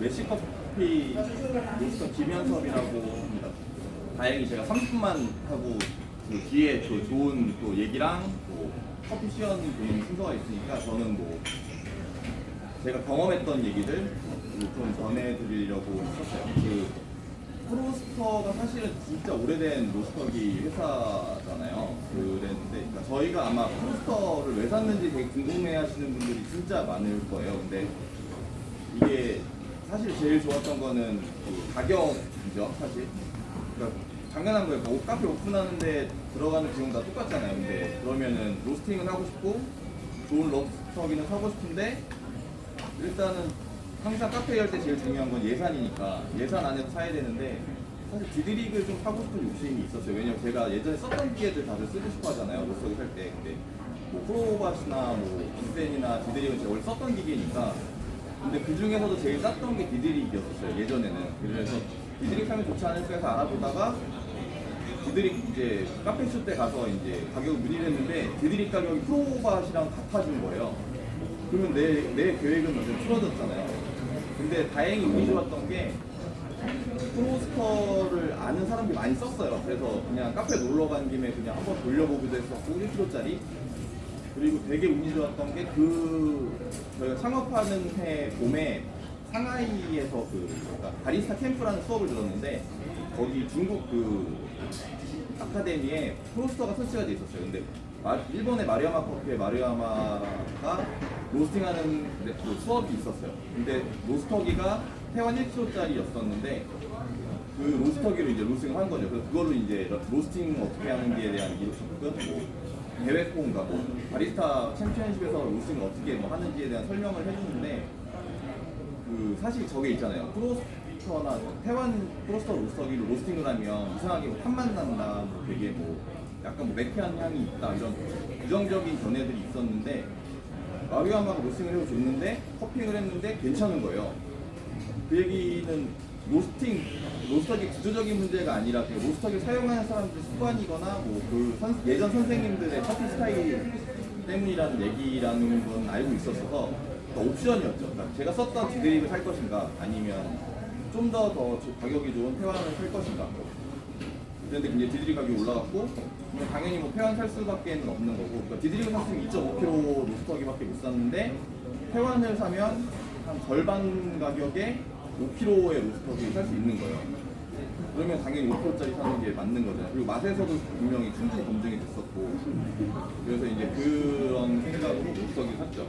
메시커피 로스터 김현섭이라고 합니다. 다행히 제가 30분만 하고 그 뒤에 또 좋은 또 얘기랑 또 커피 시연 보는 순서가 있으니까 저는 뭐 제가 경험했던 얘기들 좀 전해드리려고 했었어요. 그 프로스터가 사실은 진짜 오래된 로스터기 회사잖아요. 그랬는데 그러니까 저희가 아마 프로스터를 왜 샀는지 되게 궁금해하시는 분들이 진짜 많을 거예요. 근데 이게 사실 제일 좋았던 거는 그 가격이죠, 사실. 그러니까 당연한 거예요. 옷 카페 오픈하는데 들어가는 비용 다 똑같잖아요. 근데 그러면은 로스팅은 하고 싶고 좋은 로스터기는 사고 싶은데 일단은 항상 카페 열 때 제일 중요한 건 예산이니까 예산 안에서 사야 되는데 사실 디드릭을 좀 사고 싶은 욕심이 있었어요. 왜냐면 제가 예전에 썼던 기계들 다들 쓰고 싶어 하잖아요. 로스터기 살 때. 근데 뭐 프로바시나 뭐 빅센이나 디드릭은 제가 원래 썼던 기계니까 근데 그 중에서도 제일 쌌던 게 디드릭이었어요. 예전에는. 그래서 디드릭 사면 좋지 않을까 해서 알아보다가 디드릭 이제 카페쇼 때 가서 이제 가격을 문의를 했는데 디드릭 가격이 프로바시랑 같아진 거예요. 그러면 내 계획은 완전 틀어졌잖아요. 근데 다행히 운이 좋았던 게 프로스터를 아는 사람들이 많이 썼어요. 그래서 그냥 카페 놀러 간 김에 그냥 한번 돌려보기도 했었고 1kg짜리. 그리고 되게 운이 좋았던 게 저희가 창업하는 해 봄에 상하이에서 그러니까 바리스타 캠프라는 수업을 들었는데 거기 중국 그 아카데미에 프로스터가 설치가 돼 있었어요. 근데 일본의 마리아마 커피의 마리아마가 로스팅하는 그 수업이 있었어요. 근데 로스터기가 태완 1kg짜리였었는데 그 로스터기로 이제 로스팅을 한 거죠. 그래서 그걸로 이제 로스팅 어떻게 하는지에 대한 접근, 뭐 대회콩과 뭐 바리스타 챔피언십에서 로스팅을 어떻게 뭐 하는지에 대한 설명을 해주는데 그 사실 저게 있잖아요. 프로스터나 태완 프로스터 로스터기로 로스팅을 하면 이상하게 뭐 탄맛 난다, 뭐 되게 뭐 약간 뭐 매캐한 향이 있다 이런 부정적인 견해들이 있었는데 마리아마가 로스팅을 해줬는데 커핑을 했는데 괜찮은 거예요. 그 얘기는 로스터기 구조적인 문제가 아니라 그냥 로스터기를 사용하는 사람들의 습관이거나 뭐 그 예전 선생님들의 커피 스타일 때문이라는 얘기라는 건 알고 있었어서 옵션이었죠. 그러니까 제가 썼던 디드릭을 살 것인가 아니면 좀 더 가격이 좋은 태완을 살 것인가. 그런데 이제 디드릭 가격이 올라갔고 당연히 뭐 태완 살 수밖에 없는 거고 그러니까 디드릭을 샀으면 2.5kg 로스터기밖에 못 샀는데 태완을 사면 한 절반 가격에 5kg의 로스터기를 살 수 있는 거예요. 그러면 당연히 5kg짜리 사는 게 맞는 거잖아요. 그리고 맛에서도 분명히 충분히 검증이 됐었고 그래서 이제 그런 생각으로 로스터기를 샀죠.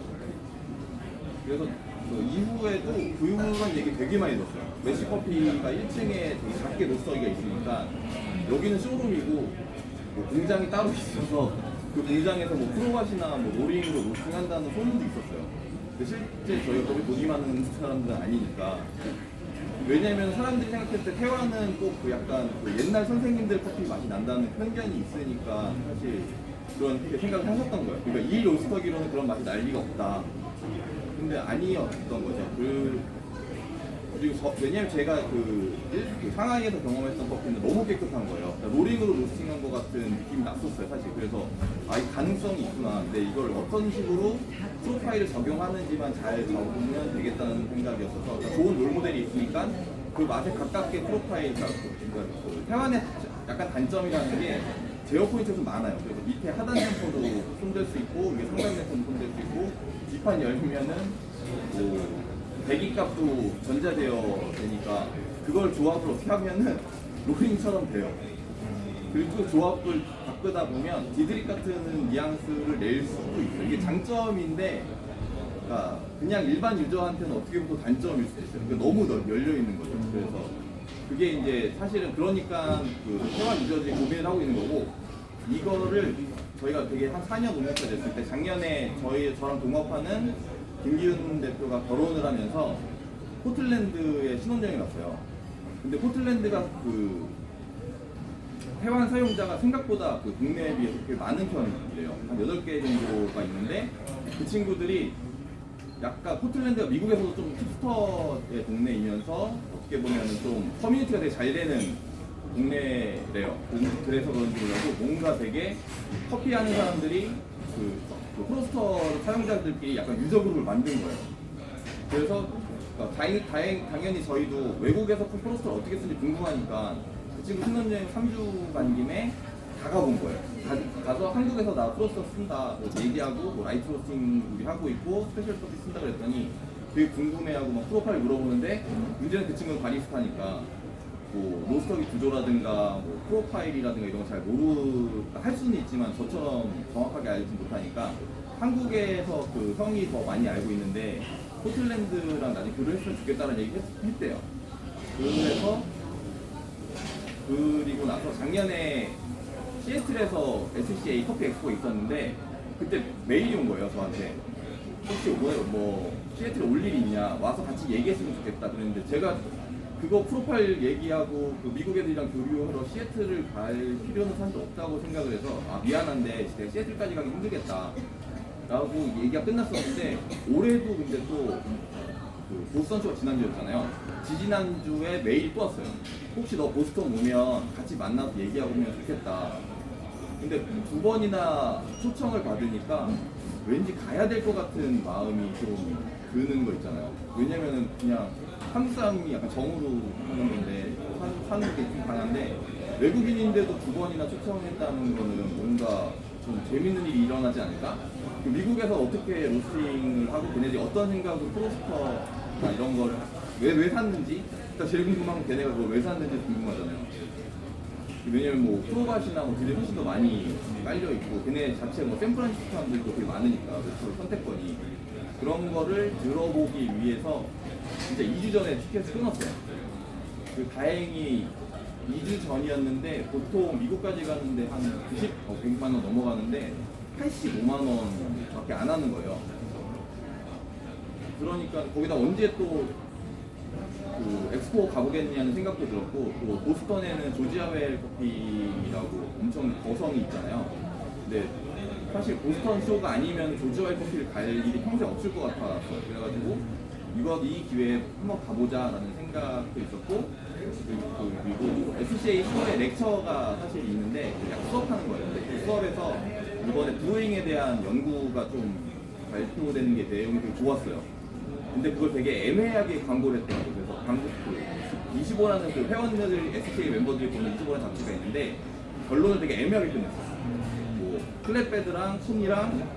그래서 이후에도 그 이후란 얘기 되게 많이 들었어요. 메시커피가 1층에 되게 작게 로스터기가 있으니까 여기는 쇼룸이고 뭐 공장이 따로 있어서 그 공장에서 뭐 프로바시나 뭐 로링으로 로스팅한다는 소문도 있었어요. 근데 실제 저희가 거기 도임하는 사람들은 아니니까. 왜냐면 사람들이 생각했을 때 태완은 꼭 그 약간 그 옛날 선생님들 커피 맛이 난다는 편견이 있으니까 사실 그런 생각을 하셨던 거예요. 그러니까 이 로스터기로는 그런 맛이 날 리가 없다. 근데 아니었던 거죠. 그리고 왜냐면 제가 그 상하이에서 경험했던 커피는 너무 깨끗한 거예요. 그러니까 로링으로 로스팅한 것 같은 느낌이 났었어요, 사실. 그래서 이 가능성이 있구나. 근데 이걸 어떤 식으로 프로파일을 적용하는지만 잘 잡으면 되겠다는 생각이었어서 그러니까 좋은 롤모델이 있으니까 그 맛에 가깝게 프로파일 그러니까 태완의 약간 단점이라는 게 제어 포인트가 좀 많아요. 그래서 밑에 하단 템포도 손댈 수 있고 위에 상단 템포도 손댈 수 있고 뒷판 열면은 뭐 배기값도 전자되어 되니까 그걸 조합을 어떻게 하면은 로링처럼 돼요. 그리고 조합을 바꾸다 보면 디드릭 같은 뉘앙스를 낼 수도 있어요. 이게 장점인데 그러니까 그냥 일반 유저한테는 어떻게 보면 단점일 수도 있어요. 그러니까 너무 열려 있는 거죠. 그래서 그게 이제 사실은 그러니까 그 태완 유저들이 고민을 하고 있는 거고 이거를 저희가 되게 한 4년 5년차 됐을 때 작년에 저랑 동업하는 김기훈 대표가 결혼을 하면서 포틀랜드에 신혼여행이 왔어요. 근데 포틀랜드가 그 태완 사용자가 생각보다 그 국내에 비해서 꽤 많은 편이래요. 한 8개 정도가 있는데 그 친구들이 약간 포틀랜드가 미국에서도 좀 힙스터의 동네이면서 어떻게 보면은 좀 커뮤니티가 되게 잘 되는 동네래요. 그래서 그런지 몰라도 뭔가 되게 커피 하는 사람들이 그 프로스터 사용자들끼리 약간 유저 그룹을 만든 거예요. 그래서 그러니까 당연히 저희도 외국에서 프로스터를 어떻게 쓰는지 궁금하니까 그 친구 신혼여행 3주 간 김에 다 가본 거예요. 가서 한국에서 나 프로스터 쓴다 뭐 얘기하고 뭐 라이트 로스팅 우리 하고 있고 스페셜 서비스 쓴다 그랬더니 되게 궁금해하고 막 프로파일 물어보는데 문제는 그 친구는 바리스타니까 뭐 로스터기 구조라든가 뭐 프로파일이라든가 이런 거 잘 할 수는 있지만 저처럼 정확하게 알지 못하니까 한국에서 그 형이 더 많이 알고 있는데 포틀랜드랑 나중에 교류했으면 좋겠다는 얘기 했대요. 그래서 그리고 나서 작년에 시애틀에서 SCA 커피 엑스포 있었는데 그때 메일이 온 거예요 저한테. 혹시 뭐 시애틀에 올 일이 있냐 와서 같이 얘기했으면 좋겠다 그랬는데 제가 그거 프로파일 얘기하고 그 미국 애들이랑 교류하러 시애틀을 갈 필요는 사실 없다고 생각을 해서 아 미안한데 진짜 시애틀까지 가기 힘들겠다 라고 얘기가 끝났었는데 올해도 근데 또 그 보스턴 쇼가 지난주였잖아요. 지지난주에 메일이 또 왔어요. 혹시 너 보스턴 오면 같이 만나서 얘기하고 오면 좋겠다. 근데 두 번이나 초청을 받으니까 왠지 가야 될 것 같은 마음이 좀 드는 거 있잖아요. 왜냐면은 그냥 한국 사람이 약간 정으로 하는 건데 사는 게 좀 강한데 외국인인데도 두 번이나 초청했다는 거는 뭔가 좀 재밌는 일이 일어나지 않을까? 그 미국에서 어떻게 로스팅을 하고 걔네들이 어떤 생각으로 프로스터나 이런 걸 왜 샀는지 일단 제일 궁금한 건 걔네가 그걸 왜 샀는지 궁금하잖아요. 왜냐면 뭐 프로밭이나 뭐 들이 훨씬 더 많이 깔려 있고 걔네 자체 뭐 샌프란시스코 사람들도 되게 많으니까 그 선택권이 그런 거를 들어보기 위해서 진짜 2주 전에 티켓을 끊었어요. 그 다행히 2주 전이었는데 보통 미국까지 가는데 한 100만 원 넘어가는데 85만 원밖에 안 하는 거예요. 그러니까 거기다 언제 또 그 엑스포 가보겠냐는 생각도 들었고 또 보스턴에는 조지아웰 커피라고 엄청 거성이 있잖아요. 근데 사실 보스턴 쇼가 아니면 조지아웰 커피를 갈 일이 평생 없을 것 같아서 그래가지고 이 기회에 한번 가보자라는 생각도 있었고 그리고 SCA 쇼에 렉처가 사실 있는데 그냥 수업하는 거예요. 근데 그 수업에서 이번에 브루잉에 대한 연구가 좀 발표되는 게 내용이 되게 좋았어요. 근데 그걸 되게 애매하게 광고를 했더라고요. 그래서 광고 25라는 그 회원들 SCA 멤버들이 보는 25라는 잡지가 있는데 결론을 되게 애매하게 끝냈어요. 뭐 클랩베드랑 손이랑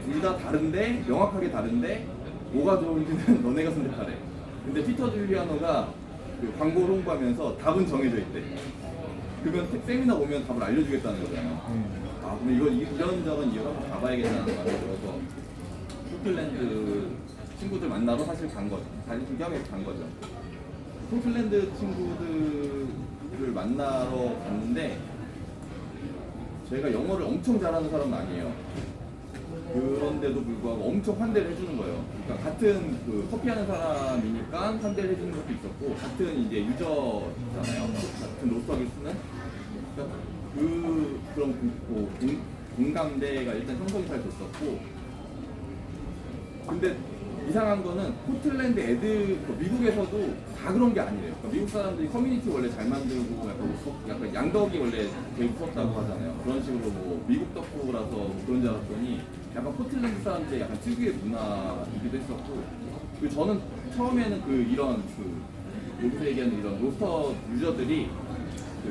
둘 다 다른데 명확하게 다른데 뭐가 좋은지는 너네가 선택하래. 근데 피터 줄리아노가 그 광고를 홍보하면서 답은 정해져 있대. 그러면 세미나 오면 답을 알려주겠다는 거잖아요. 아, 그럼 이런 적은 이유를 한번 가봐야겠다는 말을 들어서 포틀랜드 친구들 만나러 사실 간 거죠. 사실 구경해서 간 거죠. 포틀랜드 친구들을 만나러 갔는데 제가 영어를 엄청 잘하는 사람은 아니에요. 그런데도 불구하고 엄청 환대를 해주는 거예요. 그러니까 같은 그 커피하는 사람이니까 환대를 해주는 것도 있었고 같은 이제 유저잖아요. 같은 로스터기를 쓰는. 그러니까 그런 공감대가 일단 형성이 잘 됐었고. 근데 이상한 거는 포틀랜드 애들 미국에서도 다 그런 게 아니래요. 그러니까 미국 사람들이 커뮤니티 원래 잘 만들고 약간 양덕이 원래 되게 무섭다고 하잖아요. 그런 식으로 뭐 미국 덕후라서 뭐 그런 줄 알았더니 약간 포틀랜드 사람들의 약간 특유의 문화이기도 했었고 그리고 저는 처음에는 이런 여기서 얘기하는 이런 로스터 유저들이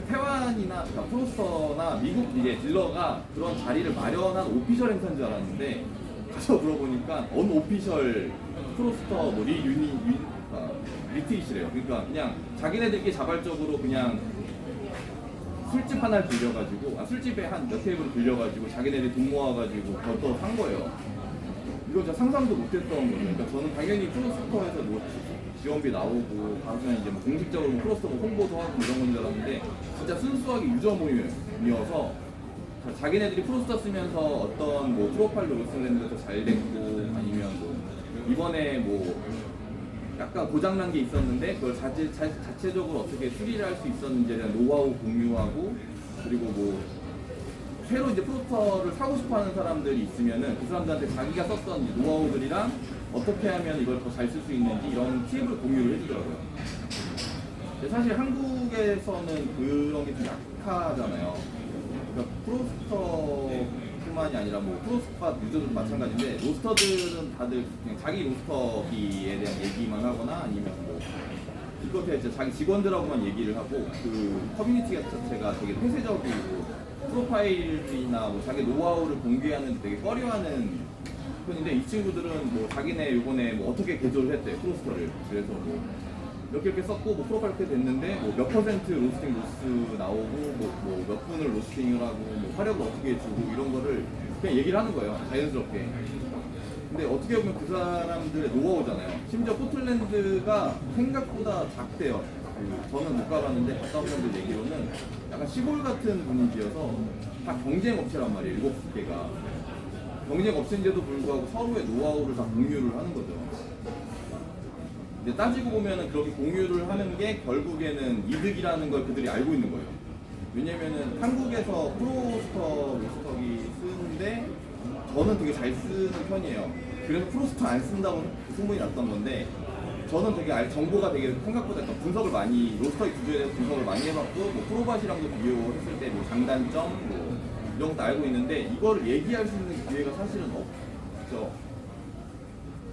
태완이나 그러니까 프로스터나 미국 이제 딜러가 그런 자리를 마련한 오피셜 행사인 줄 알았는데 가서 물어보니까 언오피셜 프로스터 뭐 리트릿이래요. 그러니까 그냥 자기네들끼리 자발적으로 그냥 술집 하나를 빌려가지고 술집에 한 몇 테이블 빌려가지고 자기네들이 돈 모아가지고 더 산 거예요. 이거 진짜 상상도 못했던 거예요. 그러니까 저는 당연히 프로스터에서 뭐 지원비 나오고 가면 이제 뭐 공식적으로 뭐 프로스터 뭐 홍보도 하고 이런 건 줄 알았는데 진짜 순수하게 유저 모임이어서 자기네들이 프로스터 쓰면서 어떤 뭐 프로파일로 로스팅되는 것도 잘 됐고 아니면 뭐 이번에 뭐 약간 고장난 게 있었는데 그걸 자체적으로 어떻게 수리를 할 수 있었는지에 대한 노하우 공유하고 그리고 뭐 새로 이제 프로스터를 사고 싶어하는 사람들이 있으면은 그 사람들한테 자기가 썼던 노하우들이랑 어떻게 하면 이걸 더 잘 쓸 수 있는지 이런 팁을 공유를 해주더라고요. 근데 사실 한국에서는 그런 게 좀 약하잖아요. 그러니까 프로스터 뿐만이 아니라 뭐 프로스팟 유저들도 마찬가지인데 로스터들은 다들 그냥 자기 로스터기에 대한 얘기만 하거나 아니면 뭐 이것에 이제 자기 직원들하고만 얘기를 하고 그 커뮤니티 자체가 되게 폐쇄적이고 프로파일이나 뭐 자기 노하우를 공개하는 되게 꺼려하는 편인데 이 친구들은 뭐 자기네 요번에 뭐 어떻게 개조를 했대 프로스터를. 그래서 뭐 이렇게 썼고 뭐 프로파일 이렇게 됐는데 뭐 몇 퍼센트 로스팅 로스 나오고 뭐 몇 분을 로스팅을 하고 뭐 화력을 어떻게 주고 이런 거를 그냥 얘기를 하는 거예요, 자연스럽게. 근데 어떻게 보면 그 사람들의 노하우잖아요. 심지어 포틀랜드가 생각보다 작대요. 저는 못 가봤는데 갔다 온 분들 얘기로는 약간 시골 같은 분위기여서 다 경쟁 업체란 말이에요. 7개가 경쟁 업체인데도 불구하고 서로의 노하우를 다 공유를 하는 거죠. 근데 따지고 보면은 그렇게 공유를 하는 게 결국에는 이득이라는 걸 그들이 알고 있는 거예요. 왜냐면은 한국에서 프로스터 로스터기 쓰는데 저는 되게 잘 쓰는 편이에요. 그래서 프로스터 안 쓴다고 소문이 났던 건데 저는 되게 정보가 되게 생각보다 분석을 많이 로스터기 구조에 대해서 분석을 많이 해봤고 뭐 프로밭이랑도 비교했을 때 뭐 장단점 뭐 이런 것도 알고 있는데 이거를 얘기할 수 있는 기회가 사실은 없죠.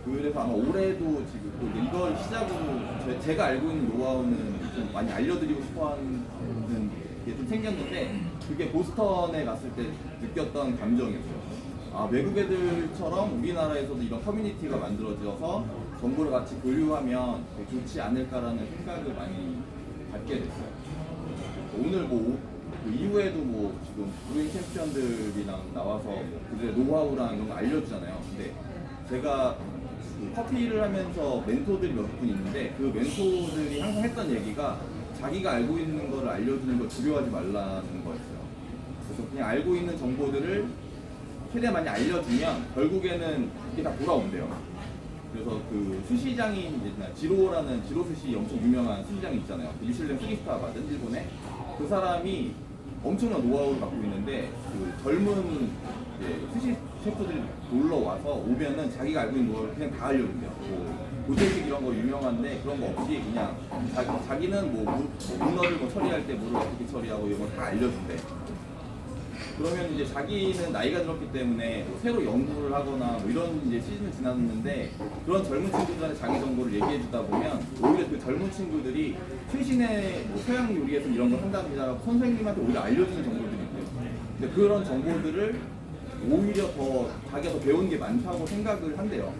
그래서 아마 올해도 지금 이걸 시작으로 제가 알고 있는 노하우는 좀 많이 알려드리고 싶어하는 게 좀 생겼는데 그게 보스턴에 갔을 때 느꼈던 감정이었어요. 아, 외국 애들처럼 우리나라에서도 이런 커뮤니티가 만들어져서 정보를 같이 공유하면 되게 좋지 않을까라는 생각을 많이 갖게 됐어요. 오늘 그 이후에도 뭐 지금 브루잉 챔피언들이랑 나와서 그들의 노하우랑 이런 거 알려주잖아요. 근데 제가 그 커피를 하면서 멘토들이 몇 분 있는데 그 멘토들이 항상 했던 얘기가 자기가 알고 있는 거를 알려주는 걸 두려워하지 말라는 거였어요. 그래서 그냥 알고 있는 정보들을 최대한 많이 알려주면 결국에는 이게 다 돌아온대요. 그래서 그 스시장인 지로라는 지로 스시 엄청 유명한 스시장이 있잖아요. 그 미슐랭 3스타 받은 일본에 그 사람이 엄청난 노하우를 갖고 있는데 그 젊은 스시 셰프들이 놀러 와서 오면은 자기가 알고 있는 노하우를 그냥 다 알려준대요. 뭐 고재식 이런 거 유명한데 그런 거 없이 그냥 자기는 뭐 문어를 뭐 처리할 때 물을 어떻게 처리하고 이런 거 다 알려준대. 그러면 이제 자기는 나이가 들었기 때문에 뭐 새로 연구를 하거나 뭐 이런 이제 시즌을 지났는데 그런 젊은 친구들한테 자기 정보를 얘기해 주다 보면 오히려 그 젊은 친구들이 최신의 뭐 서양 요리에서 이런 걸 한답니다 선생님한테 오히려 알려주는 정보들이 있대요. 근데 그런 정보들을 오히려 더 자기가 더 배운 게 많다고 생각을 한대요.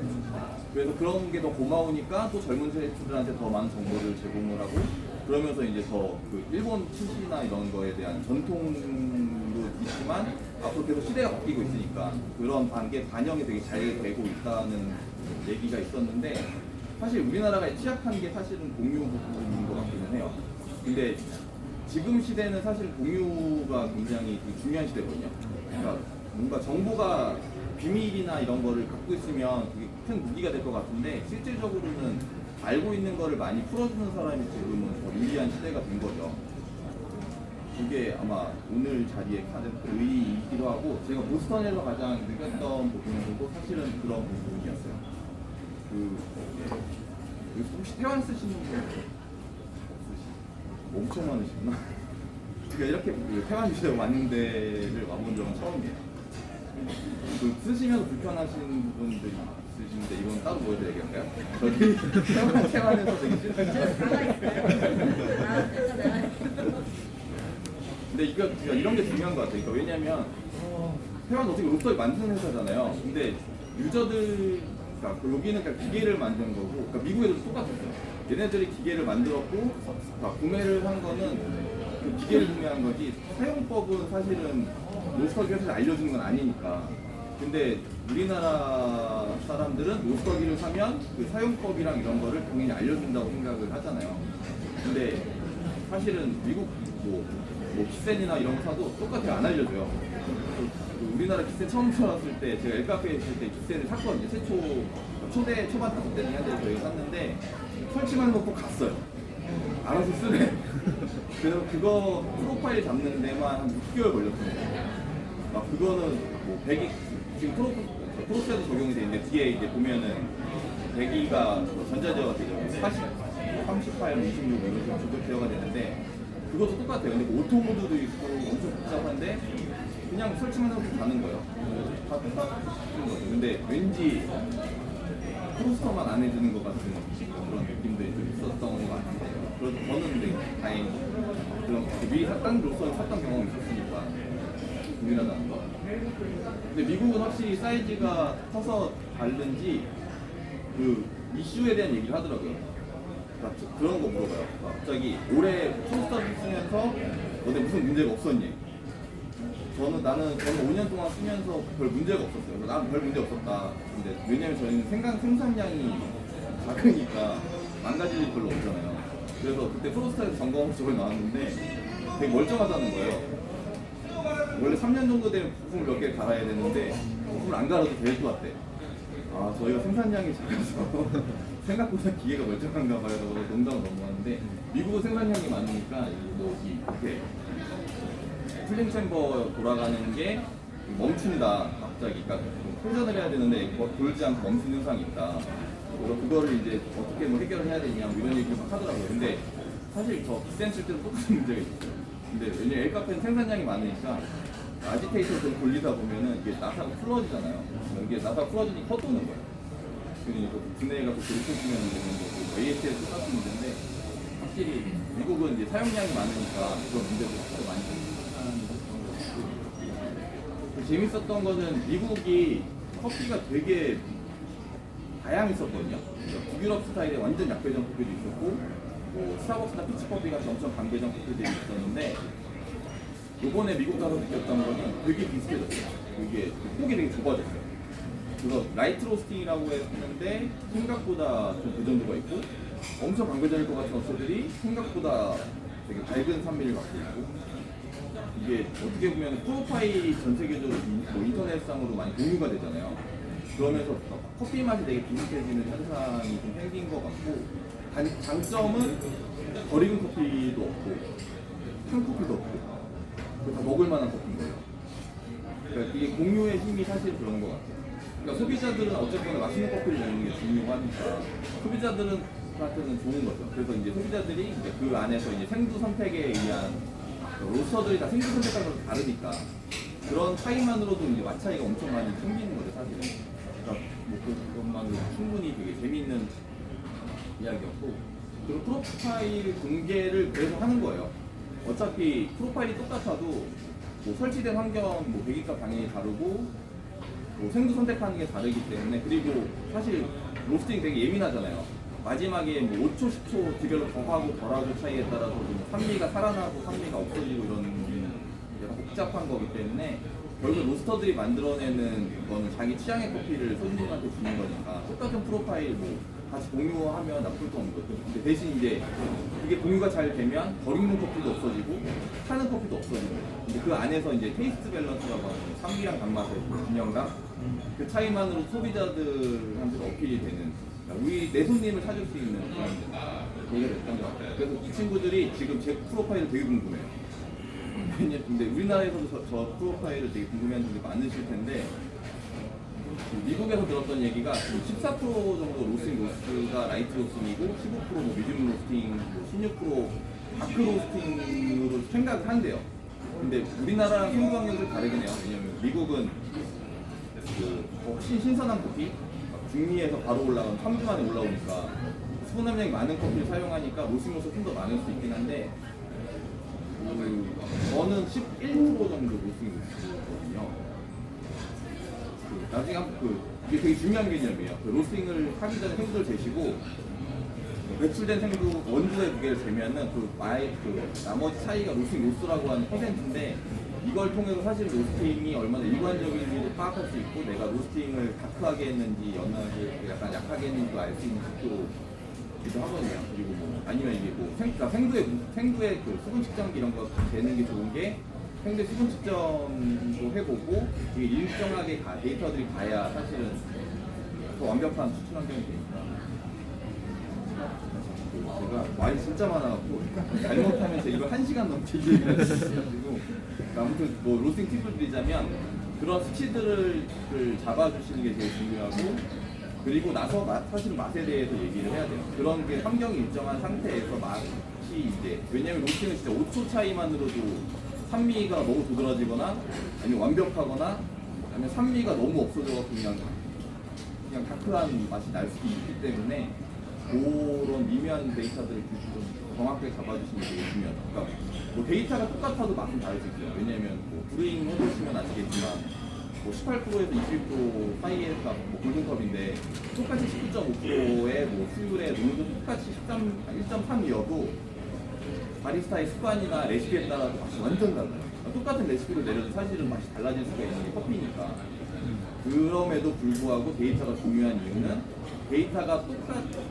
그래서 그런 게 더 고마우니까 또 젊은 셰프들한테 더 많은 정보를 제공을 하고 그러면서 이제 더 그 일본 스시나 이런 거에 대한 전통도 있지만 앞으로 계속 시대가 바뀌고 있으니까 그런 게 반영이 되게 잘 되고 있다는 얘기가 있었는데 사실 우리나라가 취약한 게 사실은 공유 부분인 것 같기는 해요. 근데 지금 시대는 사실 공유가 굉장히 중요한 시대거든요. 그러니까 뭔가 정보가 비밀이나 이런 거를 갖고 있으면 그게 큰 무기가 될 것 같은데 실질적으로는 알고 있는 거를 많이 풀어주는 사람이 지금은 더 유리한 시대가 된 거죠. 그게 아마 오늘 자리에 가장 의의이기도 하고 제가 보스턴에서 가장 느꼈던 부분도 사실은 그런 부분이었어요. 혹시 태완 쓰시는 분 엄청 많으시구나. 제가 이렇게 태완 주제가 많은 데를 와본 적은 처음이에요. 쓰시면서 불편하신 분들이 있으신데 이건 따로 보여드려야 되겠나요? 저기 태완에서 되게 근데 이런 게 중요한 것 같아요. 그러니까 왜냐면 태완 어떻게 로스터를 만드는 회사잖아요. 근데 유저들 그러니까 여기는 그냥 기계를 만든 거고 그러니까 미국에도 똑같았어요. 얘네들이 기계를 만들었고 구매를 한 거는 그 기계를 구매한 거지 사용법은 사실은 로스터기에서 알려주는 건 아니니까. 근데 우리나라 사람들은 로스터기를 사면 그 사용법이랑 이런 거를 당연히 알려준다고 생각을 하잖아요. 근데 사실은 미국 뭐 기센이나 이런 거 사도 똑같이 안 알려줘요. 우리나라 기센 처음 들어왔을 때 제가 엘카페에 있을 때 기센을 샀거든요. 초반 타고 때는 한데 저희가 샀는데 설치만 놓고 갔어요. 알아서 쓰네. 그래서 그거 프로파일 잡는 데만 한 6개월 걸렸어요. 그거는 뭐 지금 프로세도 적용이 되는데 뒤에 이제 보면은 배기가 전자제어가 되죠. 38, 26 이런 식으로 조절제어가 되는데 그것도 똑같아요. 근데 오토 모드도 있고 엄청 복잡한데 그냥 설치만 하고 가는 거예요. 다 똑같은 거죠. 근데 왠지 프로스터만 안 해주는 것 같은 그런 느낌들이 좀 있었던 것 같아요. 그래서 저는 근데 다행히 그런 미리 샀던 로스터를 샀던 경험이 있었으니까 동일하다는 거. 근데 미국은 확실히 사이즈가 커서 다른지 그 이슈에 대한 얘기를 하더라고요. 그런 거 물어봐요. 갑자기 올해 프로스터를 쓰면서 너네 무슨 문제가 없었니? 저는 5년 동안 쓰면서 별 문제가 없었어요. 난 별 문제 없었다. 근데 왜냐면 저희는 생산량이 작으니까 망가질 일이 별로 없잖아요. 그래서 그때 프로스터에서 점검 적을 나왔는데 되게 멀쩡하다는 거예요. 원래 3년 정도 되면 부품을 몇 개 갈아야 되는데 부품을 안 갈아도 될 것 같대. 아, 저희가 생산량이 작아서 생각보다 기계가 멀쩡한가 봐요. 농담을 넘어가는데 미국은 생산량이 많으니까 이렇게 쿨링 챔버 돌아가는 게 멈춘다 갑자기. 그러니까 회전을 해야 되는데 돌지 않고 멈춘 현상이 있다. 그래서 그거를 이제 어떻게 해결을 해야 되냐 이런 얘기를 막 하더라고요. 근데 사실 저 비센 쓸 때도 똑같은 문제가 있어요. 근데 왜냐면 엘카페는 생산량이 많으니까 아지테이터를 돌리다 보면은 이게 나사가 풀어지잖아요. 이게 나사가 풀어지니 헛도는 거예요. 그러니까 분해가 또 그렇게 쓰면 되는 거고 AS에서 똑같은 문제인데 확실히 미국은 이제 사용량이 많으니까 그런 문제도 더 많이 생기는 것 같고. 재밌었던 거는 미국이 커피가 되게 다양했었거든요. 그러니까 북유럽 스타일의 완전 약배전 커피도 있었고 뭐 스타벅스나 피치커피 같은 엄청 강배전 커피들이 있었는데 요번에 미국 가서 느꼈던 거는 되게 비슷해졌어요. 이게 폭이 되게 좁아졌어요. 그래서 라이트 로스팅이라고 했는데 생각보다 좀 배전도가 있고 엄청 강배전일 것 같은 업체들이 생각보다 되게 밝은 산미를 갖고 있고 이게 어떻게 보면 프로파일이 전 세계적으로 뭐 인터넷상으로 많이 공유가 되잖아요. 그러면서 커피 맛이 되게 비슷해지는 현상이 좀 생긴 것 같고 장점은 덜 익은 커피도 없고 탄 커피도 없고 다 먹을 만한 커피인 거예요. 그러니까 이게 공유의 힘이 사실 그런 것 같아요. 그러니까 소비자들은 어쨌거나 맛있는 커피를 먹는 게 중요하니까 소비자들한테는 좋은 거죠. 그래서 이제 소비자들이 이제 그 안에서 이제 생두 선택에 의한 로스터들이 다 생두 선택하는 게 다르니까 그런 차이만으로도 이제 맛 차이가 엄청 많이 생기는 거죠, 사실은. 그러니까 뭐 그것만으로 충분히 되게 재미있는 이야기였고 그리고 프로파일 공개를 계속 하는 거예요. 어차피 프로파일이 똑같아도 뭐 설치된 환경, 뭐 배기값 당연히 다르고 뭐 생두 선택하는 게 다르기 때문에 그리고 사실 로스팅 되게 예민하잖아요. 마지막에 뭐 5초, 10초 디벨롭 더하고 덜하고 차이에 따라서 좀 산미가 살아나고 산미가 없어지고 이런 약간 복잡한 거기 때문에 결국 로스터들이 만들어내는 거는 자기 취향의 커피를 손님한테 주는 거니까 똑같은 프로파일 뭐 같이 공유하면 나쁠 거 없는 거죠. 근데 대신 이제 이게 공유가 잘 되면 덜 익는 커피도 없어지고 타는 커피도 없어지고 근데 그 안에서 이제 테이스트 밸런스라고 하는 산미랑 단맛의 균형감 그 차이만으로 소비자들한테 어필이 되는 우리 내 손님을 찾을 수 있는 그런 얘기가 됐던 것 같아요. 그래서 이 친구들이 지금 제 프로파일을 되게 궁금해요. 근데 우리나라에서도 저 프로파일을 되게 궁금해하는 분들이 많으실 텐데 미국에서 들었던 얘기가 14% 정도 로스팅 로스가 라이트 로스팅이고 15%뭐 미디움 로스팅, 뭐 16% 다크 로스팅으로 생각을 한대요. 근데 우리나라랑 생두 환경이 다르긴 해요. 왜냐면 미국은 그 훨씬 신선한 커피, 중미에서 바로 올라가면 3주 만에 올라오니까 수분 함량이 많은 커피를 사용하니까 로스팅 로스가 좀 더 많을 수 있긴 한데 저는 11% 정도 로스팅 로스거든요. 나중에 이게 되게 중요한 개념이에요. 로스팅을 하기 전에 생두를 재시고 배출된 생두 원두의 무게를 재면은 나머지 차이가 로스팅 로스라고 하는 퍼센트인데 이걸 통해서 사실 로스팅이 얼마나 일관적인지를 파악할 수 있고 내가 로스팅을 다크하게 했는지 연하게 약간 약하게 했는지도 알 수 있는 지표기도 하거든요. 그리고 뭐 아니면 이게 뭐 생두의 그 수분 측정기 이런 거 재는 게 좋은 게 생두의 수분 측정도 해보고 이게 일정하게 데이터들이 가야 사실은 더 완벽한 추출 환경이 되니까. 제가 말이 진짜 많아갖고 잘못하면 제가 이걸 1시간 넘게 얘기해가지고 아무튼 뭐 로스팅 팁을 드리자면 그런 수치들을 잡아주시는 게 제일 중요하고 그리고 나서 사실 맛에 대해서 얘기를 해야 돼요. 그런 게 환경이 일정한 상태에서 맛이 이제 왜냐면 로스팅은 진짜 5초 차이만으로도 산미가 너무 도드라지거나 아니면 완벽하거나 아니면 산미가 너무 없어져서 그냥 다크한 맛이 날 수도 있기 때문에 그런 미묘한 데이터들을 좀 정확하게 잡아주시는 게 되게 중요하다. 그러니까 뭐 데이터가 똑같아도 맛은 다를 수 있어요. 왜냐면 뭐 브루잉 해보시면 아시겠지만 뭐 18%에서 22% 사이에가 뭐 골든컵인데 똑같이 19.5%의 뭐 수율의 농도 똑같이 1.3이어도 바리스타의 습관이나 레시피에 따라서 맛이 완전 달라요. 똑같은 레시피를 내려도 사실은 맛이 달라질 수가 있는 게 커피니까. 그럼에도 불구하고 데이터가 중요한 이유는 데이터가 똑같은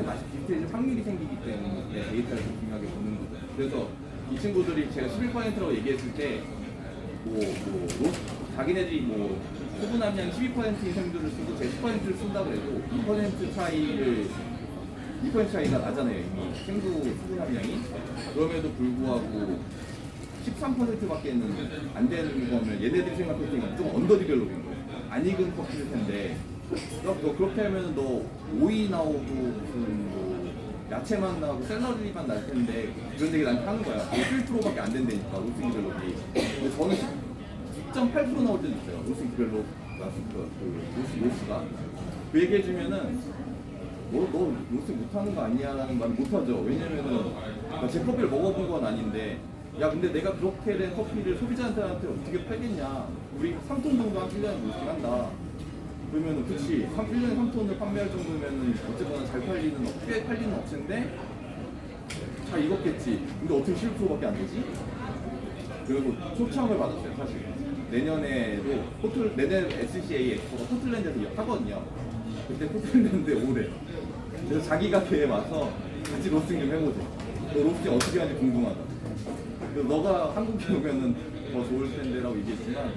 맛이 비슷해질 확률이 생기기 때문에 데이터를 좀 중요하게 보는 거죠. 그래서 이 친구들이 제가 11%라고 얘기했을 때 자기네들이 뭐 수분 함량 12%인 생두를 쓰고 제 10%를 쓴다고 해도 2% 차이가 나잖아요. 이미 생두 수분 함량이. 그럼에도 불구하고 13%밖에는 안 되는 거면 얘네들이 생각할 때는 좀 언더 디벨롭인 거예요. 안 익은 커피일 텐데 너 그렇게 하면 너 오이 나오고 무슨 뭐 야채만 나오고 샐러리만 날 텐데 그런 얘기 나한테 하는 거야. 11%밖에 안 된다니까 로스 디벨롭이. 근데 저는 10.8% 나올 때도 있어요. 로스 디벨롭 로스가 그 얘기 해주면은 너 로스 못하는 거 아니야? 라는 말 못하죠. 왜냐면은 제 커피를 먹어본 건 아닌데 야 근데 내가 그렇게 된 커피를 소비자한테 어떻게 팔겠냐. 우리 3톤 정도 한 1년에 로스팅 한다. 그러면은 그치 1년에 3톤을 판매할 정도면은 어쨌거나 잘 팔리는 꽤 팔리는 업체인데 잘 익었겠지. 근데 어떻게 11%밖에 안 되지? 그리고 초청을 받았어요. 사실 내년에도 내년 SCA 엑스포가 포틀랜드에서 하거든요. 그때 포틀랜드에 오래. 그래서 자기 가게에 와서 같이 로스팅 좀 해보자. 너 로스팅 어떻게 하는지 궁금하다. 그래서 너가 한국에 오면은 더 좋을 텐데라고 얘기했지만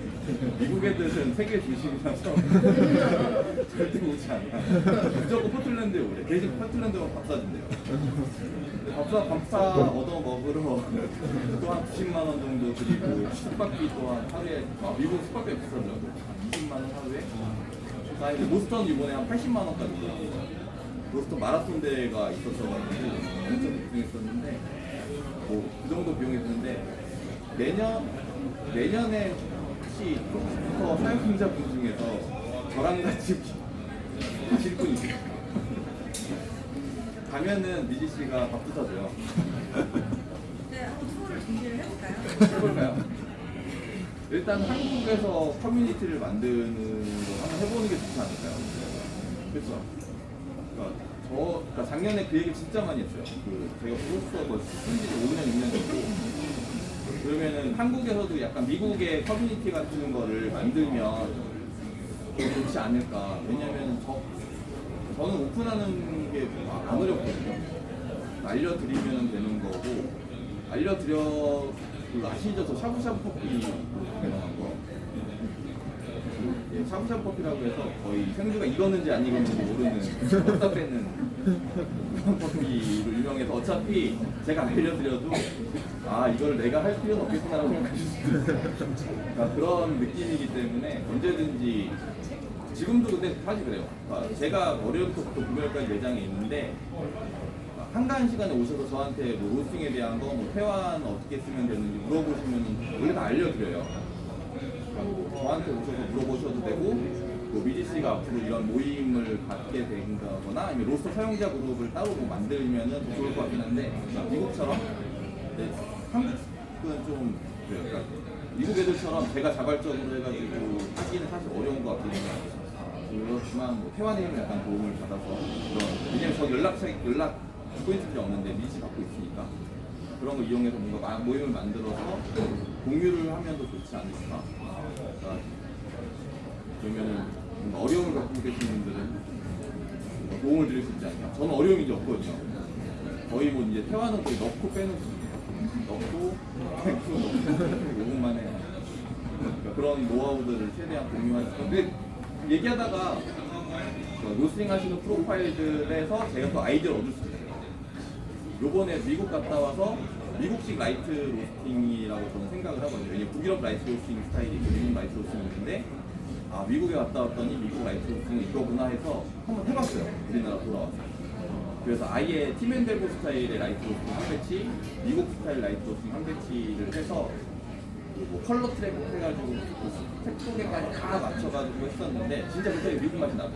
미국 애들은 세계 중심이라서 절대 오지 않아. 무조건 포틀랜드에 오래. 대신 포틀랜드가 밥 사준대요. 밥사 얻어 먹으러 또 한 90만 원 정도 드리고 숙박비 또한 하루에 미국 숙박비 비싸더라고요. 20만 원 하루에. 나 이제 보스턴 이번에 한 80만 원까지 들어갔어요. 보스턴 마라톤 대회가 있었어가지고 엄청 집중했었는데 뭐 그 정도 비용이 드는데 내년에 혹시 컴퓨터 사용자분 중에서 저랑 같이 가실 분 있어요? 가면은 미지 씨가 밥도 사줘요. 네, 한번 투어를 준비를 해볼까요? 해볼까요? 일단 한국에서 커뮤니티를 만드는 거 한번 해보는 게 좋지 않을까요? 그렇죠? 그러니까 작년에 그 얘기 진짜 많이 했어요. 제가 프로스터 쓴지 5년, 6년 됐고 그러면은 한국에서도 약간 미국의 커뮤니티 같은 거를 만들면 좋지 않을까. 왜냐면 저는 오픈하는 게 안 어렵거든요. 알려드리면 되는 거고 아시죠? 저 샤브샤브 커피 유명한 거. 예, 샤브샤브 커피라고 해서 거의 생두가 익었는지 안 익었는지 모르는 어디다 빼는 그런 커피로 유명해서 어차피 제가 알려드려도 이걸 내가 할 필요는 없겠구나라고 생각하실 수도 있어요. 그러니까 그런 느낌이기 때문에 언제든지 지금도 근데 사실 그래요. 제가 월요일부터 금요일까지 매장에 있는데 한가한 시간에 오셔서 저한테 뭐 로스팅에 대한 거, 뭐 태완 어떻게 쓰면 되는지 물어보시면 원래 다 알려드려요. 그러니까 저한테 오셔서 물어보셔도 되고, 뭐 미지 씨가 앞으로 이런 모임을 갖게 된다거나 아니면 로스터 사용자 그룹을 따로 뭐 만들면은 더 좋을 것 같긴 한데 미국처럼 한국은 좀 그래요. 그러니까 미국 애들처럼 제가 자발적으로 해가지고 하기는 사실 어려운 것 같긴 해요. 그렇지만 뭐 태완님은 약간 도움을 받아서 왜냐면 저 연락 포인트들이 없는데 미지 받고 있으니까 그런 거 이용해서 뭔가 모임을 만들어서 공유를 하면 더 좋지 않을까. 그러니까 그러면은 뭔가 어려움을 갖고 계신 분들은 도움을 드릴 수 있지 않을까. 저는 어려움이 이제 없거든요. 거의 뭐 이제 태완은 거의 넣고 빼는 수준이에요. 넣고 5분 만에 그러니까 그런 노하우들을 최대한 공유할 수 있고 근데 얘기하다가 로스팅 하시는 프로파일들에서 제가 또 아이디어를 얻을 수 있어요. 요번에 미국 갔다 와서 미국식 라이트 로스팅이라고 저는 생각을 하거든요. 왜냐면 북유럽 라이트 로스팅 스타일이 있고 미국 라이트 로스팅이 있는데 미국에 갔다 왔더니 미국 라이트 로스팅은 이거구나 해서 한번 해봤어요. 우리나라 돌아와서. 그래서 아예 팀앤델보 스타일의 라이트 로스팅 한 배치, 미국 스타일 라이트 로스팅 한 배치를 해서 뭐 컬러 트랙 해가지고 그 색소개까지 다 맞춰가지고 했었는데 진짜 그때 미국 맛이 나고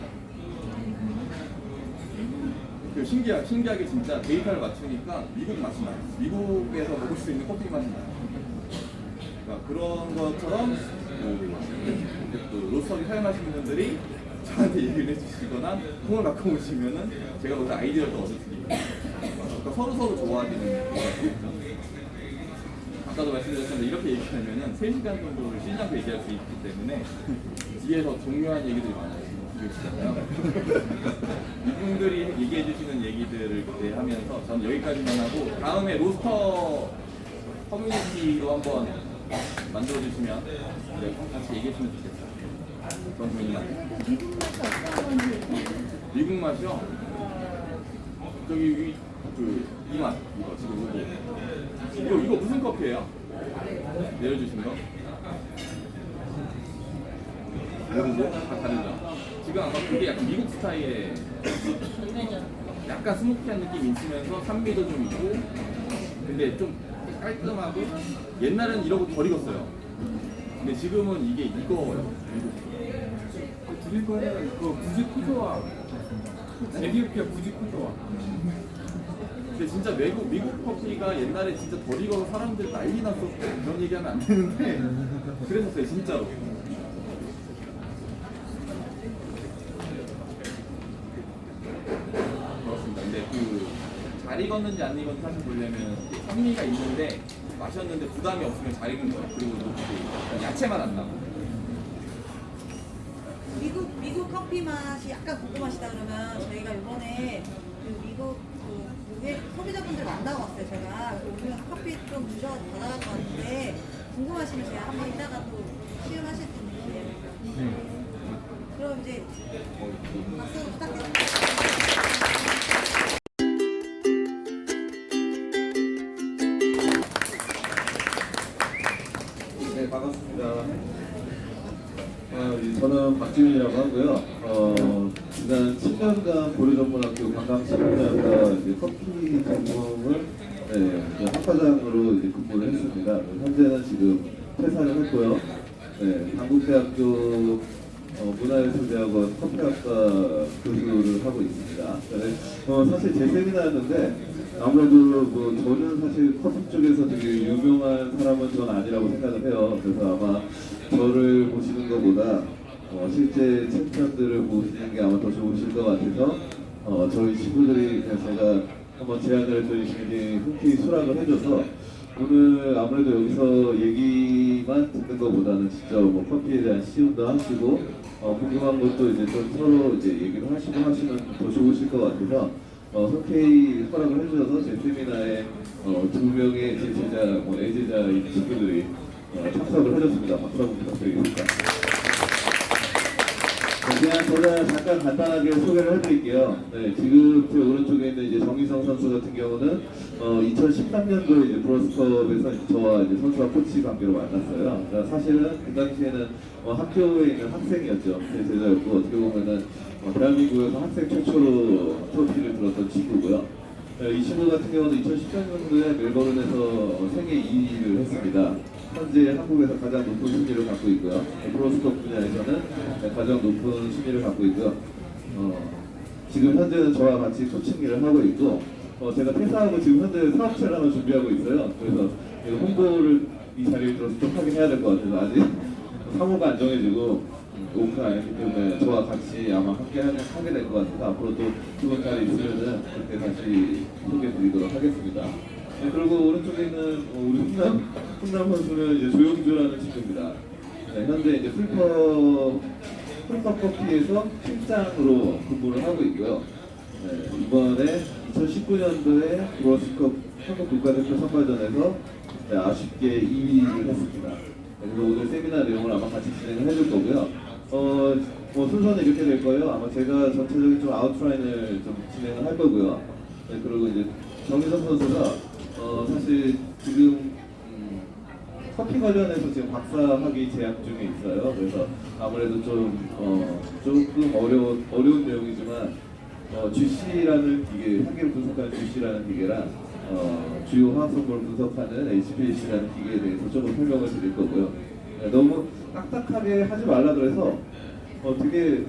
그 신기하게 진짜 데이터를 맞추니까 미국 맛이 나요. 미국에서 먹을 수 있는 커피 맛이 나요. 그러니까 그런 것처럼 또 로스터를 사용하시는 분들이 저한테 얘기를 해주시거나 통을 갖고 오시면은 제가 거기서 아이디어를 또 얻을 수 있고 그러니까 서로 좋아지는 거가 되겠죠. 아까도 말씀드렸는데 이렇게 얘기하면은 3시간 정도를 쉬지 않고 얘기할 수 있기 때문에 뒤에서 중요한 얘기들이 많아요. 이분들이 얘기해 주시는 얘기들을 그때 하면서 저는 여기까지만 하고 다음에 로스터 커뮤니티로 한번 만들어 주시면 같이 얘기해 주면 좋겠어요. 그런 분이만. 미국 맛이 어떤 건지. 미국 맛이요? 저기 이 맛 이거 지금 이거 무슨 커피예요? 내려주신 거? 모르죠? 다 다르죠? 지금 아까 그게 약간 미국 스타일의 약간 스모키한 느낌이 있으면서 산미도 좀 있고 근데 좀 깔끔하고 옛날엔 이러고 덜 익었어요. 근데 지금은 이게 이거예요. 드릴 거는 그 부지코토와 에티오피아 부지코토와. 근데 진짜 미국 커피가 옛날에 진짜 덜 익어서 사람들 난리 났었고 그런 얘기하면 안 되는데 그랬었어요 진짜로. 그렇습니다. 근데 잘 익었는지 안 익었는지 사실 보려면 산미가 있는데 마셨는데 부담이 없으면 잘 익은 거예요. 그리고 또 야채만 안 나고. 미국 커피 맛이 약간 궁금하시다 그러면 저희가 이번에 그 미국 외 소비자분들 만나고 왔어요. 제가 오늘 커피 좀 주셔서 받아갖고 왔는데 궁금하시면 제가 한번 이따가 또 시음하실 텐데 그럼 이제 박수 부탁드립니다. 네, 반갑습니다. 저는 박지민이라고 하고요. 지난 10년간 고려전문학교 관광식품학과 커피 전공을 학과장으로 근무를 했습니다. 현재는 지금 퇴사를 했고요. 한국대학교 문화예술대학원 커피학과 교수를 하고 있습니다. 사실 제 세미나였는데 아무래도 저는 사실 커피 쪽에서 되게 유명한 사람은 전 아니라고 생각을 해요. 그래서 아마 저를 보시는 것보다 실제 챔피언들을 보시는 게 아마 더 좋으실 것 같아서 저희 친구들이 제가 한번 제안을 했더니 굉장히 흔쾌히 수락을 해줘서 오늘 아무래도 여기서 얘기만 듣는 것보다는 진짜 커피에 대한 시음도 하시고 궁금한 것도 이제 좀 서로 이제 얘기를 하시고 하시면 더 좋으실 것 같아서 흔쾌히 허락을 해주셔서 제 세미나에 2명의 제 제자, 애제자인 친구들이 참석을 해줬습니다. 박수 한번 부탁드리겠습니다. 그냥 제가 잠깐 간단하게 소개를 해드릴게요. 지금 제 오른쪽에 있는 이제 정희성 선수 같은 경우는 2013년도에 이제 브로스컵에서 저와 이제 선수와 코치 관계로 만났어요. 그러니까 사실은 그 당시에는 학교에 있는 학생이었죠. 제 제자였고 어떻게 보면은 대한민국에서 학생 최초로 트로피를 들었던 친구고요. 이 친구 같은 경우는 2013년도에 멜버른에서 세계 2위를 했습니다. 현재 한국에서 가장 높은 순위를 갖고 있고요. 브로스컵 분야에서는 가장 높은 순위를 갖고 있고요. 지금 현재는 저와 같이 코칭 일을 하고 있고 제가 퇴사하고 지금 현재 사업체를 하나 준비하고 있어요. 그래서 홍보를 이 자리에 들어서 좀 하긴 해야 될 것 같아서 아직 사무가 안 정해지고 오픈이 아니기 때문에 저와 같이 아마 함께 하게 될 것 같아서 앞으로 또 좋은 자리 있으면은 그때 다시 소개해 드리도록 하겠습니다. 그리고 오른쪽에 있는 우리 훈남 선수는 이제 조용주라는 친구입니다. 현재 이제 풀퍼 커피에서 팀장으로 근무를 하고 있고요. 이번에 2019년도에 브로스컵 한국 국가대표 선발전에서 아쉽게 2위를 했습니다. 그래서 오늘 세미나 내용을 아마 같이 진행을 해줄 거고요. 순서는 이렇게 될 거예요. 아마 제가 전체적인 좀 아웃라인을 좀 진행을 할 거고요. 그리고 이제 정희성 선수가 사실 지금 커피 관련해서 지금 박사학위 재학 중에 있어요. 그래서 아무래도 좀 조금 어려운 내용이지만 GC라는 기계, 한계를 분석하는 GC라는 기계랑 주요 화학 성분을 분석하는 HPLC라는 기계에 대해서 조금 설명을 드릴 거고요. 네, 너무 딱딱하게 하지 말라 그래서 되게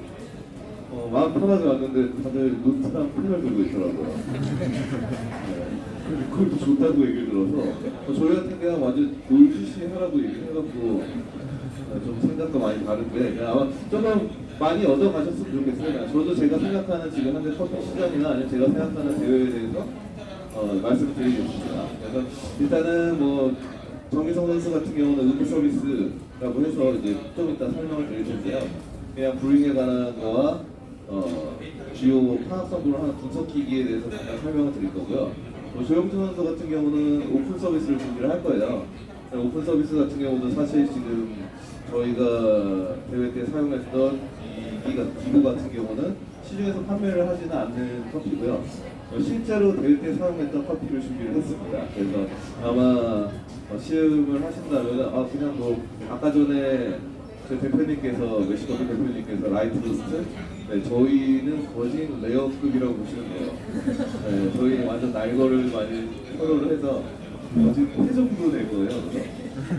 마음 편하게 왔는데 다들 노트랑 펜을 들고 있더라고요. 네, 그걸 또 좋다고 얘기를 들어서 저희 같은 경우는 완전 놀GC 하라고 얘기를 해갖고 좀 생각과 많이 다른데 아마 조금 많이 얻어 가셨으면 좋겠습니다. 저도 제가 생각하는 지금 현재 커피 시장이나 아니면 제가 생각하는 대회에 대해서 말씀을 드리겠습니다. 그래서 일단은 뭐 정기성 선수 같은 경우는 음료 서비스라고 해서 이제 좀 이따 설명을 드릴 텐데요. 그냥 브루잉에 관한 거와 주요 화학 성분을 하는 분석기기에 대해서 잠깐 설명을 드릴 거고요. 조영준 선수 같은 경우는 오픈 서비스를 준비를 할 거예요. 오픈 서비스 같은 경우는 사실 지금 저희가 대회 때 사용했던 이 기구 같은 경우는 시중에서 판매를 하지는 않는 커피고요. 실제로 대회 때 사용했던 커피를 준비를 했습니다. 그래서 아마 시음을 하신다면 그냥 뭐 아까 전에 제 대표님께서 멕시코비 대표님께서 라이트 로스트 저희는 거진 레어급이라고 보시면 돼요. 네, 저희는 완전 날거를 많이 서로를 해서 거진 회 정도 될 거예요. 그래서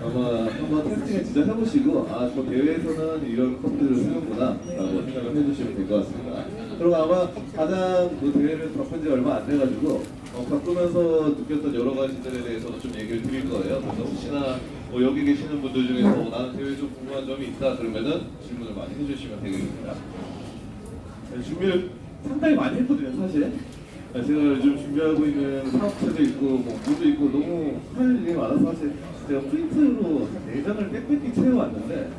아마 한번 테스팅을 진짜 해보시고 저 대회에서는 이런 커피를 쓰는구나 라고 생각을 해주시면 될 것 같습니다. 그리고 아마 가장 대회를 겪은 지 얼마 안 돼가지고 겪으면서 느꼈던 여러 가지들에 대해서도 좀 얘기를 드릴 거예요. 그래서 혹시나 여기 계시는 분들 중에서 나는 대회 좀 궁금한 점이 있다 그러면은 질문을 많이 해주시면 되겠습니다. 네, 준비를 상당히 많이 했거든요, 사실. 제가 요즘 준비하고 있는 사업체도 있고, 뭐도 있고, 너무 할 일이 많아서 사실 제가 프린트로 한 4장을 빽빽히 채워왔는데,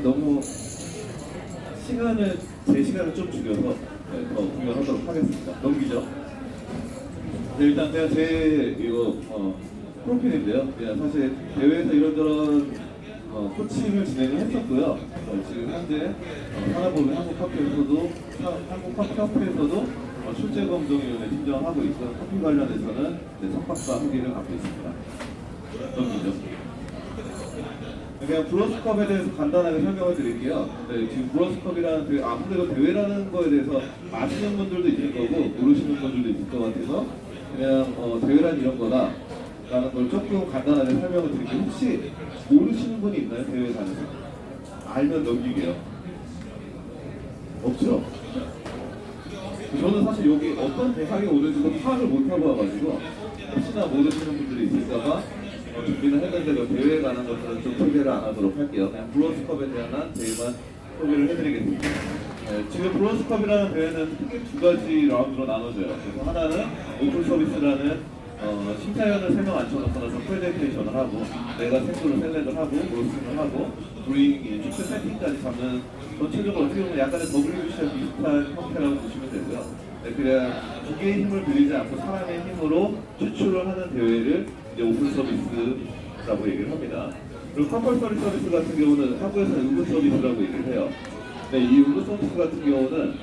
너무 제 시간을 좀 줄여서 더 구현하도록 하겠습니다. 넘기죠. 네, 일단 제가 이거 프로필인데요. 그냥 사실 대회에서 이런저런 코칭을 진행을 했었고요. 지금 현재 하나보면 한국커피협회에서도 출제검정위원회 팀장을 하고 있고 커피 관련해서는 석박사 학위를 갖고 있습니다. 넘기죠. 그냥 브로스컵에 대해서 간단하게 설명을 드릴게요. 네, 지금 브로스컵이라는 아무래도 대회라는 거에 대해서 아시는 분들도 있을 거고 모르시는 분들도 있을 것 같아서 그냥 대회란 이런 거다 라는 걸 조금 간단하게 설명을 드릴게요. 혹시 모르시는 분이 있나요? 대회 다니서? 알면 넘기게요. 없죠? 저는 사실 여기 어떤 대상이 오는지도 파악을 못하고 와가지고 혹시나 모르시는 분들이 있을까봐 준비는 했는데 그 대회에 관한 것들은 좀 소개를 안 하도록 할게요. 그냥 브론스컵에 대한 대회만 소개를 해드리겠습니다. 네, 지금 브론스컵이라는 대회는 크게 두 가지 라운드로 나눠져요. 그래서 하나는 오픈 서비스라는 심사위원을 3명 앉혀놓고나서 프레젠테이션을 하고 내가 생수를 셀렉을 하고 로스팅을 하고 브루잉 축제 세팅까지 잡는 전체적으로 어떻게 보면 약간의 WBC와 비슷한 형태라고 보시면 되고요. 네, 그냥 기계의 힘을 빌리지 않고 사람의 힘으로 추출을 하는 대회를 이제 오픈 서비스라고 얘기를 합니다. 그리고 컴펄서리 서비스 같은 경우는 한국에서는 응급 서비스라고 얘기를 해요. 네, 이 응급 서비스 같은 경우는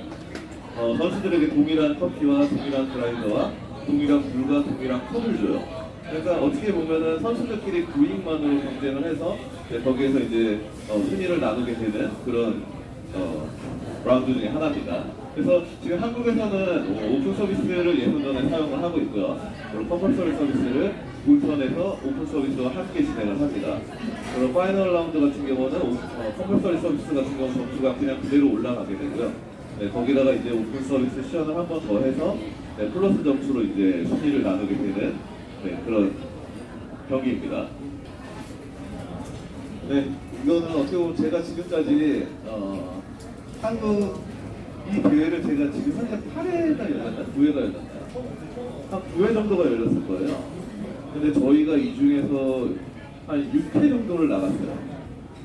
선수들에게 동일한 커피와 동일한 그라인더와 동일한 물과 동일한 컵을 줘요. 그러니까 어떻게 보면은 선수들끼리 브루잉만으로 경쟁을 해서 거기에서 이제 순위를 나누게 되는 그런 라운드 중에 하나입니다. 그래서 지금 한국에서는 오픈 서비스를 예선전에 사용을 하고 있고요. 그리고 컴펄서리 서비스를 본선에서 오픈 서비스와 함께 진행을 합니다. 그리고 파이널 라운드 같은 경우는 컴펄서리 서비스 같은 경우 점수가 그냥 그대로 올라가게 되고요. 네, 거기다가 이제 오픈 서비스 시연을 한 번 더 해서 플러스 점수로 이제 순위를 나누게 되는 그런 경기입니다. 네, 이거는 어떻게 보면 제가 지금까지 한국 이 대회를 제가 지금 현재 8회가 열렸나? 9회가 열렸나요? 한 9회 정도가 열렸을 거예요. 근데 저희가 이 중에서 한 6회 정도를 나갔어요.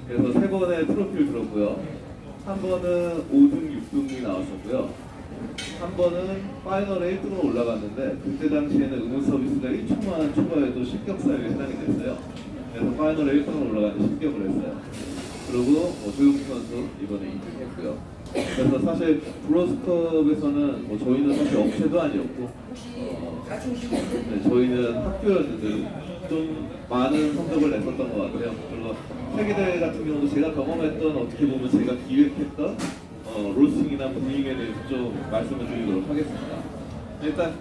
그래서 3번의 트로피를 들었고요. 한 번은 5등, 6등이 나왔었고요. 한 번은 파이널에 1등으로 올라갔는데 그때 당시에는 응원 서비스가 1초만 초과해도 실격사유에 해당이 됐어요. 그래서 파이널에 1등으로 올라갔는데 실격을 했어요. 그리고 조용수 선수 이번에 2등 했고요. 그래서 사실 브로스컵에서는 저희는 사실 업체도 아니었고 저희는 학교였는데 좀 많은 성적을 냈었던 것 같아요. 그리고 세계대회 같은 경우도 제가 경험했던 어떻게 보면 제가 기획했던 로스팅이나 분위기에 대해서 좀 말씀을 드리도록 하겠습니다. 일단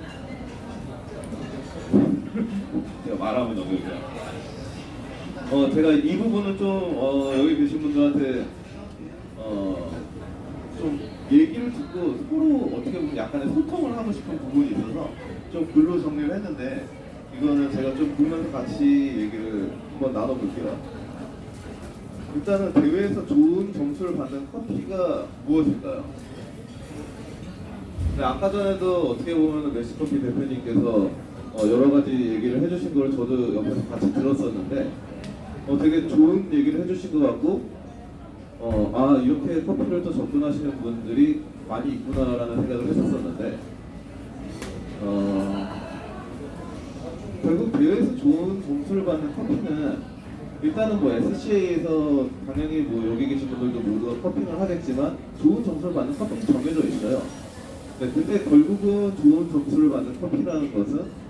제가 말하면 넘겨줘요. 제가 이 부분은 좀 여기 계신 분들한테 좀 얘기를 듣고 서로 어떻게 보면 약간의 소통을 하고 싶은 부분이 있어서 좀 글로 정리를 했는데 이거는 제가 좀 보면서 같이 얘기를 한번 나눠볼게요. 일단은 대회에서 좋은 점수를 받는 커피가 무엇일까요? 네, 아까 전에도 어떻게 보면 메시커피 대표님께서 여러 가지 얘기를 해주신 걸 저도 옆에서 같이 들었었는데 되게 좋은 얘기를 해주신 것 같고 이렇게 커피를 또 접근하시는 분들이 많이 있구나라는 생각을 했었었는데 결국 대회에서 좋은 점수를 받는 커피는 일단은 뭐 SCA에서 당연히 뭐 여기 계신 분들도 모두 커피를 하겠지만 좋은 점수를 받는 커피는 정해져 있어요. 네, 근데 결국은 좋은 점수를 받는 커피라는 것은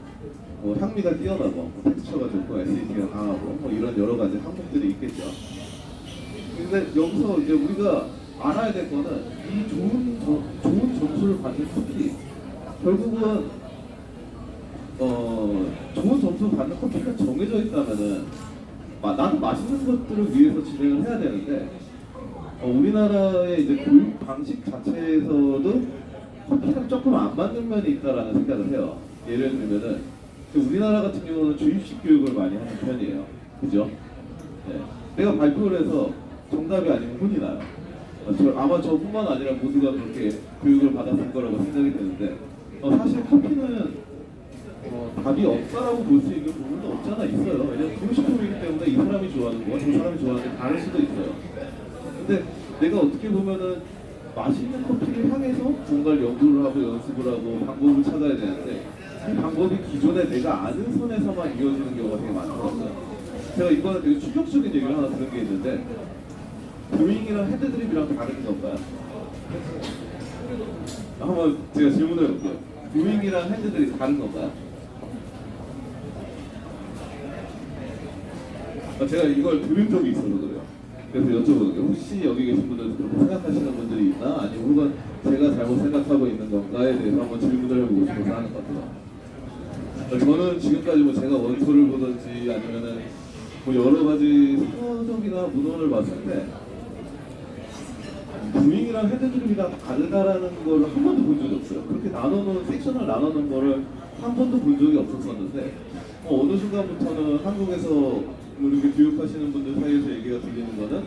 뭐 향미가 뛰어나고 뭐 텍스처가 좋고 SET가 강하고 뭐 이런 여러 가지 항목들이 있겠죠. 근데 여기서 이제 우리가 알아야 될 거는 이 좋은 점수를 받는 커피 결국은 좋은 점수 받는 커피가 정해져 있다면은 나는 맛있는 것들을 위해서 진행을 해야 되는데 우리나라의 이제 교육 방식 자체에서도 커피랑 조금 안 맞는 면이 있다라는 생각을 해요. 예를 들면은 우리나라 같은 경우는 주입식 교육을 많이 하는 편이에요. 그죠? 네. 내가 발표를 해서 정답이 아니면 혼이 나요. 아마 저뿐만 아니라 모두가 그렇게 교육을 받았을 거라고 생각이 드는데 사실 커피는 답이 없다라고 볼 수 있는 부분도 없지 않아 있어요. 왜냐면 교육식품이기 때문에 이 사람이 좋아하는 거, 저 사람이 좋아하는 게 다를 수도 있어요. 근데 내가 어떻게 보면은 맛있는 커피를 향해서 뭔가를 연구를 하고 연습을 하고 방법을 찾아야 되는데 그 방법이 기존에 내가 아는 선에서만 이어지는 경우가 되게 많더라고요. 제가 이번에 되게 충격적인 얘기를 하나 들은 게 있는데 브루잉이랑 핸드드립이랑 다른 건가요? 한번 제가 질문을 해볼게요. 브루잉이랑 핸드드립 다른 건가요? 제가 이걸 들은 적이 있어서 그래요. 그래서 여쭤보는 혹시 여기 계신 분들 그렇게 생각하시는 분들이 있나? 아니면 혹은 제가 잘못 생각하고 있는 건가에 대해서 한번 질문을 해보고 싶어서 하는 것 같아요. 저는 지금까지 뭐 제가 원서를 보든지 아니면은 뭐 여러 가지 서적이나 문헌을 봤을 때 브루잉이랑 헤드드립이랑 다르다라는 걸 한 번도 본 적이 없어요. 그렇게 나눠놓은 섹션을 나눠놓은 거를 한 번도 본 적이 없었었는데 어느 순간부터는 한국에서 이렇게 교육하시는 분들 사이에서 얘기가 들리는 거는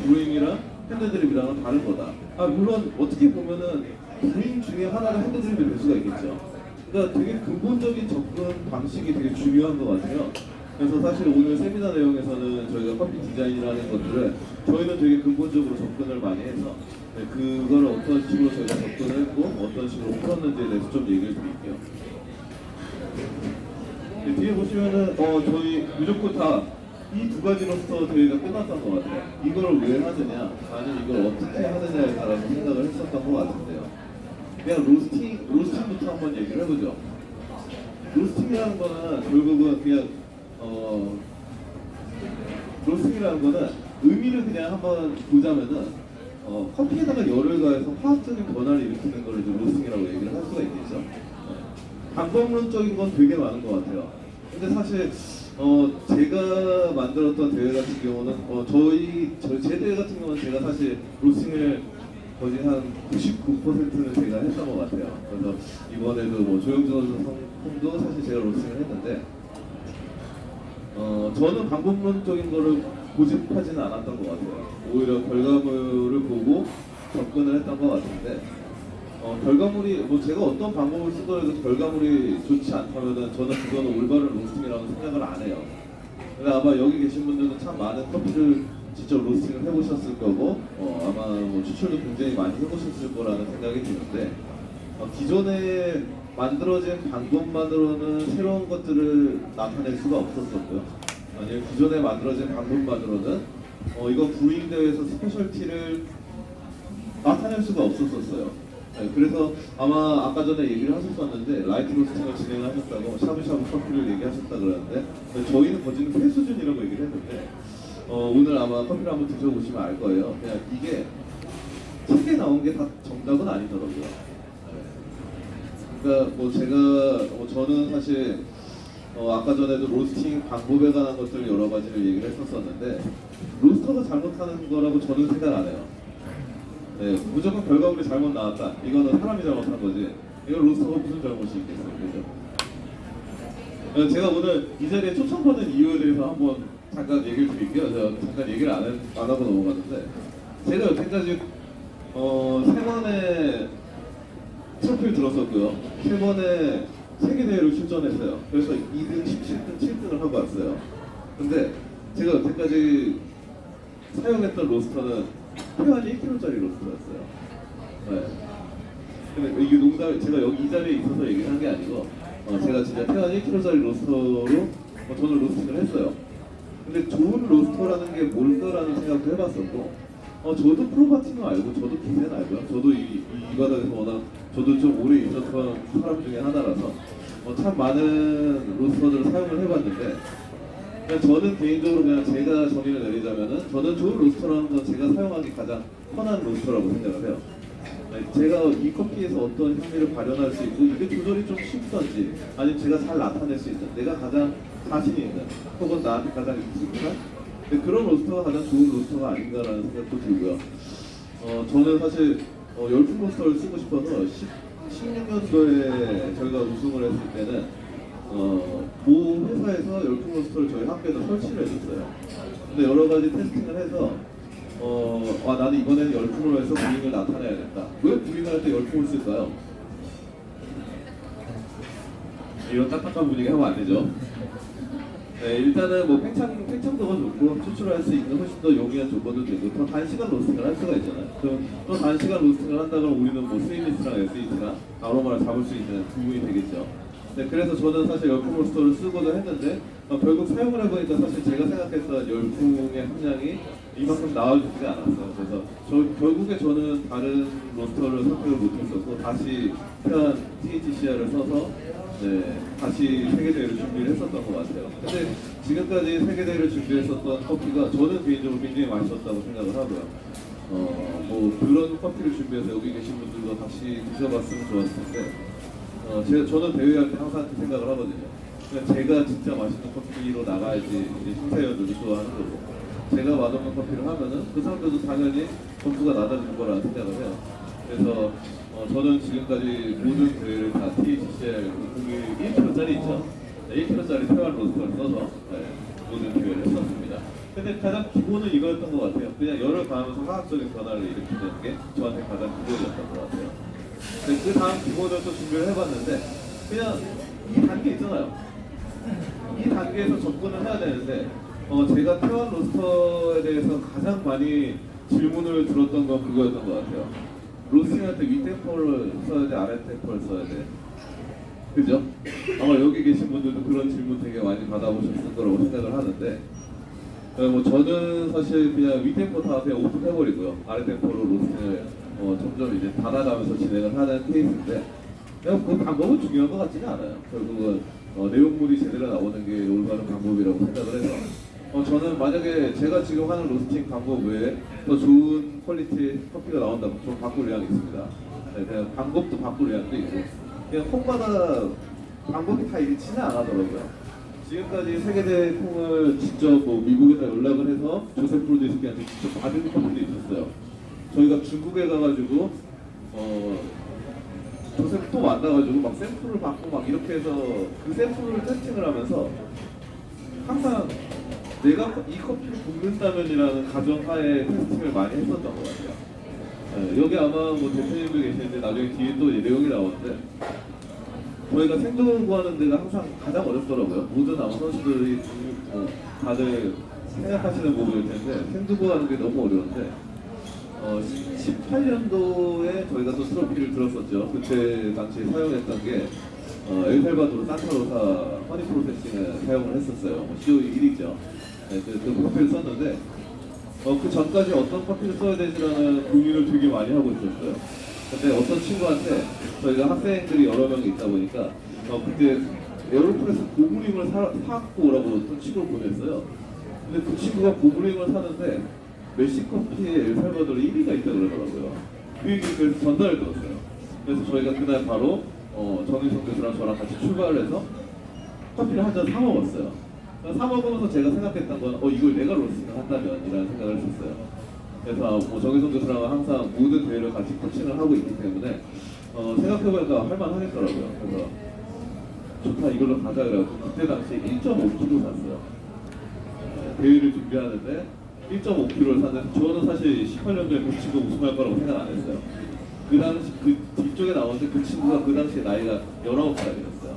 브루잉이랑 핸드드립이랑은 다른 거다. 물론 어떻게 보면은 브루잉 중에 하나가 핸드드립이 될 수가 있겠죠. 그러니까 되게 근본적인 접근 방식이 되게 중요한 것 같아요. 그래서 사실 오늘 세미나 내용에서는 저희가 커피 디자인이라는 것들을 저희는 되게 근본적으로 접근을 많이 해서 그걸 어떤 식으로 저희가 접근을 했고 어떤 식으로 풀었는지에 대해서 좀 얘기를 드릴게요. 뒤에 보시면은 저희 무조건 다 이 두 가지로서 저희가 끝났던 것 같아요. 이걸 왜 하느냐, 아니면 이걸 어떻게 하느냐에 따라서 생각을 했었던 것 같은데요. 그냥 로스팅부터 한번 얘기를 해보죠. 로스팅이라는 거는 결국은 그냥 로스팅이라는 거는 의미를 그냥 한번 보자면은 커피에다가 열을 가해서 화학적인 변화를 일으키는 거를 이제 로스팅이라고 얘기를 할 수가 있겠죠. 방법론적인 건 되게 많은 것 같아요. 근데 사실 제가 만들었던 대회 같은 경우는 제 대회 같은 경우는 제가 사실 로스팅을 거의 한 99%는 제가 했던 것 같아요. 그래서 이번에도 뭐 조영준 선수도 사실 제가 로스팅을 했는데 저는 방법론적인 거를 고집하지는 않았던 것 같아요. 오히려 결과물을 보고 접근을 했던 것 같은데 결과물이 뭐 제가 어떤 방법을 쓰더라도 결과물이 좋지 않다면은 저는 그거는 올바른 로스팅이라고 생각을 안 해요. 근데 아마 여기 계신 분들도 참 많은 커피를 직접 로스팅을 해보셨을 거고 아마 뭐 추출도 굉장히 많이 해보셨을 거라는 생각이 드는데 기존에 만들어진 방법만으로는 새로운 것들을 나타낼 수가 없었었고요. 아니면 기존에 만들어진 방법만으로는 이거 브루잉 대회에서 스페셜티를 나타낼 수가 없었었어요. 네, 그래서 아마 아까 전에 얘기를 하셨었는데 라이트 로스팅을 진행하셨다고 샤브샤브 커피를 얘기하셨다 그러는데 저희는 거지는 폐수준이라고 얘기를 했는데 오늘 아마 커피를 한번 드셔보시면 알 거예요. 그냥 이게 책에 나온 게 다 정답은 아니더라고요. 네. 그러니까 뭐 제가 저는 사실 아까 전에도 로스팅 방법에 관한 것들 여러 가지를 얘기를 했었었는데 로스터가 잘못하는 거라고 저는 생각 안 해요. 네, 무조건 결과물이 잘못 나왔다. 이거는 사람이 잘못한 거지. 이건 로스터가 무슨 잘못이 있겠어요, 그죠? 제가 오늘 이 자리에 초청받은 이유에 대해서 한번 잠깐 얘기를 드릴게요. 제가 잠깐 얘기를 안 하고 넘어갔는데 제가 여태까지 3번의 트로피를 들었었고요. 3번의 세계대회를 출전했어요. 그래서 2등, 17등, 7등을 하고 왔어요. 근데 제가 여태까지 사용했던 로스터는 태환이 1kg짜리 로스터였어요. 네. 근데 이게 농담, 제가 여기 이 자리에 있어서 얘기를 한 게 아니고 제가 진짜 태환 1kg짜리 로스터로 저는 로스팅을 했어요. 근데 좋은 로스터라는 게 뭘까라는 생각도 해봤었고 저도 프로바티는 알고 저도 기세는 알고요. 저도 이 바닥에서 워낙 저도 좀 오래 있었던 사람 중에 하나라서 참 많은 로스터들을 사용을 해봤는데 그냥 저는 개인적으로 그냥 제가 정의를 내리자면은 저는 좋은 로스터라는 건 제가 사용하기 가장 편한 로스터라고 생각을 해요. 제가 이 커피에서 어떤 향미를 발현할 수 있고 이게 조절이 좀 쉽던지 아니면 제가 잘 나타낼 수 있는 내가 가장 자신 있는 혹은 나한테 가장 익숙한 그런 로스터가 가장 좋은 로스터가 아닌가라는 생각도 들고요. 저는 사실 열풍 로스터를 쓰고 싶어서 16년도에 저희가 우승을 했을 때는 모 회사에서 열풍 로스터를 저희 학교에서 설치를 해줬어요. 근데 여러 가지 테스팅을 해서 나는 이번에는 열풍으로 해서 부잉을 나타내야겠다. 왜 부잉을 할 때 열풍을 쓸까요? 이런 딱딱한 분위기 하면 안 되죠. 네, 일단은 뭐 팽창도가 좋고 추출할 수 있는 훨씬 더 용이한 조건도 되고 더 단시간 로스팅을 할 수가 있잖아요. 그럼 또 단시간 로스팅을 한다 그러면 우리는 뭐 스위미스랑 SET랑 아로마를 잡을 수 있는 부분이 되겠죠. 네, 그래서 저는 사실 열풍 로스터를 쓰고자 했는데 결국 사용을 해보니까 사실 제가 생각했던 열풍의 함량이 이만큼 나와주지가 않았어요. 그래서 결국에 저는 다른 로스터를 선택을 못했었고 다시 태환 THCR을 써서 다시 세계대회를 준비를 했었던 것 같아요. 근데 지금까지 세계대회를 준비했었던 커피가 저는 개인적으로 굉장히 맛있었다고 생각을 하고요. 뭐 그런 커피를 준비해서 여기 계신 분들도 같이 드셔봤으면 좋았을 텐데 저는 대회할 때 항상 그 생각을 하거든요. 그냥 제가 진짜 맛있는 커피로 나가야지 이제 심사위원들도 좋아하는 거고 제가 맛없는 커피를 하면은 그 사람들도 당연히 점수가 낮아질 거라는 생각을 해요. 그래서 저는 지금까지 모든 대회를 다 THCR 공이 1kg짜리 있죠. 1kg짜리 태환 로스터를 써서 모든 대회를 했었습니다. 근데 가장 기본은 이거였던 것 같아요. 그냥 열을 가하면서 화학적인 변화를 일으키는 게 저한테 가장 기본이었던 것 같아요. 근데 그 다음 기본을 또 준비를 해봤는데 그냥 이 단계 있잖아요. 이 단계에서 접근을 해야 되는데 제가 태환 로스터에 대해서 가장 많이 질문을 들었던 건 그거였던 것 같아요. 로스팅할 때 윗템포를 써야 돼, 아랫템포를 써야 돼. 그죠? 아마 여기 계신 분들도 그런 질문 되게 많이 받아보셨을 거라고 생각을 하는데 뭐 저는 사실 그냥 윗템포 다 그냥 오픈해버리고요. 아랫템포로 로스팅을 점점 이제 닫아가면서 진행을 하는 케이스인데 그냥 그 방법은 중요한 것 같지는 않아요. 결국은 내용물이 제대로 나오는 게 올바른 방법이라고 생각을 해서 저는 만약에 제가 지금 하는 로스팅 방법 외에 더 좋은 퀄리티의 커피가 나온다면 좀 바꿀 의향이 있습니다. 그냥 방법도 바꿀 의향도 있고 그냥 콩마다 방법이 다 일치는 안 하더라고요. 지금까지 세계대회 콩을 직접 뭐 미국에다 연락을 해서 조셉 프로듀스기한테 직접 받은 커피도 있었어요. 저희가 중국에 가가지고 조셉 또 만나가지고 막 샘플을 받고 막 이렇게 해서 그 샘플을 테스팅을 하면서 항상 내가 이 커피를 붓는다면이라는 가정하에 테스팅을 많이 했었던 것 같아요. 여기 아마 뭐 대표님도 계시는데 나중에 뒤에 또 내용이 나오는데 저희가 생존 구하는 데가 항상 가장 어렵더라고요. 모든 아마 선수들이 다들 생각하시는 부분일 텐데 생존 구하는 게 너무 어려운데 18년도에 저희가 또 트로피를 들었었죠. 그때 당시에 사용했던 게 엘살바도르 산타로사 허니 프로세싱을 사용을 했었어요. COE 1이죠. 그 커피를 썼는데 그 전까지 어떤 커피를 써야 되지라는 고민을 되게 많이 하고 있었어요. 근데 어떤 친구한테 저희가 학생들이 여러 명이 있다 보니까 그때 에어로프레스 고브링을 사갖고 오라고 어떤 친구를 보냈어요. 근데 그 친구가 고브링을 사는데 메시 커피의 엘살바도르 1위가 있다 그러더라고요. 그 얘기를 그래서 전달을 들었어요. 그래서 저희가 그날 바로 정희성 교수랑 저랑 같이 출발을 해서 커피를 한 잔 사 먹었어요. 사 먹으면서 제가 생각했던 건 이걸 내가 로스팅을 한다면 이라는 생각을 했었어요. 그래서 뭐 정희성 교수랑 항상 모든 대회를 같이 코칭을 하고 있기 때문에 생각해보니까 할만하겠더라고요. 그래서 좋다 이걸로 가자 그래가지고 그때 당시에 1.5kg 샀어요. 대회를 준비하는데 1.5kg를 샀는데 저는 사실 18년도에 그 친구 우승할 거라고 생각 안 했어요. 그 당시 그 뒤쪽에 나오는데 그 친구가 그 당시에 나이가 19살이었어요.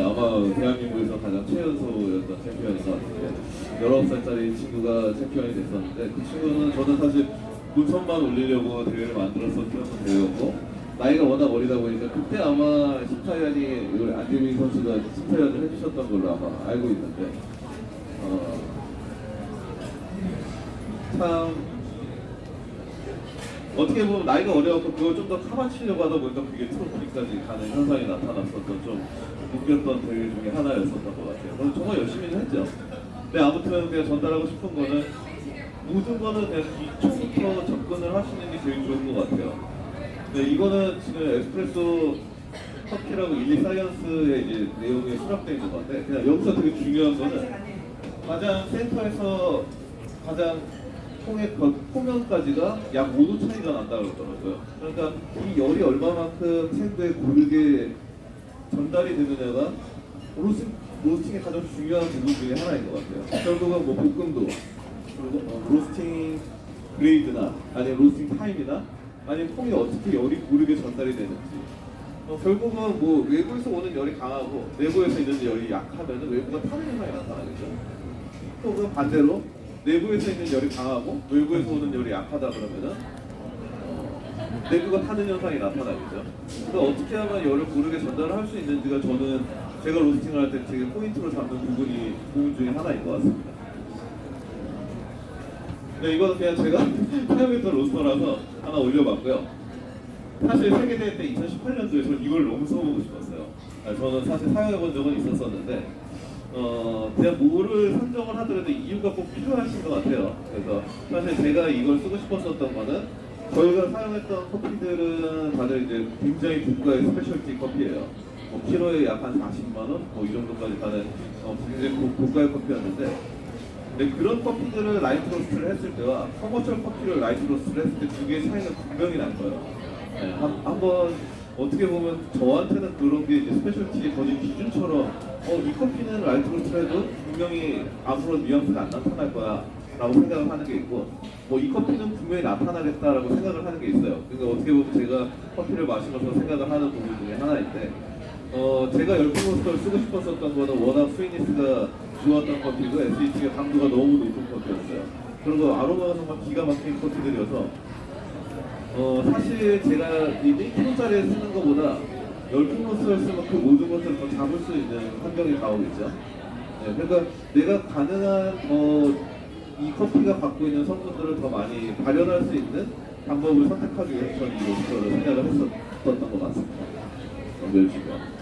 아마 대한민국에서 가장 최연소였던 챔피언인 것 같은데 19살짜리 친구가 챔피언이 됐었는데 그 친구는 저는 사실 본선만 올리려고 대회를 만들었었던 대회였고 나이가 워낙 어리다 보니까 그때 아마 심사위원이 우리 안재민 선수가 심사위원을 해주셨던 걸로 아마 알고 있는데 참 어떻게 보면 나이가 어려갖고 그걸 좀 더 커버치려고 하다 보니까 그게 트로피까지 가는 현상이 나타났었던 좀 웃겼던 대회 중에 하나였었던 것 같아요. 저는 정말 열심히는 했죠. 근데 아무튼 그냥 전달하고 싶은 거는 모든 거는 그냥 기초부터 접근을 하시는 게 제일 좋은 것 같아요. 근데 이거는 지금 에스프레소 커피라고 일리 사이언스의 이제 내용에 수락되어 있는 건데 그냥 여기서 되게 중요한 거는 가장 센터에서 가장 통의 표면까지가 약 5도 차이가 난다고 그러더라고요. 그러니까 이 열이 얼마만큼 생도에 고르게 전달이 되느냐가 로스팅의 가장 중요한 부분 중에 하나인 것 같아요. 결국은 뭐 볶음도 그리고 로스팅 그레이드나 아니면 로스팅 타임이나 아니면 콩이 어떻게 열이 고르게 전달이 되는지 결국은 뭐 외부에서 오는 열이 강하고 내부에서 있는 열이 약하면 외부가 타는 현상이 나타나겠죠. 또그 반대로 내부에서 있는 열이 강하고 외부에서 오는 열이 약하다 그러면은 내부가 타는 현상이 나타나겠죠. 그래서 어떻게 하면 열을 고르게 전달할 수 있는지가 저는 제가 로스팅을 할 때 되게 포인트로 잡는 부분 중에 하나인 것 같습니다. 네, 이거는 그냥 제가 사용했던 로스터라서 하나 올려봤고요. 사실 세계대회 때 2018년도에 저는 이걸 너무 써보고 싶었어요. 저는 사실 사용해본 적은 있었었는데 그냥 뭐를 선정을 하더라도 이유가 꼭 필요하신 것 같아요. 그래서 사실 제가 이걸 쓰고 싶었었던 거는 저희가 사용했던 커피들은 다들 이제 굉장히 고가의 스페셜티 커피예요. 뭐 키로에 약 한 40만 원, 뭐 이 정도까지 가는 굉장히 고가의 커피였는데, 근데 그런 커피들을 라이트 로스트를 했을 때와 커머셜 커피를 라이트 로스트를 했을 때 두 개의 차이는 분명히 난 거예요. 네, 한번 어떻게 보면 저한테는 그런 게 이제 스페셜티의 거진 기준처럼 이 커피는 라이트 로스트를 해도 분명히 아무런 뉘앙스가 안 나타날 거야 라고 생각을 하는 게 있고 뭐 이 커피는 분명히 나타나겠다라고 생각을 하는 게 있어요. 그러니까 어떻게 보면 제가 커피를 마시면서 생각을 하는 부분 중에 하나인데 제가 열풍 로스터를 쓰고 싶었었던 거는 워낙 스위니스가 좋았던 커피고 SH가 강도가 너무 높은 커피였어요. 그리고 아로마가 정말 기가 막힌 커피들이어서 사실 제가 이 1kg짜리 쓰는 것보다 열풍 로스터를 쓰면 그 모든 것을 더 잡을 수 있는 환경이 나오겠죠. 네, 그러니까 내가 가능한 이 커피가 갖고 있는 성분들을 더 많이 발현할 수 있는 방법을 선택하기 위해서 저는 이 로스터를 생각을 했었던 것 같습니다. 넘겨주시고요.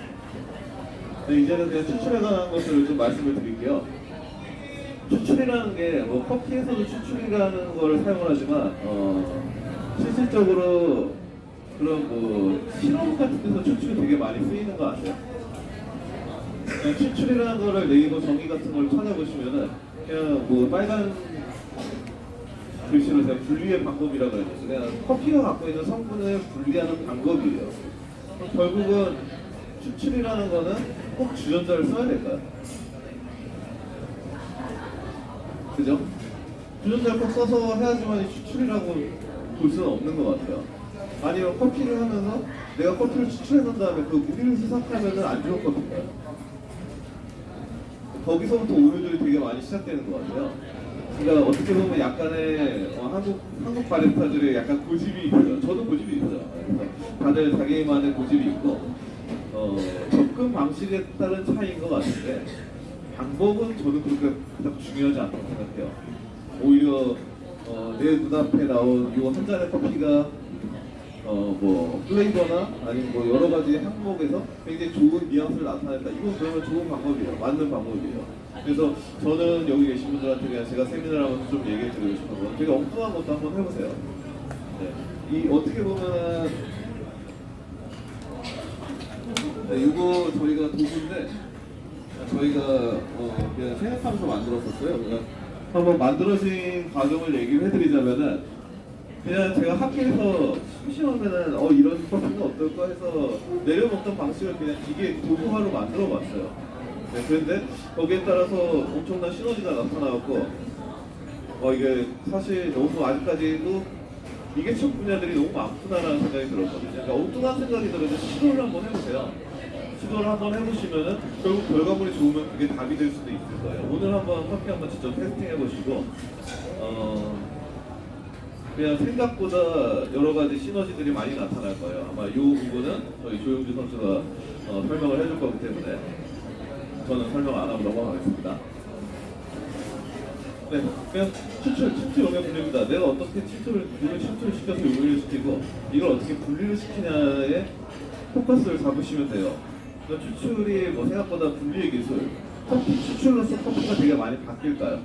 네, 이제는 그냥 추출에 관한 것을 좀 말씀을 드릴게요. 추출이라는 게 뭐 커피에서도 추출이라는 걸 사용을 하지만 실질적으로 그런 뭐 시럽 같은 데서 추출이 되게 많이 쓰이는 거 아세요? 추출이라는 거를 네이버 정의 같은 걸 찾아보시면은 그냥 뭐 빨간 글씨로 제가 분리의 방법이라고 해요. 그냥 커피가 갖고 있는 성분을 분리하는 방법이에요. 결국은 추출이라는 거는 꼭 주전자를 써야 될까요? 그죠? 주전자를 꼭 써서 해야지만 추출이라고 볼 수는 없는 것 같아요. 아니면 커피를 하면서 내가 커피를 추출해 놓은 다음에 그 우유를 희석하면 안 좋은 커피인가요? 거기서부터 오류들이 되게 많이 시작되는 것 같아요. 그러니까 어떻게 보면 약간의 한국 바리스타들의 약간 고집이 있어요. 저도 고집이 있어요. 다들 자기만의 고집이 있고 접근 방식에 따른 차이인 것 같은데 방법은 저는 그렇게 딱 중요하지 않다고 생각해요. 오히려 내 눈앞에 나온 이 한 잔의 커피가 뭐 플레이버나 아니면 뭐 여러 가지 항목에서 굉장히 좋은 뉘앙스를 나타냈다. 이건 그러면 좋은 방법이에요. 맞는 방법이에요. 그래서 저는 여기 계신 분들한테 그냥 제가 세미나를 하면서 좀 얘기해 드리고 싶은 건 되게 엉뚱한 것도 한번 해보세요. 네. 이 어떻게 보면은 네, 이거 저희가 도구인데 저희가 그냥 생각하면서 만들었었어요. 그러니까 한번 만들어진 과정을 얘기를 해드리자면은 그냥 제가 학교에서 심심하면은 이런 커피는 어떨까 해서 내려먹던 방식을 그냥 기계 도구화로 만들어봤어요. 네, 그런데 거기에 따라서 엄청난 시너지가 나타나고 이게 사실 너무 아직까지도 미개척 분야들이 너무 많구나라는 생각이 들었거든요. 그러니까 엉뚱한 생각이 들어도 시도를 한번 해보세요. 시도를 한번 해보시면은 결국 결과물이 좋으면 그게 답이 될 수도 있을 거예요. 오늘 한번 커피 한번 직접 테스팅 해보시고 그냥 생각보다 여러 가지 시너지들이 많이 나타날 거예요. 아마 이 부분은 저희 조용주 선수가 설명을 해줄 거기 때문에 저는 설명 안 하고 넘어가겠습니다. 네, 그냥 침투 용액 분리입니다. 내가 어떻게 침투를 시켜서 요리를 시키고 이걸 어떻게 분리를 시키냐에 포커스를 잡으시면 돼요. 그러니까 추출이 뭐 생각보다 분리의 기술, 커피 추출로서 커피가 되게 많이 바뀔까요?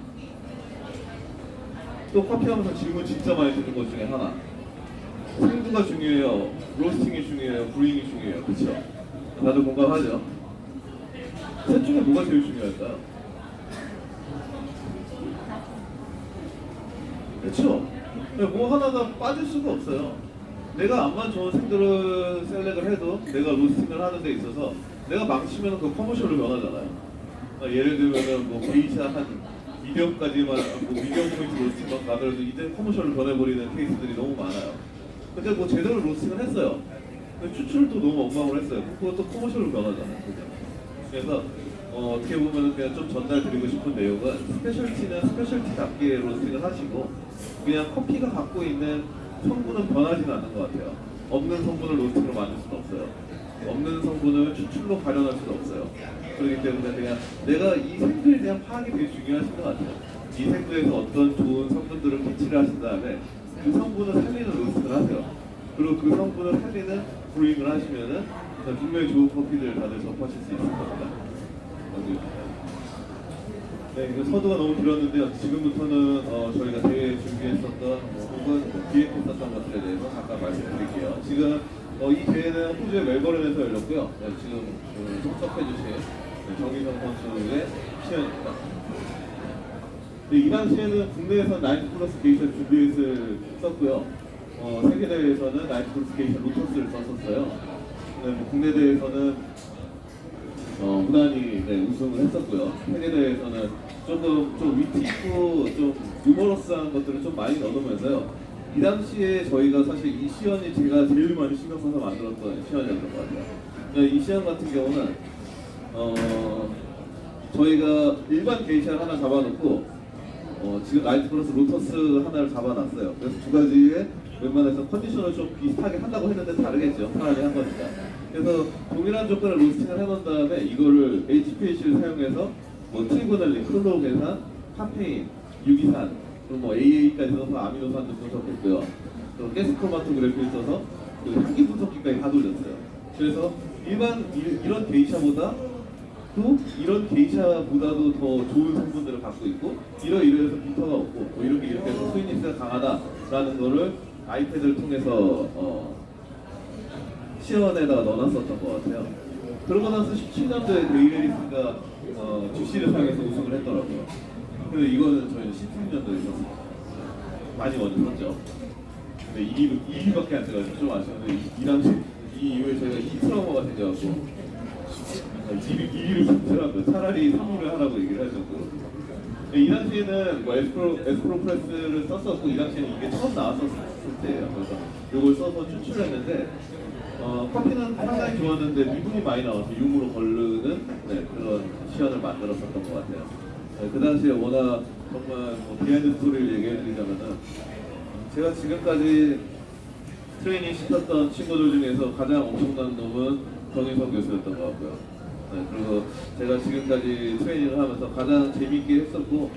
또 커피하면서 질문 진짜 많이 듣는 것 중에 하나. 생두가 중요해요, 로스팅이 중요해요, 브루잉이 중요해요, 그렇죠? 다들 공감하죠? 셋 중에 뭐가 제일 중요할까요? 그렇죠? 뭐 하나가 빠질 수가 없어요. 내가 암만 좋은 생두를 셀렉을 해도 내가 로스팅을 하는 데 있어서 내가 망치면 그 커머셜로 변하잖아요. 예를 들면은 뭐 게이샤 한 미디엄까지만 뭐 미디엄 포인트 로스팅만 가더라도 이제 커머셜로 변해버리는 케이스들이 너무 많아요. 근데 뭐 제대로 로스팅을 했어요. 근데 추출도 너무 엉망을 했어요. 그것도 커머셜로 변하잖아요. 그죠? 그래서 어떻게 보면 그냥 좀 전달드리고 싶은 내용은 스페셜티는 스페셜티답게 로스팅을 하시고 그냥 커피가 갖고 있는 성분은 변하지는 않는 것 같아요. 없는 성분을 로스팅으로 만들 수는 없어요. 없는 성분을 추출로 발현할 수는 없어요. 그렇기 때문에 그냥 내가 이 생두에 대한 파악이 되게 중요하신 것 같아요. 이 생두에서 어떤 좋은 성분들을 캐치를 하신 다음에 그 성분을 살리는 로스팅을 하세요. 그리고 그 성분을 살리는 브루잉을 하시면은 분명히 좋은 커피들 다들 접하실 수 있을 겁니다. 네, 이거 서두가 너무 길었는데요. 지금부터는 저희가 대회 준비했었던 혹은 기획했었던 것들에 대해서 잠깐 말씀드릴게요. 지금 이 대회는 호주의 멜버른에서 열렸고요. 네, 지금 참석해주신 정희성 선수의 시연입니다. 네, 이 당시에는 국내에서 나이트 플러스 게이션 준비잇을 썼고요. 세계 대회에서는 나이트 플러스 게이션 로터스를 썼었어요. 네, 국내 대회에서는 무난히 우승을 했었고요. 세계 대회에서는 조금 좀 위트 있고 좀 유머러스한 것들을 좀 많이 넣으면서요. 이 당시에 저희가 사실 이 시연이 제가 제일 많이 신경 써서 만들었던 시연이었던 것 같아요. 이 시연 같은 경우는 저희가 일반 게이샤를 하나 잡아놓고 지금 나이트 플러스 로터스 하나를 잡아놨어요. 그래서 두 가지의 웬만해서 컨디션을 좀 비슷하게 한다고 했는데 다르겠죠. 차라리 한 거니까. 그래서 동일한 조건을 로스팅을 해놓은 다음에 이거를 HPLC를 사용해서 뭐 트리고널린, 클로로계산, 카페인, 유기산, 그리고 뭐 AA까지 써서 아미노산도 분석했고요. 또 가스크로마토그래피를 써서 그 향기 분석기까지 다 돌렸어요. 그래서 일반 이런 게이샤보다 또 이런 게이샤보다도 더 좋은 성분들을 갖고 있고 이러해서 비터가 없고 뭐 이렇게 해서 스위니스가 강하다라는 거를 아이패드를 통해서 시연에다가 넣어놨었던 것 같아요. 그러고 나서 17년도에 데이레리스가 GC를 사용해서 우승을 했더라고요. 근데 이거는 저희는 16년도에 있었어요. 많이 먼저 썼죠. 근데 2위밖에 안 돼가지고 좀 아쉬운데 이 당시 이 이후에 저희가 2트라우마가 생겨갖고 2위를 선택하고요. 차라리 3위를 하라고 얘기를 하셨고 이 당시에는 뭐 에스프로프레스를 썼었고 이 당시에는 이게 처음 나왔었을 때예요. 그래서 이걸 써서 추출했는데 커피는 상당히 좋았는데 미분이 많이 나와서 융으로 거르는 그런 시연을 만들었었던 것 같아요. 그 당시에 워낙 정말 비하인드 스토리를 얘기해드리자면은 제가 지금까지 트레이닝 시켰던 친구들 중에서 가장 엄청난 놈은 정인성 교수였던 것 같고요. 그리고 제가 지금까지 트레이닝을 하면서 가장 재밌게 했었고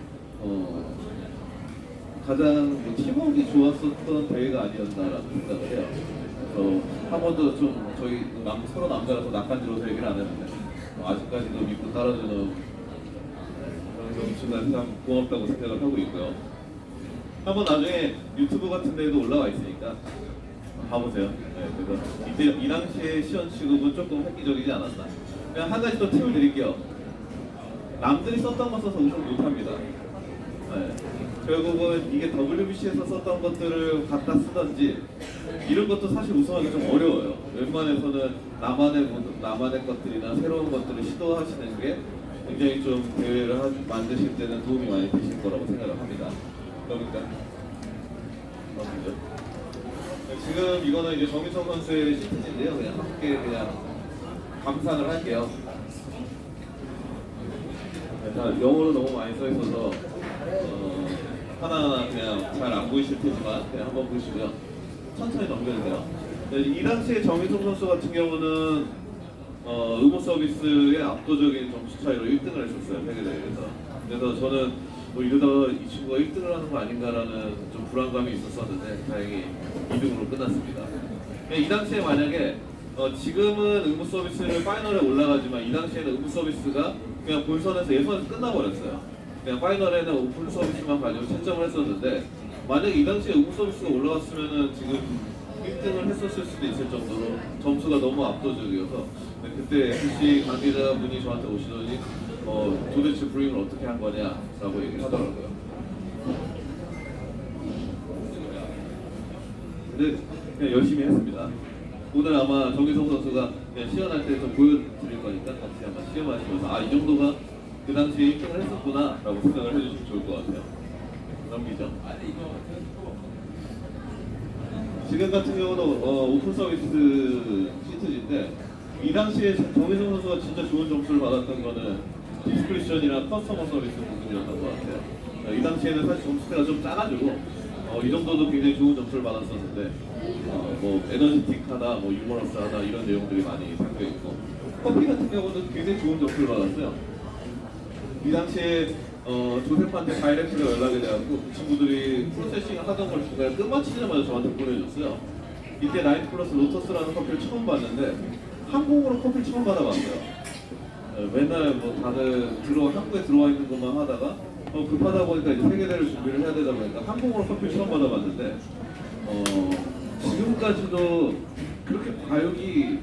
가장 팀워크가 좋았었던 대회가 아니었나라는 생각을 해요. 한 번도 좀 저희 서로 남자라서 낯간지러워서 얘기를 안 했는데 아직까지도 믿고 따라주는 정수가 참 고맙다고 생각을 하고 있고요. 한번 나중에 유튜브 같은 데도 올라와 있으니까 봐보세요. 네, 그래서 이때 이 당시에 시연 취급은 조금 획기적이지 않았나. 그냥 한 가지 더 팁을 드릴게요. 남들이 썼던 거 써서 우승 못합니다. 네. 결국은 이게 WBC에서 썼던 것들을 갖다 쓰던지 이런 것도 사실 우승하기 좀 어려워요. 웬만해서는 나만의 것들이나 새로운 것들을 시도하시는 게 굉장히 좀 대회를 만드실 때는 도움이 많이 되실 거라고 생각을 합니다. 그러니까 지금 이거는 이제 정희성 선수의 시트지인데요. 그냥 함께 그냥 감상을 할게요. 영어로 너무 많이 써 있어서 하나하나 그냥 잘 안 보이실 테지만 그냥 한번 보시고요. 천천히 넘겨주세요. 이 당시에 정희성 선수 같은 경우는 의무 서비스의 압도적인 점수 차이로 1등을 했었어요. 세계대회에서. 그래서 저는 뭐 이러다가 이 친구가 1등을 하는 거 아닌가라는 좀 불안감이 있었었는데 다행히 2등으로 끝났습니다. 이 당시에 만약에 지금은 의무 서비스를 파이널에 올라가지만 이 당시에는 의무 서비스가 그냥 본선에서 예선에서 끝나버렸어요. 그냥 파이널에는 오픈 서비스만 가지고 채점을 했었는데 만약에 이 당시에 의무 서비스가 올라갔으면은 지금 1등을 했었을 수도 있을 정도로 점수가 너무 압도적이어서 그때 FC 관계자분이 저한테 오시더니 도대체 브링을 어떻게 한 거냐라고 얘기를 하더라고요. 근데 그냥 열심히 했습니다. 오늘 아마 정희성 선수가 그냥 시연할 때 좀 보여드릴 거니까 같이 한번 시험하시면서 이 정도가 그 당시에 1등을 했었구나 라고 생각을 해주시면 좋을 것 같아요. 넘기죠. 지금 같은 경우는 오픈 서비스 시트지인데 이 당시에 정희성 선수가 진짜 좋은 점수를 받았던 거는 디스크리션이나 커스터머 서비스 부분이었던 것 같아요. 이 당시에는 사실 점수대가 좀 작아지고 이 정도도 굉장히 좋은 점수를 받았었는데 뭐 에너지틱하다, 뭐 유머러스하다 이런 내용들이 많이 담겨 있고 커피 같은 경우는 굉장히 좋은 점수를 받았어요. 이 당시에 조셉한테 다이렉트로 연락이 돼갖고 그 친구들이 프로세싱을 하던 걸 중간에 끝마치자마자 저한테 보내줬어요. 이때 나이트 플러스 로터스라는 커피를 처음 봤는데 항공으로 커피를 처음 받아봤어요. 맨날 뭐 다들 한국에 들어와 있는 것만 하다가 급하다 보니까 이제 세계대회를 준비를 해야 되다 보니까 항공으로 커피를 처음 받아봤는데 지금까지도 그렇게 과육이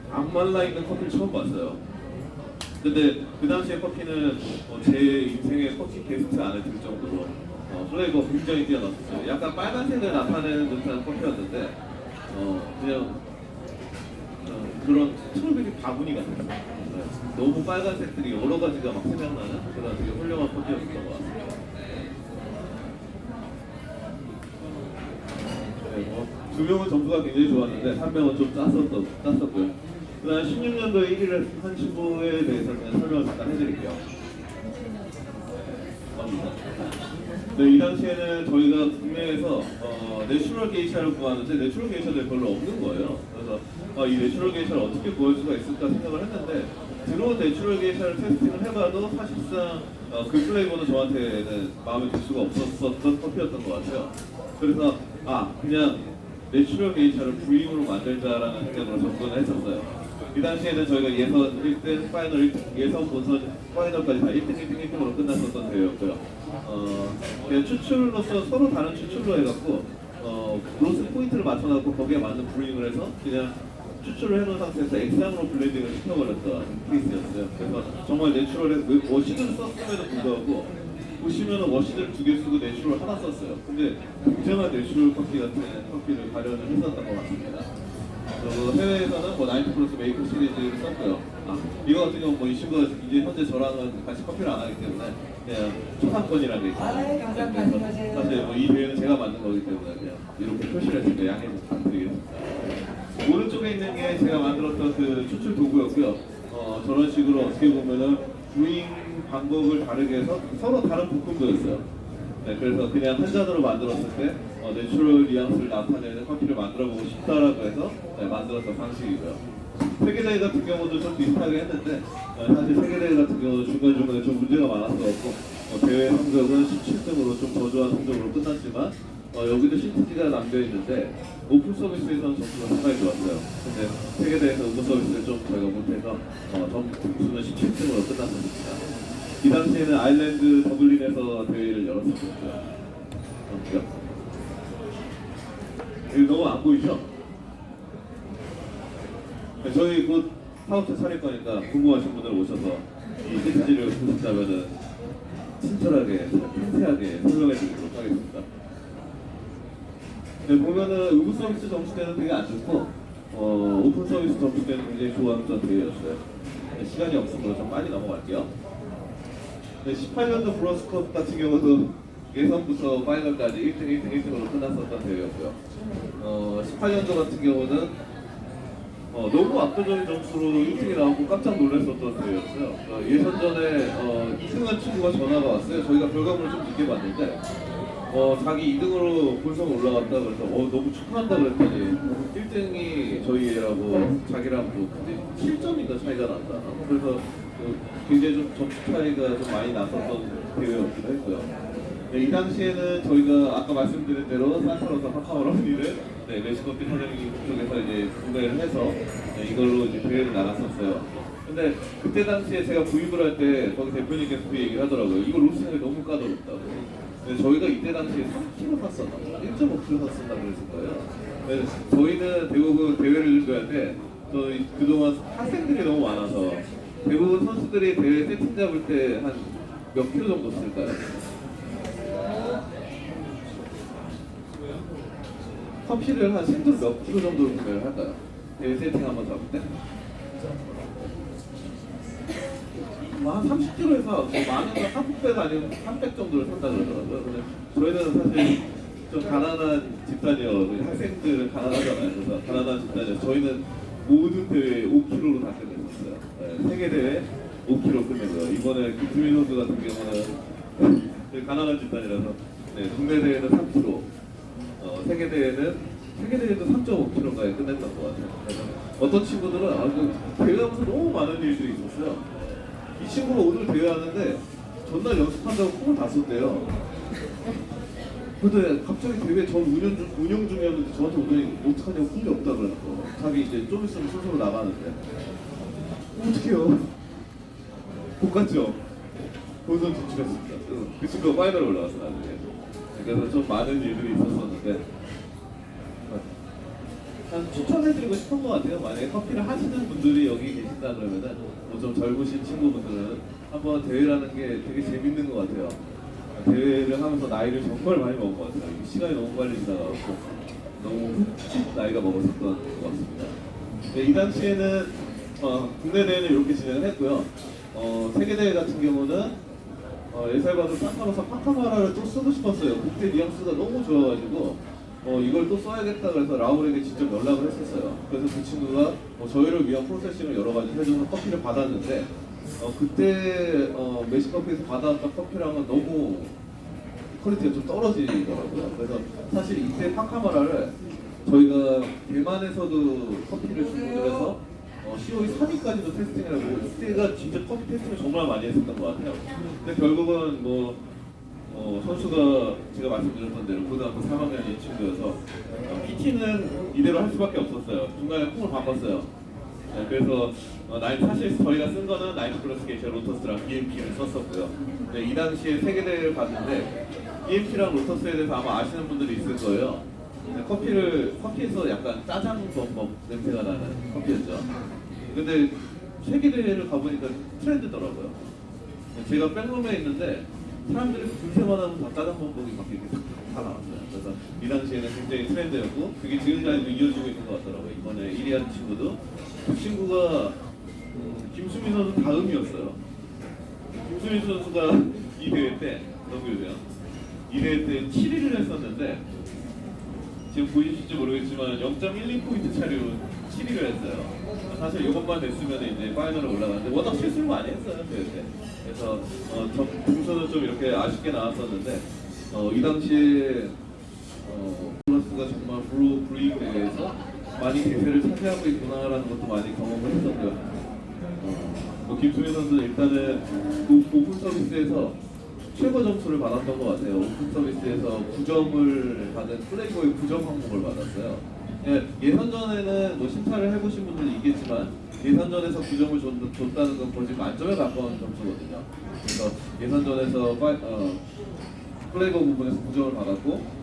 안 말라 있는 커피를 처음 봤어요. 근데 그 당시에 커피는 제 인생의 커피 게스트 안에 들 정도로 플레이가 굉장히 뛰어났었어요. 약간 빨간색을 나타내는 듯한 커피였는데 그냥 그런 트로베리 바구니 같았어요. 네. 너무 빨간색들이 여러 가지가 막 생각나는 그런 되게 훌륭한 커피였던 것 같아요. 네, 두 명은 점수가 굉장히 좋았는데 한 명은 좀 짰었고요. 그다음 16년도에 1위를 한 친구에 대해서 그냥 설명을 잠깐 해드릴게요. 네, 이 당시에는 저희가 국내에서 내추럴 게이샤를 구하는데 내추럴 게이샤들이 별로 없는 거예요. 그래서 이 내추럴 게이샤를 어떻게 구할 수가 있을까 생각을 했는데 들어온 내추럴 게이샤를 테스팅을 해봐도 사실상 그 플레이버는 저한테는 마음에 들 수가 없었던 커피였던 것 같아요. 그래서 그냥 내추럴 게이샤를 브이으로 만들자라는 생각으로 접근을 했었어요. 이 당시에는 저희가 예선 1등, 파이널 1등, 예선, 본선, 파이널까지 다 1등, 1등, 1등으로 끝났었던 대회였고요. 그냥 추출로서 서로 다른 추출로 해갖고 로스 포인트를 맞춰갖고 거기에 맞는 브링을 해서 그냥 추출을 해놓은 상태에서 액상으로 블렌딩을 시켜버렸던 케이스였어요. 그래서 정말 내추럴에 워시드를 썼음에도 불구하고 보시면은 워시드를 2개 쓰고 내추럴 하나 썼어요. 근데 굉장한 내추럴 커피 같은 커피를 발현을 했었던 것 같습니다. 해외에서는 뭐 나이트 플러스 메이커 시리즈를 썼고요. 이거 같은 경우 이 친구가 이제 현재 저랑은 같이 커피를 안 하기 때문에 그냥 초상권이라는 게 있어요. 사실 이 대회는 제가 만든 거기 때문에 그냥 이렇게 표시를 했으니까 양해 좀 부탁드리겠습니다. 오른쪽에 있는 게 제가 만들었던 그 추출 도구였고요. 저런 식으로 어떻게 보면은 브링 방법을 다르게 해서 서로 다른 볶음도였어요. 네, 그래서 그냥 한 잔으로 만들었을 때 내추럴 뉘앙스를 나타내는 커피를 만들어보고 싶다라고 해서 만들었던 방식이고요. 세계대회 같은 경우도 좀 비슷하게 했는데 사실 세계대회 같은 경우는 중간중간에 좀 문제가 많았었고 대회 성적은 17등으로 좀 저조한 성적으로 끝났지만 여기도 시트지가 남겨 있는데 오픈 서비스에서는 점수가 상당히 좋았어요. 근데 세계대회에서 오픈 서비스를 좀 저희가 못해서 점수는 17등으로 끝났습니다. 이 당시에는 아일랜드 더블린에서 대회를 열었었고요. 이거 너무 안 보이죠? 저희 곧 사업체 차릴 거니까 궁금하신 분들 오셔서 이 세트지를 보셨다면은 친절하게, 상세하게 설명해 드리도록 하겠습니다. 네, 보면은 의무 서비스 점수대는 되게 안 좋고 오픈 서비스 점수대는 굉장히 좋았던 대회였어요. 네, 시간이 없으므로 좀 빨리 넘어갈게요. 네, 18년도 브로스컵 같은 경우도 예선부터 파이널까지 1등, 1등, 1등으로 끝났었던 대회였고요. 18년도 같은 경우는 너무 압도적인 점수로 1등이 나오고 깜짝 놀랐었던 대회였어요. 예선전에 2등한 친구가 전화가 왔어요. 저희가 결과물을 좀 늦게 봤는데 자기 2등으로 본선 올라갔다 그래서 너무 축하한다 그랬더니 1등이 저희 애라고 자기랑 또 근데 7점인가 차이가 난다. 그래서 굉장히 좀 점수 차이가 좀 많이 났었던 대회였기도 했고요. 네, 이 당시에는 저희가 아까 말씀드린 대로 산타로사 파카마로니를 메시커피 사장님 쪽에서 이제 구매를 해서 이걸로 이제 대회를 나갔었어요. 근데 그때 당시에 제가 구입을 할 때 거기 대표님께서 그 얘기를 하더라고요. 이거 로스팅이 너무 까다롭다고. 근데 저희가 이때 당시에 3kg 샀었나? 1.5kg 샀었나 그랬을 거예요. 그래서 저희는 대부분 대회를 들어갈 때 저희 그동안 학생들이 너무 많아서 대부분 선수들이 대회 세팅 잡을 때 한 몇 킬로 정도 쓸까요? 커피를 한 생두를 몇 킬로 정도로 구매를 할까요? 대회 세팅 한번 잡을 때? 한 30kg에서 많은 건 한국배가 아니면 300 정도를 산다 그러더라고요. 근데 저희는 사실 좀 가난한 집단이어서 학생들은 가난하잖아요. 그래서 가난한 집단이어서 저희는 모든 대회 5kg로 다 끝냈었어요. 네, 세계대회 5kg 끝내고요. 이번에 김수민 선수 같은 경우는 가난한 집단이라서 네, 국내 대회는 3kg, 세계대회도 3.5kg까지 끝냈던 것 같아요. 그래서 어떤 친구들은 대회하면서 너무 많은 일들이 있었어요. 이 친구가 오늘 대회하는데 전날 연습한다고 콩을 다 썼대요. 근데 갑자기 대회 전 운영 중이었는데 저한테 오더니 어떡하냐고 콩이 없다 그랬고 자기 이제 좀 있으면 순서로 나가는데 어떡해요? 못 갔죠? 본선 진출했습니다. 그 친구가 파이널에 올라갔어 나중에. 그래서 좀 많은 일들이 있었었는데 추천해드리고 싶은 것 같아요. 만약에 커피를 하시는 분들이 여기 계신다 그러면은 좀 젊으신 친구분들은 한번 대회라는 게 되게 재밌는 것 같아요. 대회를 하면서 나이를 정말 많이 먹은 것 같아요. 시간이 너무 빨리 지나가고 너무 훅 나이가 먹었었던 것 같습니다. 네, 이 당시에는 국내 대회는 이렇게 진행을 했고요. 세계대회 같은 경우는 엘살바도르 산타로사 파카마라를 또 쓰고 싶었어요. 국대 뉘앙스가 너무 좋아가지고 이걸 또 써야겠다 그래서 라울에게 직접 연락을 했었어요. 그래서 그 친구가 저희를 위한 프로세싱을 여러 가지 해줘서 커피를 받았는데 그때 메시커피에서 받아왔던 커피랑은 너무 퀄리티가 좀 떨어지더라고요. 그래서 사실 이때 파카마라를 저희가 대만에서도 커피를 주문을 해서 COE 3위까지도 테스팅을 하고 이때가 진짜 커피 테스팅을 정말 많이 했었던 것 같아요. 근데 결국은 선수가 제가 말씀드렸던 대로 고등학교 3학년인 친구여서 PT는 이대로 할 수밖에 없었어요. 중간에 콩을 바꿨어요. 네, 그래서 사실 저희가 쓴 거는 나이트 플러스 게이샤 로터스랑 BMP를 썼었고요. 네, 이 당시에 세계대회를 봤는데 BMP랑 로터스에 대해서 아마 아시는 분들이 있을 거예요. 네, 커피에서 약간 짜장 범벅 냄새가 나는 커피였죠. 근데 세계대회를 가보니까 트렌드더라고요. 네, 제가 백룸에 있는데 사람들이 분쇄만 하면 다 짜장 범벅이 막 이렇게 다 나왔어요. 그래서 이 당시에는 굉장히 트렌드였고 그게 지금까지도 이어지고 있는 것 같더라고요. 이번에 1위 한 친구도 그 친구가 김수민 선수 다음이었어요. 김수민 선수가 이 대회 때 넘겨주세요. 이 대회 때 7위를 했었는데 지금 보이실지 모르겠지만 0.12포인트 차이로 7위를 했어요. 사실 이것만 냈으면 이제 파이널에 올라가는데 워낙 실수를 많이 했어요 대회 때. 그래서 등수는 좀 이렇게 아쉽게 나왔었는데 이 당시에 플러스가 정말 브루잉 대회에서 많이 대세를 차지하고 있구나라는 것도 많이 경험을 했었고요. 김수민 선수는 일단은 오픈 서비스에서 최고 점수를 받았던 것 같아요. 오픈 서비스에서 9점을 받은 플레이보의 9점 항목을 받았어요. 예, 예선전에는 뭐 심사를 해보신 분들은 있겠지만 예선전에서 9점을 줬다는 건 거의 만점에 가까운 점수거든요. 그래서 예선전에서 플레이보 부분에서 9점을 받았고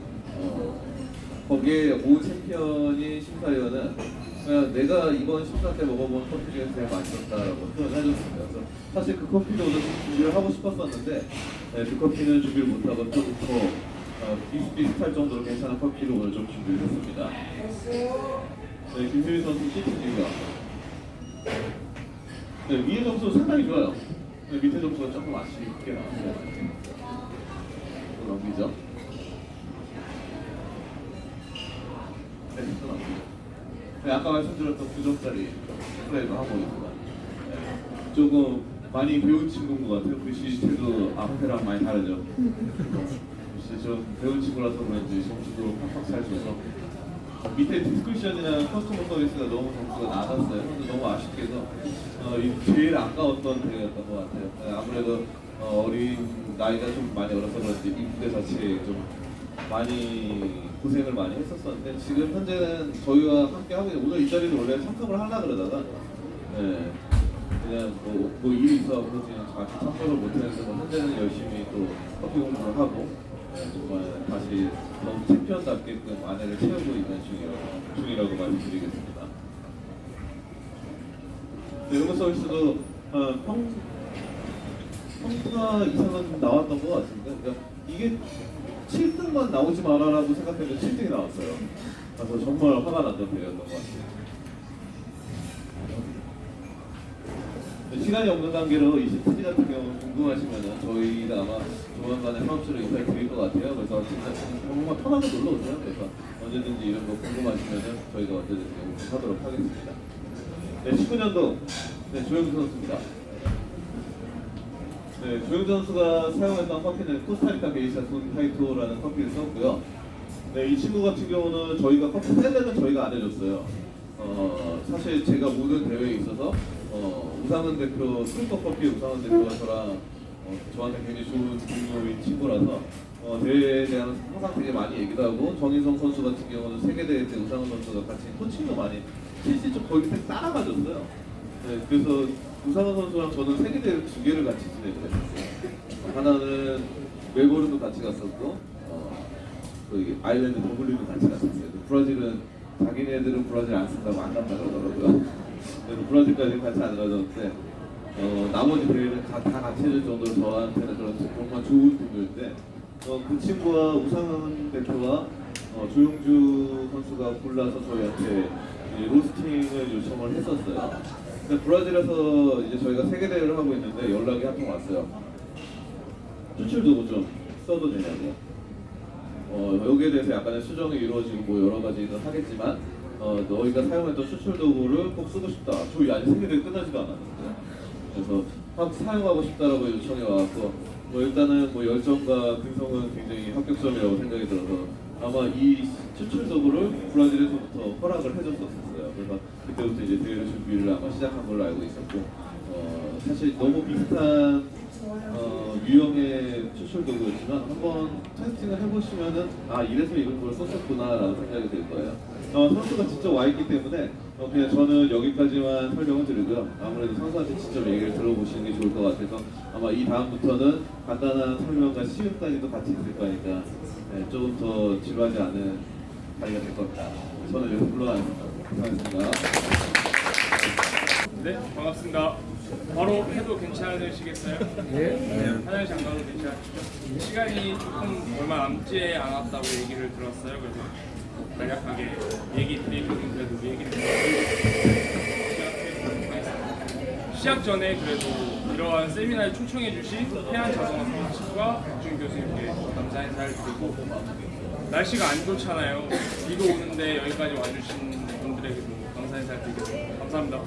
거기에 오 챔피언이 심사위원은 그냥 내가 이번 심사 때 먹어본 커피 중에서 제일 맛있었다라고 표현해줬습니다. 그래서 사실 그 커피도 오늘 준비를 하고 싶었었는데 그 커피는 준비를 못하고 좀 더 비슷비슷할 정도로 괜찮은 커피를 오늘 좀 준비를 했습니다. 네, 김수희 선수 시티지가 네, 위에 점수 상당히 좋아요. 네, 밑에 점수가 조금 아쉽게 나왔어요. 넘기죠. 네, 또 넘기죠. 네, 아까 말씀드렸던 9점짜리 플레이도 하고 있습니다. 네, 조금 많이 배운 친구인 것 같아요. 글씨 태도 앞에랑 많이 다르죠. 글씨 좀 배운 친구라서 그런지 점수도 팍팍 잘 줘서 밑에 디스쿠션이나 커스터머 서비스가 너무 점수가 낮았어요. 근데 너무 아쉽게도 제일 아까웠던 대회였던 것 같아요. 네, 아무래도 어린 나이가 좀 많이 어려서 그런지 이 무대 자체에 좀 많이 고생을 많이 했었었는데 지금 현재는 저희와 함께 하고 있는 오늘 이 자리도 원래 참석을 하려고 그러다가 네, 그냥 뭐 일이 있어서 그냥 같이 참석을 못했는데 뭐 현재는 열심히 또 커피 공부를 하고 네, 정말 다시 더 챔피언답게끔 안에를 채우고 있는 중이라고 말씀드리겠습니다. 네, 이런 서비스도 평타 이상은 나왔던 것 같습니다. 그러니까 이게 7등만 나오지 마라라고 생각했는데 7등이 나왔어요. 그래서 정말 화가 났던 대회였던 것 같아요. 시간이 없는 관계로 이 시티지 같은 경우는 궁금하시면은 저희가 아마 조만간에 사업주로 인사를 드릴 것 같아요. 그래서 진짜 정말 편하게 놀러 오세요. 그래서 언제든지 이런 거 궁금하시면은 저희가 언제든지 하도록 하겠습니다. 네, 19년도 네, 조영주 선수입니다. 네, 조영주 선수가 사용했던 커피는 코스타리카 게이샤 손 타이토라는 커피를 썼고요. 네, 이 친구 같은 경우는 저희가 커피 셀렉은 저희가 안 해줬어요. 사실 제가 모든 대회에 있어서 우상은 대표, 트루커 커피 우상은 대표가 저한테 굉장히 좋은 동료인 친구라서 대회에 대한 항상 되게 많이 얘기도 하고 정인성 선수 같은 경우는 세계대회 때 우상은 선수가 같이 코칭도 많이 실질적으로 거기 따라가줬어요. 네, 그래서 우상은 선수랑 저는 세계대회 2개를 같이 진행을 했었어요. 하나는 멜버른도 같이 갔었고 그 아일랜드 더블린도 같이 갔었어요. 브라질은 자기네들은 브라질 안 쓴다고 안 간다 그러더라고요. 그래서 브라질까지 같이 안 가졌는데 나머지 대회는 다 같이 해줄 정도로 저한테는 그런 정말 좋은 동료인데 그 친구와 우상은 대표와 조용주 선수가 골라서 저희한테 로스팅을 요청을 했었어요. 근데 브라질에서 이제 저희가 세계 대회를 하고 있는데 연락이 한 통 왔어요. 추출 도구 좀 써도 되냐고. 여기에 대해서 약간의 수정이 이루어지고 뭐 여러 가지는 하겠지만 너희가 사용했던 추출 도구를 꼭 쓰고 싶다. 저희 아직 세계대회 끝나지도 않았는데 그래서 사용하고 싶다라고 요청이 와갖고 뭐 일단은 뭐 열정과 근성은 굉장히 합격점이라고 생각이 들어서 아마 이 추출 도구를 브라질에서부터 허락을 해줬었어요. 그래서 그때부터 이제 대회 준비를 아마 시작한 걸로 알고 있었고 사실 너무 비슷한 유형의 추출 도구였지만 한번 테스팅을 해보시면은 이래서 이런 걸 썼었구나라는 생각이 들 거예요. 선수가 직접 와 있기 때문에 그냥 저는 여기까지만 설명을 드리고요. 아무래도 선수한테 직접 얘기를 들어보시는 게 좋을 것 같아서 아마 이 다음부터는 간단한 설명과 시음까지도 같이 있을 거니까 네, 조금 더 지루하지 않은 자리가 될 것 같다. 저는 여기서 물러나겠습니다. 네, 반갑습니다. 바로 해도 괜찮으시겠어요? 네. 화장실 안 가도 괜찮으시죠? 시간이 조금 얼마 남지 않았다고 얘기를 들었어요. 그래서 간략하게 얘기 드리고는 그래도 얘기를 시작해보도록 시작 전에 그래도 이러한 세미나에 초청해 주신 해안자동화 사무실과 박준 교수님께 감사 인사를 드리고 날씨가 안 좋잖아요. 비도 오는데 여기까지 와주신 분들에게도 감사 인사를 드리겠습니다. 감사합니다.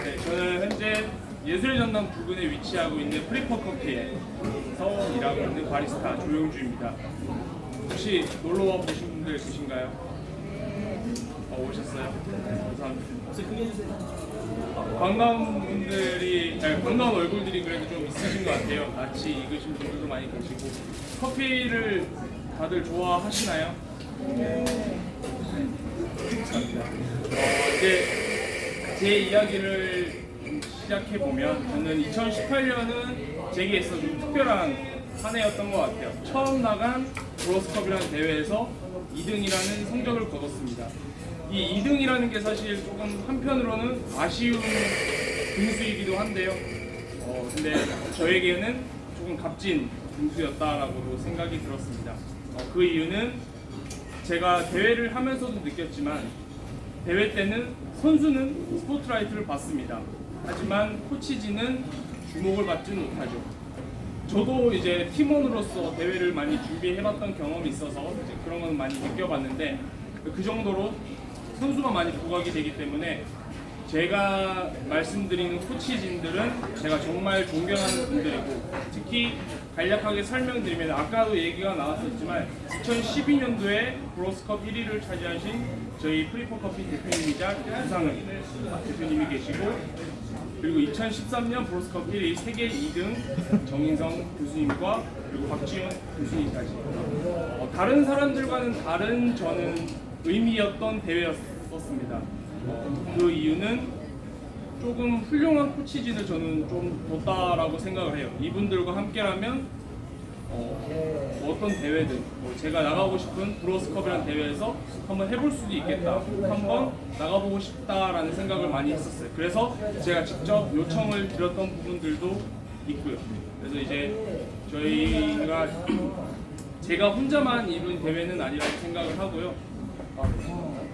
네, 저는 현재 예술의 전당 부근에 위치하고 있는 프리퍼 커피에서 일하고 있는 바리스타 조용주입니다. 혹시 놀러와 보신 분들 계신가요? 오셨어요. 감사합니다. 반가운 반가운 얼굴들이 그래도 좀 있으신 것 같아요. 낯이 익으신 분들도 많이 계시고. 커피를 다들 좋아하시나요? 감사합니다. 이제 제 이야기를 시작해 보면 저는 2018년은 제게 있어서 좀 특별한 한 해였던 것 같아요. 처음 나간 브로스컵이라는 대회에서 2등이라는 성적을 거뒀습니다. 이 2등이라는 게 사실 조금 한편으로는 아쉬운 등수이기도 한데요. 근데 저에게는 조금 값진 등수였다라고도 생각이 들었습니다. 그 이유는 제가 대회를 하면서도 느꼈지만 대회 때는 선수는 스포트라이트를 받습니다. 하지만 코치진은 주목을 받지는 못하죠. 저도 이제 팀원으로서 대회를 많이 준비해봤던 경험이 있어서 이제 그런 건 많이 느껴봤는데 그 정도로 선수가 많이 부각이 되기 때문에 제가 말씀드리는 코치진들은 제가 정말 존경하는 분들이고 특히 간략하게 설명드리면 아까도 얘기가 나왔었지만 2012년도에 브로스컵 1위를 차지하신 저희 프리퍼커피 대표님이자 구상은 대표님이 계시고 그리고 2013년 브로스컵 1위 세계 2등 정인성 교수님과 그리고 박지훈 교수님까지 다른 사람들과는 다른 저는 의미였던 대회였었습니다. 그 이유는 조금 훌륭한 코치진을 저는 좀 뒀다라고 생각을 해요. 이분들과 함께라면 어떤 대회든 제가 나가고 싶은 브로스컵이라는 대회에서 한번 해볼 수도 있겠다, 한번 나가보고 싶다라는 생각을 많이 했었어요. 그래서 제가 직접 요청을 드렸던 부분들도 있고요. 그래서 이제 제가 혼자만 이룬 대회는 아니라고 생각을 하고요.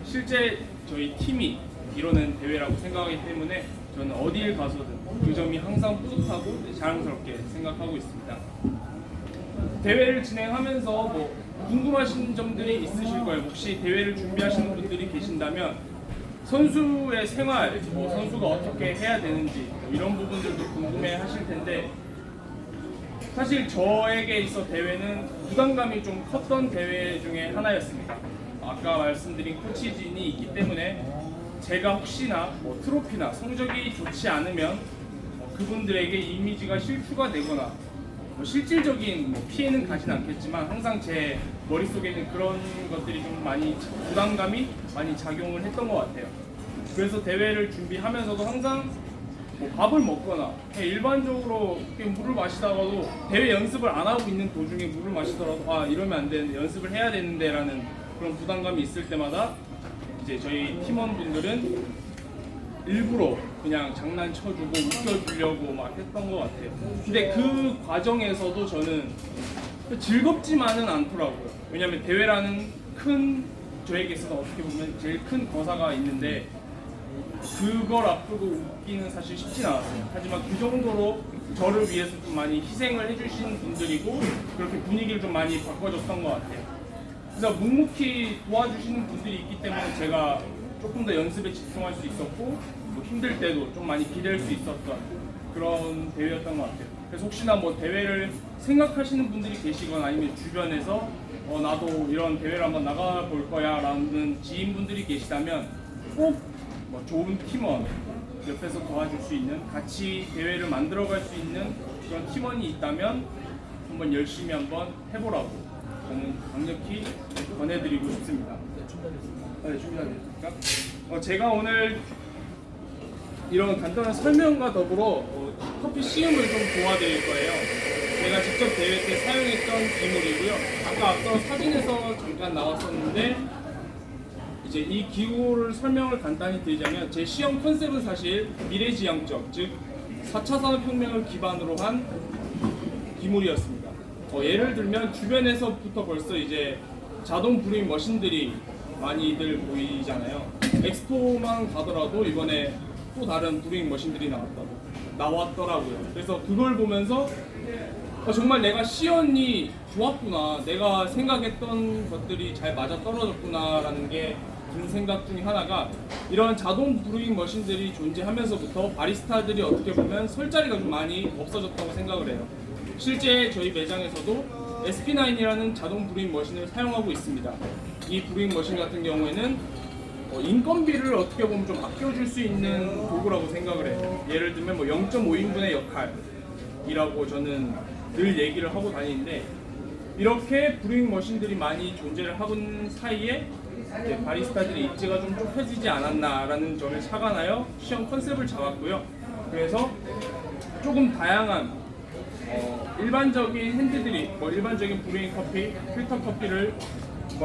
실제 저희 팀이 이루는 대회라고 생각하기 때문에 저는 어디를 가서든 그 점이 항상 뿌듯하고 자랑스럽게 생각하고 있습니다. 대회를 진행하면서 뭐 궁금하신 점들이 있으실 거예요. 혹시 대회를 준비하시는 분들이 계신다면 선수의 생활, 선수가 어떻게 해야 되는지 이런 부분들도 궁금해 하실 텐데 사실 저에게 있어 대회는 부담감이 좀 컸던 대회 중에 하나였습니다. 아까 말씀드린 코치진이 있기 때문에 제가 혹시나 트로피나 성적이 좋지 않으면 그분들에게 이미지가 실추가 되거나 실질적인 피해는 가진 않겠지만 항상 제 머릿속에는 그런 것들이 좀 많이 부담감이 많이 작용을 했던 것 같아요. 그래서 대회를 준비하면서도 항상 밥을 먹거나 일반적으로 물을 마시다가도 대회 연습을 안 하고 있는 도중에 물을 마시더라도 이러면 안 되는데 연습을 해야 되는데 라는 그런 부담감이 있을 때마다 이제 저희 팀원분들은 일부러 그냥 장난쳐주고 웃겨주려고 막 했던 것 같아요. 근데 그 과정에서도 저는 즐겁지만은 않더라고요. 왜냐하면 대회라는 저에게 있어서 어떻게 보면 제일 큰 거사가 있는데 그걸 앞두고 웃기는 사실 쉽진 않았어요. 하지만 그 정도로 저를 위해서 좀 많이 희생을 해주신 분들이고 그렇게 분위기를 좀 많이 바꿔줬던 것 같아요. 그래서 묵묵히 도와주시는 분들이 있기 때문에 제가 조금 더 연습에 집중할 수 있었고 힘들 때도 좀 많이 기댈 수 있었던 그런 대회였던 것 같아요. 그래서 혹시나 대회를 생각하시는 분들이 계시거나 아니면 주변에서 나도 이런 대회를 한번 나가볼 거야 라는 지인분들이 계시다면 꼭 좋은 팀원 옆에서 도와줄 수 있는 같이 대회를 만들어갈 수 있는 그런 팀원이 있다면 한번 열심히 한번 해보라고 저는 강력히 권해드리고 싶습니다. 네, 준비하셨습니까? 제가 오늘 이런 간단한 설명과 더불어 커피 시음을 좀 도와드릴 거예요. 제가 직접 대회 때 사용했던 기물이고요. 아까 앞서 사진에서 잠깐 나왔었는데 이제 이 기구를 설명을 간단히 드리자면 제 시험 컨셉은 사실 미래지향적, 즉 4차 산업혁명을 기반으로 한 기물이었습니다. 예를 들면 주변에서부터 벌써 이제 자동 브루잉 머신들이 많이들 보이잖아요. 엑스포만 가더라도 이번에 또 다른 브루잉 머신들이 나왔더라고요. 그래서 그걸 보면서 정말 내가 시연이 좋았구나, 내가 생각했던 것들이 잘 맞아떨어졌구나 라는 게 든 생각 중에 하나가 이런 자동 브루잉 머신들이 존재하면서부터 바리스타들이 어떻게 보면 설 자리가 좀 많이 없어졌다고 생각을 해요. 실제 저희 매장에서도 SP9이라는 자동 브루잉 머신을 사용하고 있습니다. 이 브루잉 머신 같은 경우에는 인건비를 어떻게 보면 좀 아껴줄 수 있는 도구라고 생각을 해요. 예를 들면 뭐 0.5인분의 역할이라고 저는 늘 얘기를 하고 다니는데, 이렇게 브루잉 머신들이 많이 존재를 하는 사이에 이제 바리스타들의 입지가 좀 좁혀지지 않았나라는 점을 착안하여 시험 컨셉을 잡았고요. 그래서 조금 다양한 일반적인 핸드들이 일반적인 브루잉 커피, 필터 커피를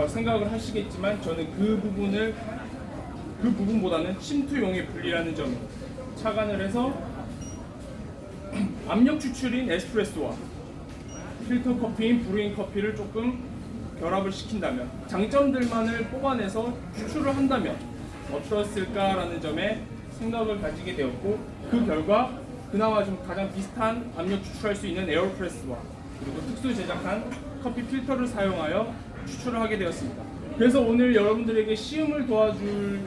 생각을 하시겠지만, 저는 그 부분보다는 침투용의 분리라는 점을 착안을 해서 압력 추출인 에스프레소와 필터 커피인 브루잉 커피를 조금 결합을 시킨다면, 장점들만을 뽑아내서 추출을 한다면 어떻을까라는 점에 생각을 가지게 되었고, 그 결과 그나마 좀 가장 비슷한 압력 추출할 수 있는 에어프레스와 그리고 특수 제작한 커피 필터를 사용하여 추출을 하게 되었습니다. 그래서 오늘 여러분들에게 시음을 도와줄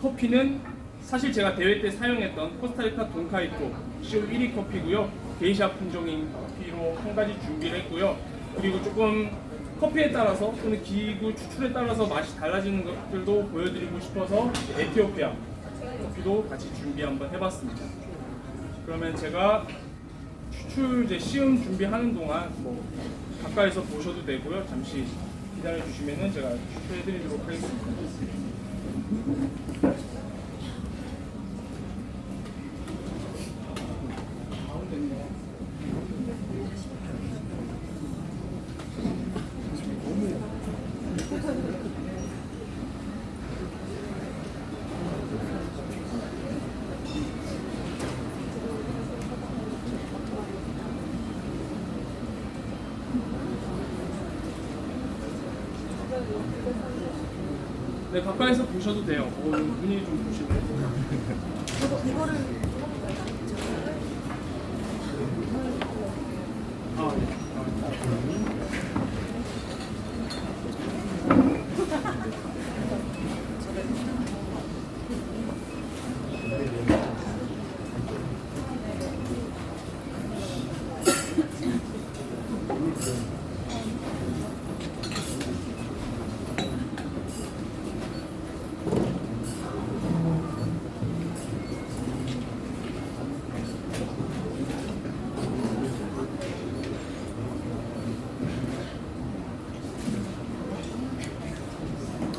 커피는 사실 제가 대회 때 사용했던 코스타리카 돈카이토 시음 1위 커피고요. 게이샤 품종인 커피로 한 가지 준비를 했고요. 그리고 조금 커피에 따라서 또는 기구 추출에 따라서 맛이 달라지는 것들도 보여드리고 싶어서 에티오피아 커피도 같이 준비 한번 해봤습니다. 그러면 제가 추출 이제 시음 준비하는 동안 가까이서 보셔도 되고요. 잠시 기다려 주시면은 제가 추출해드리도록 하겠습니다. 네, 가까이서 보셔도 돼요. 눈이 좀 보시고. 이거를 아, 네.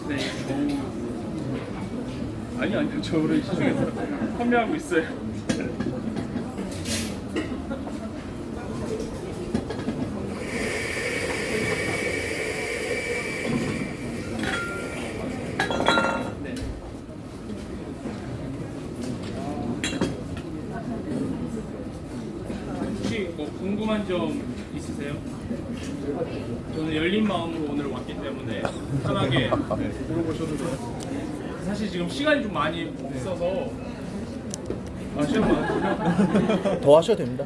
네. 아니요, 저를 시중에서 판매하고 있어요. 네. 혹시 궁금한 점 있으세요? 저는 열린 마음으로 오늘 왔기 때문에 편하게 물어보셔도 돼요. 사실 지금 시간이 좀 많이 없어서 시간 많으시죠? 더 하셔도 됩니다.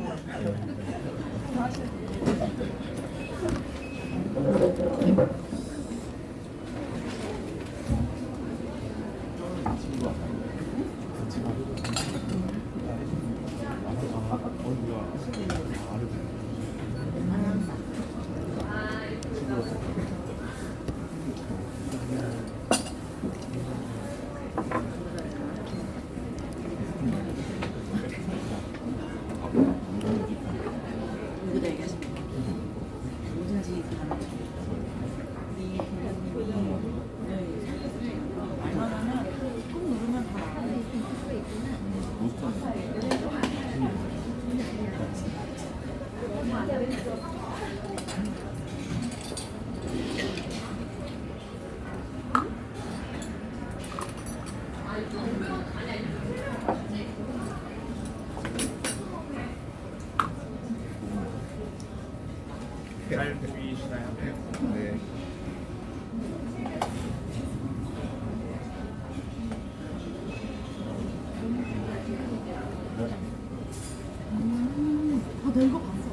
누구다 얘기하십니까? 뭐든지 가능해요. 이 공장님이 알만하면 꾹 누르면 다 나와요. 잘 보이시나요? 네. 나 이거 봤어.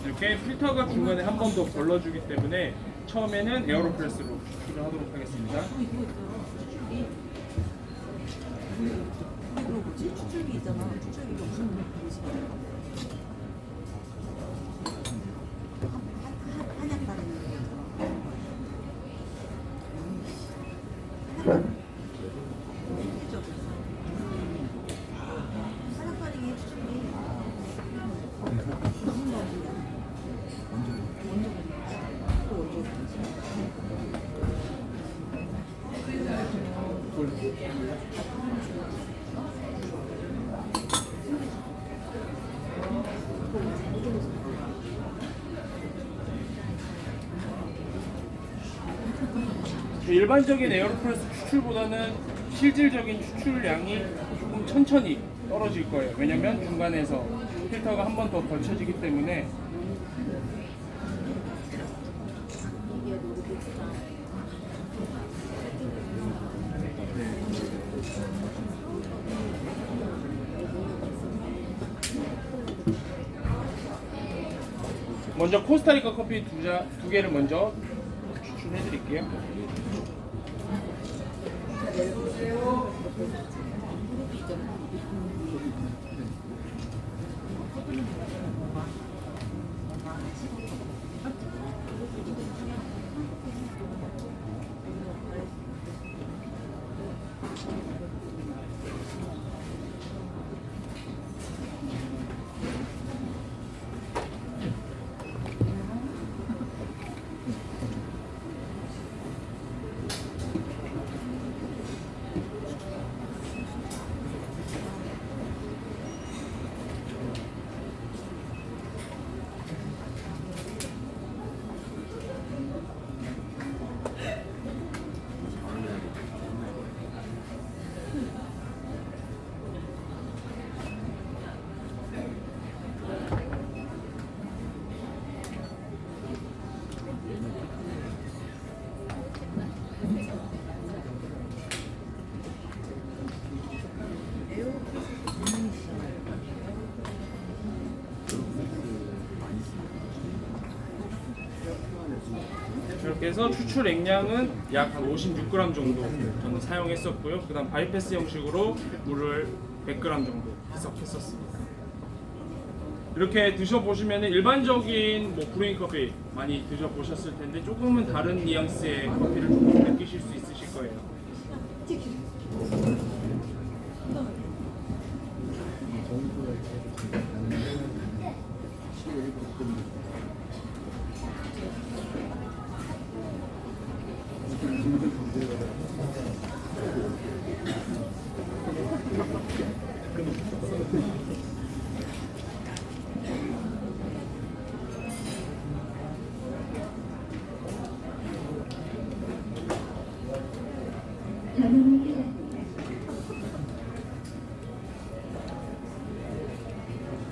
이렇게 필터가 중간에 한 번 더 걸러주기 때문에 처음에는 에어로프레스로 추출을 하도록 하겠습니다. 이거 있잖아. 추출기. 이거 뭐지? 추출기 있잖아. 추출기가 무슨 뜻이야? 한약 따르는 거 있잖아. 한약 따르기 추출기. 무슨 말이야? 일반적인 에어로프레스 추출보다는 실질적인 추출량이 조금 천천히 떨어질 거예요. 왜냐면 중간에서 필터가 한 번 더 걸쳐지기 때문에. 먼저 코스타리카 커피 두 개를 먼저 추출해 드릴게요. 이렇게 해서 추출 액량은 약 56g 정도 저는 사용했었고요. 그 다음 바이패스 형식으로 물을 100g 정도 희석했었습니다. 이렇게 드셔보시면 일반적인 브루잉 커피 많이 드셔보셨을 텐데 조금은 다른 뉘앙스의 커피를 조금 느끼실 수 있으실 거예요.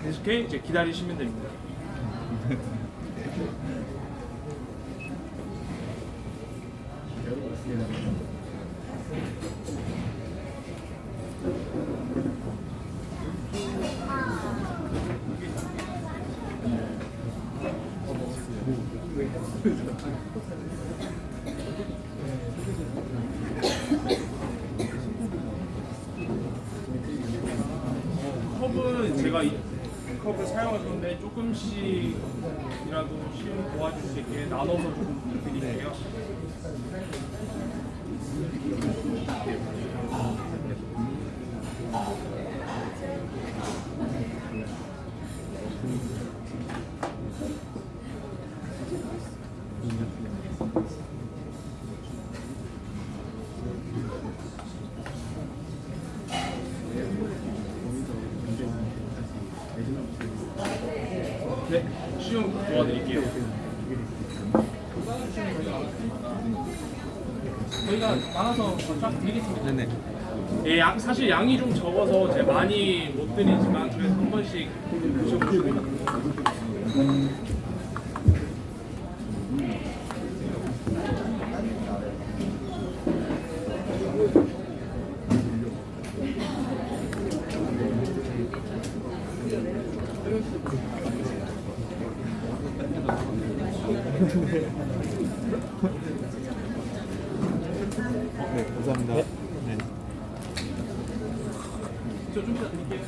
이렇게 이제 기다리시면 됩니다. 컵은 제가 이 컵을 사용할 건데 조금씩이라도 시험 도와줄 수 있게 나눠서 조금 드릴게요. 네, 시험 도와드릴게요. 저희가 나눠서 쫙 드리겠습니다. 네네. 예, 사실 양이 좀 적어서 제가 많이 못 드리지만 그래도 한 번씩 드셔보시면 네, 감사합니다. 네. 저좀 이따 드릴게요.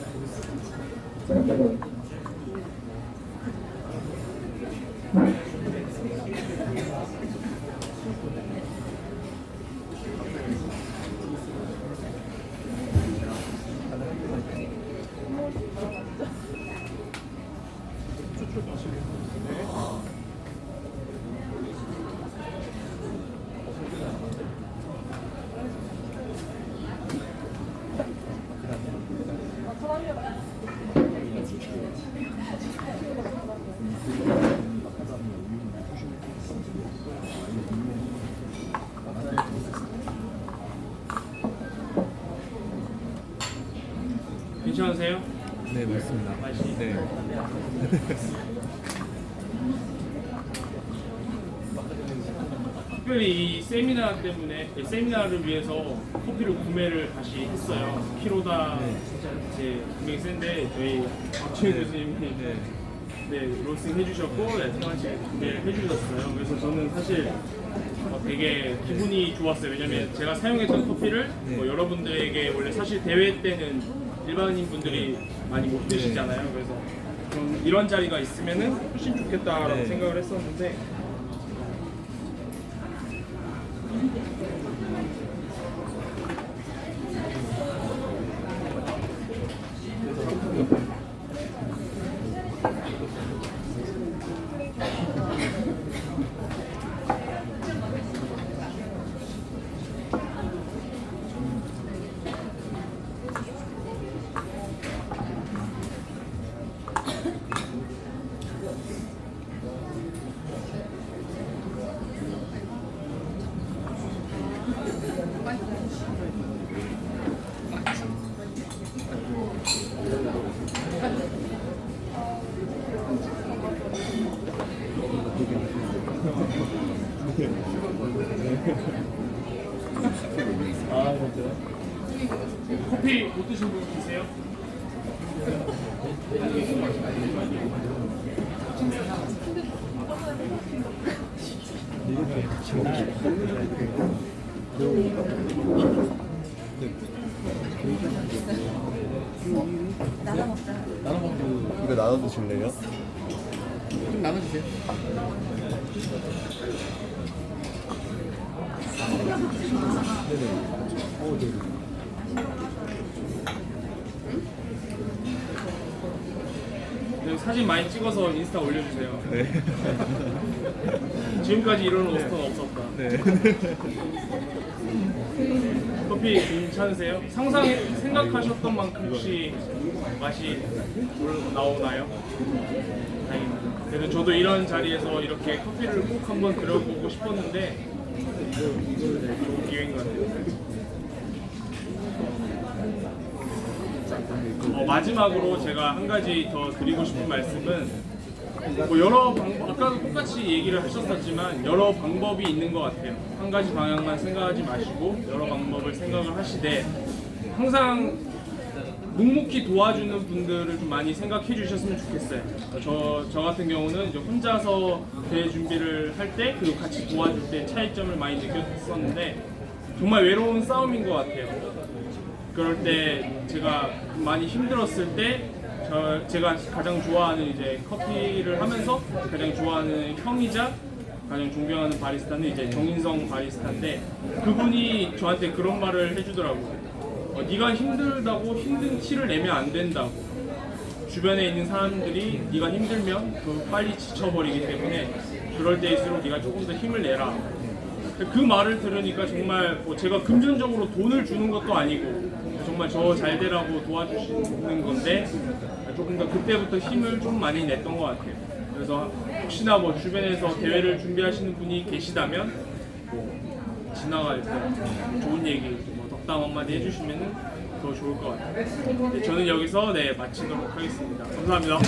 괜찮으세요? 네, 맞습니다. 맛이? 네. 특별히 이 세미나 때문에 세미나를 위해서 커피를 구매를 다시 했어요. 키로당 이제 금액이 센데 저희 박준희 교수님이 네, 로스팅 해주셨고 태환씨가 구매를 해주셨어요. 그래서 저는 사실 되게 기분이 좋았어요. 왜냐면 제가 사용했던 커피를 뭐 여러분들에게 원래 사실 대회 때는 일반인 분들이 많이 못 드시잖아요. 그래서 좀 이런 자리가 있으면은 훨씬 좋겠다라고 네. 생각을 했었는데 커피 못 드신 분 계세요? 나눠 먹자. 이거 나눠 드실래요? 좀 나눠주세요. 네, 사진 많이 찍어서 인스타 올려주세요. 네. 지금까지 이런 로스터는 없었다. 네. 커피 괜찮으세요? 생각하셨던 만큼 혹시 맛이 나오나요? 다행입니다. 그래서 저도 이런 자리에서 이렇게 커피를 꼭 한번 들어보고 싶었는데 좋은 기회인 것 같아요. 마지막으로 제가 한 가지 더 드리고 싶은 말씀은 뭐 여러 방법, 아까도 똑같이 얘기를 하셨었지만 여러 방법이 있는 것 같아요. 한 가지 방향만 생각하지 마시고 여러 방법을 생각을 하시되 항상 묵묵히 도와주는 분들을 좀 많이 생각해 주셨으면 좋겠어요. 저 같은 경우는 이제 혼자서 대회 준비를 할 때 그리고 같이 도와줄 때 차이점을 많이 느꼈었는데 정말 외로운 싸움인 것 같아요. 그럴 때 제가 많이 힘들었을 때 제가 가장 좋아하는 이제 커피를 하면서 가장 좋아하는 형이자 가장 존경하는 바리스타는 이제 정인성 바리스타인데 그분이 저한테 그런 말을 해주더라고요. 네가 힘들다고 힘든 티를 내면 안 된다고. 주변에 있는 사람들이 네가 힘들면 빨리 지쳐버리기 때문에 그럴 때일수록 네가 조금 더 힘을 내라. 그 말을 들으니까 정말 제가 금전적으로 돈을 주는 것도 아니고 정말 저 잘 되라고 도와주시는 건데 조금 더 그때부터 힘을 좀 많이 냈던 것 같아요. 그래서 혹시나 뭐 주변에서 대회를 준비하시는 분이 계시다면 지나갈 때 좋은 얘기, 뭐 덕담 한마디 해주시면 더 좋을 것 같아요. 네, 저는 여기서 마치도록 하겠습니다. 감사합니다.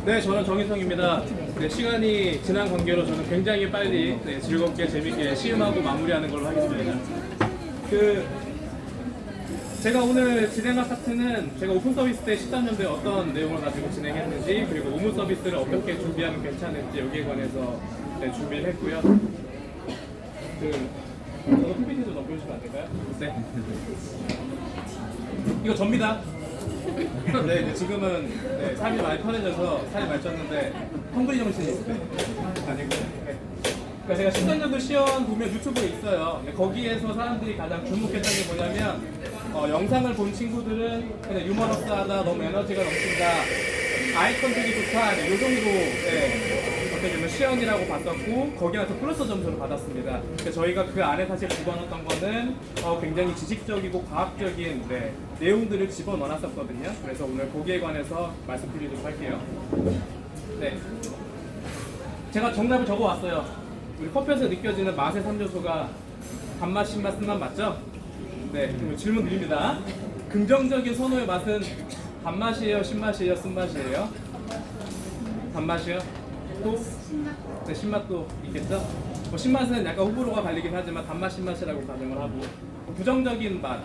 네, 저는 정희성입니다. 네, 시간이 지난 관계로 저는 굉장히 빨리 즐겁게 재밌게 시음하고 마무리하는 걸로 하겠습니다. 제가 오늘 진행할 파트는 제가 오픈 서비스 때 13년도에 어떤 내용을 가지고 진행했는지 그리고 오문 서비스를 어떻게 준비하면 괜찮은지 여기에 관해서 네, 준비를 했고요. 저도 PPT 좀 넘겨주시면 안 될까요? 네. 이거 접니다. 네, 이제 지금은 네, 삶이 많이 편해져서 살이 많이 쪘는데 헝그리 정신이 있을 때 아니고. 네. 그러니까 제가 13년도 시연 보면 유튜브에 있어요. 거기에서 사람들이 가장 주목했던 게 뭐냐면 영상을 본 친구들은 그냥 유머러스하다, 너무 에너지가 넘친다, 아이콘들이 좋다, 이 정도 어떻게 보면 시연이라고 봤었고 거기한테 플러스 점수를 받았습니다. 그러니까 저희가 그 안에 사실 집어넣었던 거는 굉장히 지식적이고 과학적인 내용들을 집어넣어놨었거든요. 그래서 오늘 거기에 관해서 말씀드리도록 할게요. 네, 제가 정답을 적어왔어요. 우리 커피에서 느껴지는 맛의 3요소가 단맛, 신맛, 쓴맛 맞죠? 네, 그럼 질문 드립니다. 긍정적인 선호의 맛은 단맛이에요, 신맛이에요, 쓴맛이에요? 단맛이요? 또? 네, 신맛도 있겠죠? 신맛은 약간 호불호가 갈리긴 하지만 단맛, 신맛이라고 가정을 하고 부정적인 맛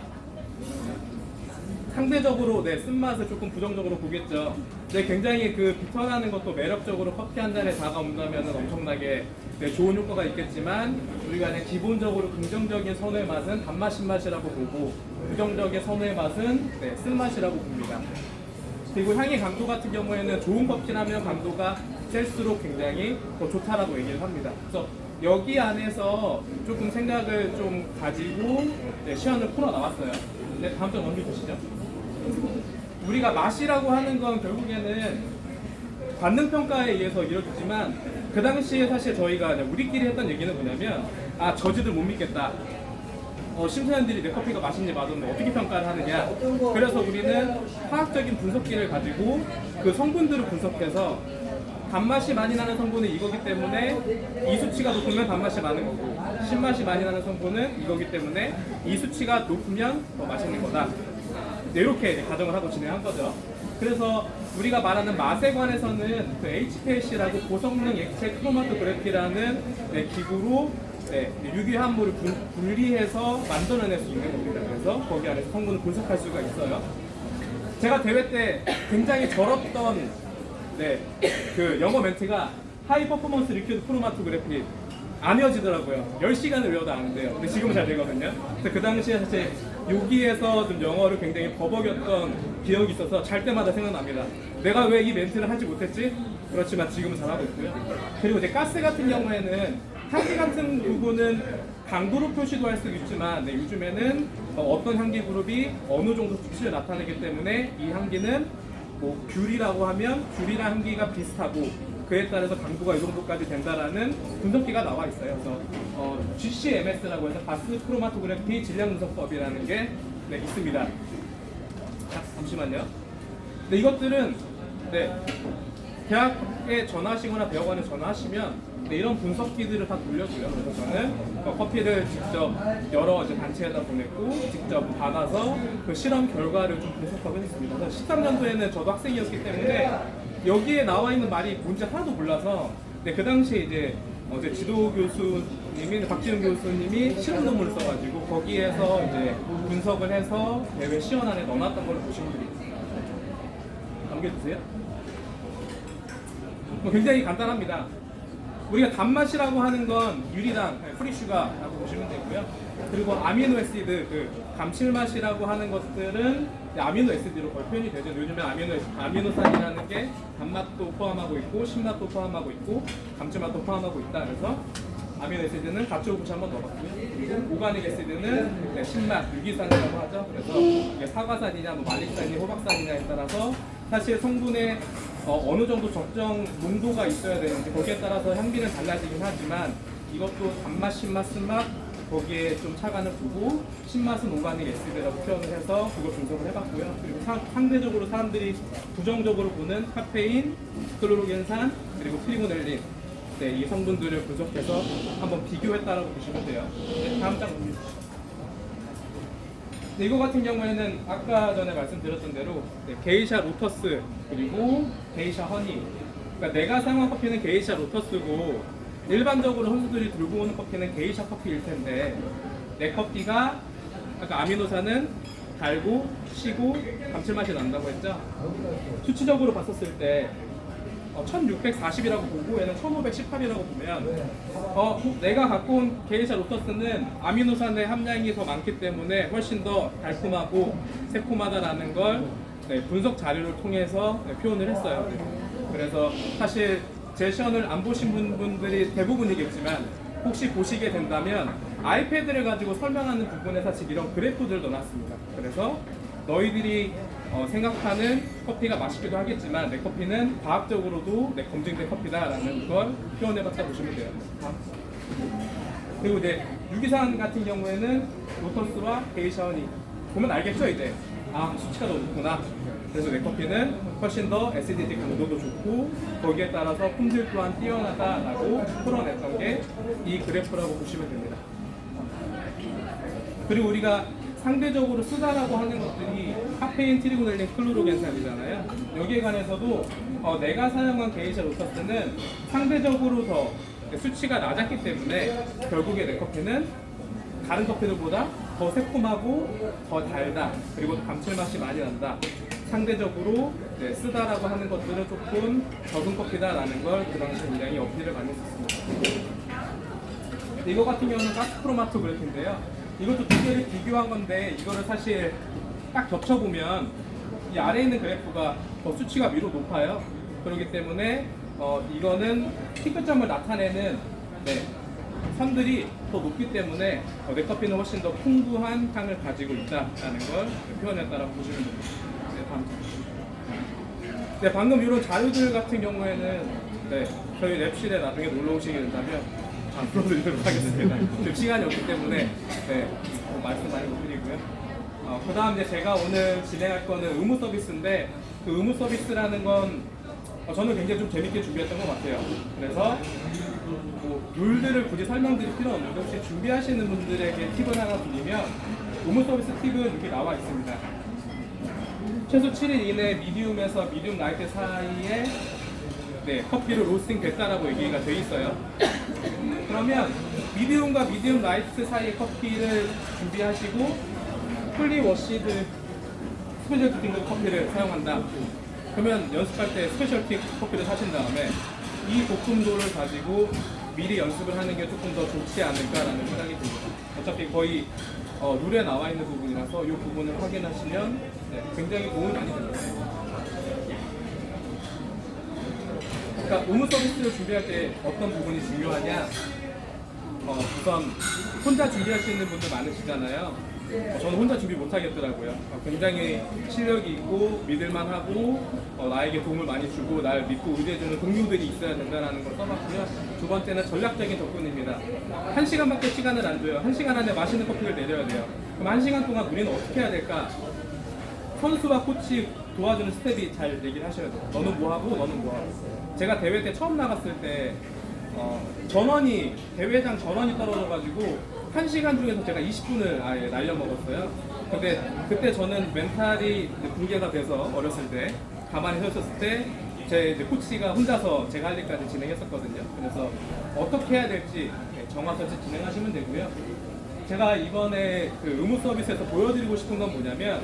상대적으로 쓴맛을 조금 부정적으로 보겠죠. 굉장히 그 비턴하는 것도 매력적으로 커피 한 잔에 다가온다면 엄청나게 좋은 효과가 있겠지만 우리가 그냥 기본적으로 긍정적인 선호의 맛은 단맛, 신맛이라고 보고 부정적인 선호의 맛은 쓴맛이라고 봅니다. 그리고 향의 강도 같은 경우에는 좋은 커피라면 강도가 셀수록 굉장히 더 좋다라고 얘기를 합니다. 그래서 여기 안에서 조금 생각을 좀 가지고 시연을 풀어 나왔어요. 다음 장 넘겨주시죠. 우리가 맛이라고 하는 건 결국에는 관능 평가에 의해서 이루어지지만 그 당시에 사실 저희가 우리끼리 했던 얘기는 뭐냐면 저지들 못 믿겠다. 심사위원들이 내 커피가 맛있는지 맛없는지 어떻게 평가를 하느냐. 그래서 우리는 화학적인 분석기를 가지고 그 성분들을 분석해서 단맛이 많이 나는 성분은 이거기 때문에 이 수치가 높으면 단맛이 많은 거고 신맛이 많이 나는 성분은 이거기 때문에 이 수치가 높으면 더 맛있는 거다. 이렇게 가정을 하고 진행한 거죠. 그래서 우리가 말하는 맛에 관해서는 그 HPLC라고 고성능 액체 크로마토그래피라는 기구로 유기화합물을 분리해서 만들어낼 수 있는 겁니다. 그래서 거기 안에서 성분을 분석할 수가 있어요. 제가 대회 때 굉장히 절었던 그 영어 멘트가 하이 퍼포먼스 리퀴드 크로마토그래피 안 외워지더라고요. 10시간을 외워도 안 돼요. 근데 지금은 잘 되거든요. 그 당시에 사실 여기에서 좀 영어를 굉장히 버벅였던 기억이 있어서 잘 때마다 생각납니다. 내가 왜 이 멘트를 하지 못했지? 그렇지만 지금은 잘하고 있고요. 그리고 이제 가스 같은 경우에는 향기 같은 부분은 강도로 표시도 할 수 있지만 요즘에는 어떤 향기 그룹이 어느 정도 수치를 나타내기 때문에 이 향기는 귤이라고 하면 귤이랑 향기가 비슷하고 그에 따라서 강도가 이 정도까지 된다라는 분석기가 나와 있어요. 그래서 GCMS라고 해서 가스 크로마토그래피 질량 분석법이라는 게 있습니다. 잠시만요. 이것들은 대학에 전화하시거나 대학원에 전화하시면 이런 분석기들을 다 돌려줘요. 그래서 저는 커피를 직접 여러 단체에다 보냈고 직접 받아서 그 실험 결과를 좀 분석하고 했습니다. 그래서 13년도에는 저도 학생이었기 때문에 여기에 나와 있는 말이 뭔지 하나도 몰라서 그 당시에 이제 지도 교수님이 박지훈 교수님이 실험 논문을 써가지고 거기에서 이제 분석을 해서 대회 시연 안에 넣어놨던 걸 보시면 되겠습니다. 넘겨주세요. 굉장히 간단합니다. 우리가 단맛이라고 하는 건 유리당, 프리슈가라고 보시면 되고요. 그리고 아미노에시드, 그 감칠맛이라고 하는 것들은 아미노에시드로 거의 표현이 되죠. 요즘에 아미노산이라는 게 단맛도 포함하고 있고 신맛도 포함하고 있고 감칠맛도 포함하고 있다. 그래서 아미노에시드는 가츠오부시 한번 넣어봤고요. 그리고 오가닉 에시드는 신맛, 유기산이라고 하죠. 그래서 이게 사과산이냐, 말릭산이냐, 호박산이냐에 따라서 사실 성분의 어느 정도 적정 농도가 있어야 되는지 거기에 따라서 향기는 달라지긴 하지만 이것도 단맛, 신맛, 쓴맛 거기에 좀 차관을 두고 신맛은 오가닉 에시드라고 표현을 해서 그걸 분석을 해봤고요. 그리고 상대적으로 사람들이 부정적으로 보는 카페인, 클로로겐산, 그리고 트리고넬린 이 성분들을 분석해서 한번 비교했다라고 보시면 돼요. 다음 장 보시죠. 이거 같은 경우에는 아까 전에 말씀드렸던 대로 게이샤 로터스 그리고 게이샤 허니, 그러니까 내가 사용한 커피는 게이샤 로터스고 일반적으로 선수들이 들고 오는 커피는 게이샤 커피일 텐데 내 커피가 아까 아미노산은 달고 시고 감칠맛이 난다고 했죠. 수치적으로 봤었을 때 1640이라고 보고 얘는 1518이라고 보면 내가 갖고 온 게이샤 로터스는 아미노산의 함량이 더 많기 때문에 훨씬 더 달콤하고 새콤하다라는 걸 분석 자료를 통해서 표현을 했어요. 그래서 사실 제 시연을 안 보신 분들이 대부분이겠지만 혹시 보시게 된다면 아이패드를 가지고 설명하는 부분에 사실 이런 그래프들을 넣어놨습니다. 그래서 너희들이 생각하는 커피가 맛있기도 하겠지만 내 커피는 과학적으로도 검증된 커피다라는 걸 표현해봤다 보시면 돼요. 그리고 이제 유기산 같은 경우에는 로터스와 게이샤원이 보면 알겠죠 이제. 수치가 더 높구나. 그래서 내 커피는 훨씬 더 SDT 강도도 좋고 거기에 따라서 품질 또한 뛰어나다라고 풀어냈던 게 이 그래프라고 보시면 됩니다. 그리고 우리가 상대적으로 쓰다라고 하는 것들이 카페인, 트리고넬린, 클로로겐산이잖아요. 여기에 관해서도 내가 사용한 게이샤 로터스는 상대적으로 더 수치가 낮았기 때문에 결국에 내 커피는 다른 커피들보다 더 새콤하고 더 달다. 그리고 감칠맛이 많이 난다. 상대적으로 쓰다라고 하는 것들은 조금 적은 커피다라는 걸 그 당시 굉장히 어필을 많이 했었습니다. 이거 같은 경우는 가스프로마토 그래프인데요. 이것도 두 개를 비교한 건데 이거를 사실 딱 겹쳐보면 이 아래에 있는 그래프가 더 수치가 위로 높아요. 그렇기 때문에 이거는 피크점을 나타내는 선들이 더 높기 때문에 내 커피는 훨씬 더 풍부한 향을 가지고 있다라는 걸 표현했다라고 보시면 됩니다. 방금 이런 자료들 같은 경우에는 저희 랩실에 나중에 놀러 오시게 된다면 안 풀어드리도록 하겠습니다. 지금 시간이 없기 때문에 말씀 많이 못 드리고요. 그 다음 이제 제가 오늘 진행할 거는 의무 서비스인데 그 의무 서비스라는 건 저는 굉장히 좀 재밌게 준비했던 것 같아요. 그래서 룰들을 굳이 설명드릴 필요는 없는데 혹시 준비하시는 분들에게 팁을 하나 드리면 의무 서비스 팁은 여기 나와 있습니다. 최소 7일 이내 미디움에서 미디움 라이트 사이에 커피를 로스팅 됐다라고 얘기가 돼 있어요. 그러면 미디움과 미디움 라이트 사이의 커피를 준비하시고 풀리 워시드 스페셜티 팅글 커피를 사용한다. 그러면 연습할 때 스페셜티 커피를 사신 다음에 이 고품도를 가지고 미리 연습을 하는 게 조금 더 좋지 않을까라는 생각이 듭니다. 어차피 거의 룰에 나와 있는 부분이라서 이 부분을 확인하시면 굉장히 도움이 많이 됩니다. 그러니까 의무 서비스를 준비할 때 어떤 부분이 중요하냐? 우선 혼자 준비할 수 있는 분들 많으시잖아요. 저는 혼자 준비 못 하겠더라고요. 굉장히 실력이 있고 믿을만하고 나에게 도움을 많이 주고 날 믿고 의지해주는 동료들이 있어야 된다는 걸 써봤고요. 두 번째는 전략적인 접근입니다. 1시간밖에 시간을 안 줘요. 1시간 안에 맛있는 커피를 내려야 돼요. 그럼 1시간 동안 우리는 어떻게 해야 될까? 선수와 코치 도와주는 스텝이 잘 얘기를 하셔야 돼요. 너는 뭐하고 너는 뭐하고. 제가 대회 때 처음 나갔을 때 전원이 대회장 전원이 떨어져가지고 1시간 중에서 제가 20분을 아예 날려먹었어요. 근데 그때 저는 멘탈이 붕괴가 돼서 어렸을 때 가만히 서 있었을 때 제 코치가 혼자서 제가 할 일까지 진행했었거든요. 그래서 어떻게 해야 될지 정확하게 진행하시면 되고요. 제가 이번에 그 의무 서비스에서 보여드리고 싶은 건 뭐냐면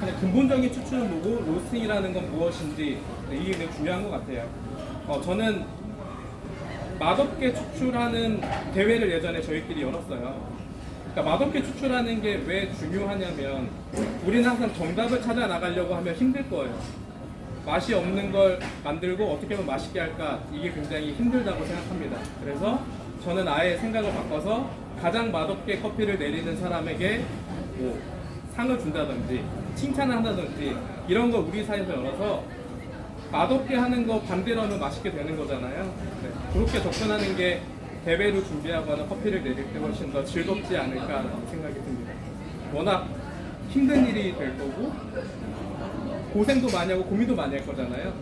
그냥 근본적인 추출을 보고 로스팅이라는 건 무엇인지 이게 굉장히 중요한 것 같아요. 저는 맛없게 추출하는 대회를 예전에 저희끼리 열었어요. 그러니까 맛없게 추출하는 게 왜 중요하냐면 우리는 항상 정답을 찾아 나가려고 하면 힘들 거예요. 맛이 없는 걸 만들고 어떻게 하면 맛있게 할까 이게 굉장히 힘들다고 생각합니다. 그래서 저는 아예 생각을 바꿔서 가장 맛없게 커피를 내리는 사람에게 상을 준다든지 칭찬을 한다든지 이런 걸 우리 사이에서 열어서 맛없게 하는 거 반대로 하면 맛있게 되는 거잖아요. 그렇게 접근하는 게 대회를 준비하거나 커피를 내릴 때 훨씬 더 즐겁지 않을까라는 생각이 듭니다. 워낙 힘든 일이 될 거고 고생도 많이 하고 고민도 많이 할 거잖아요.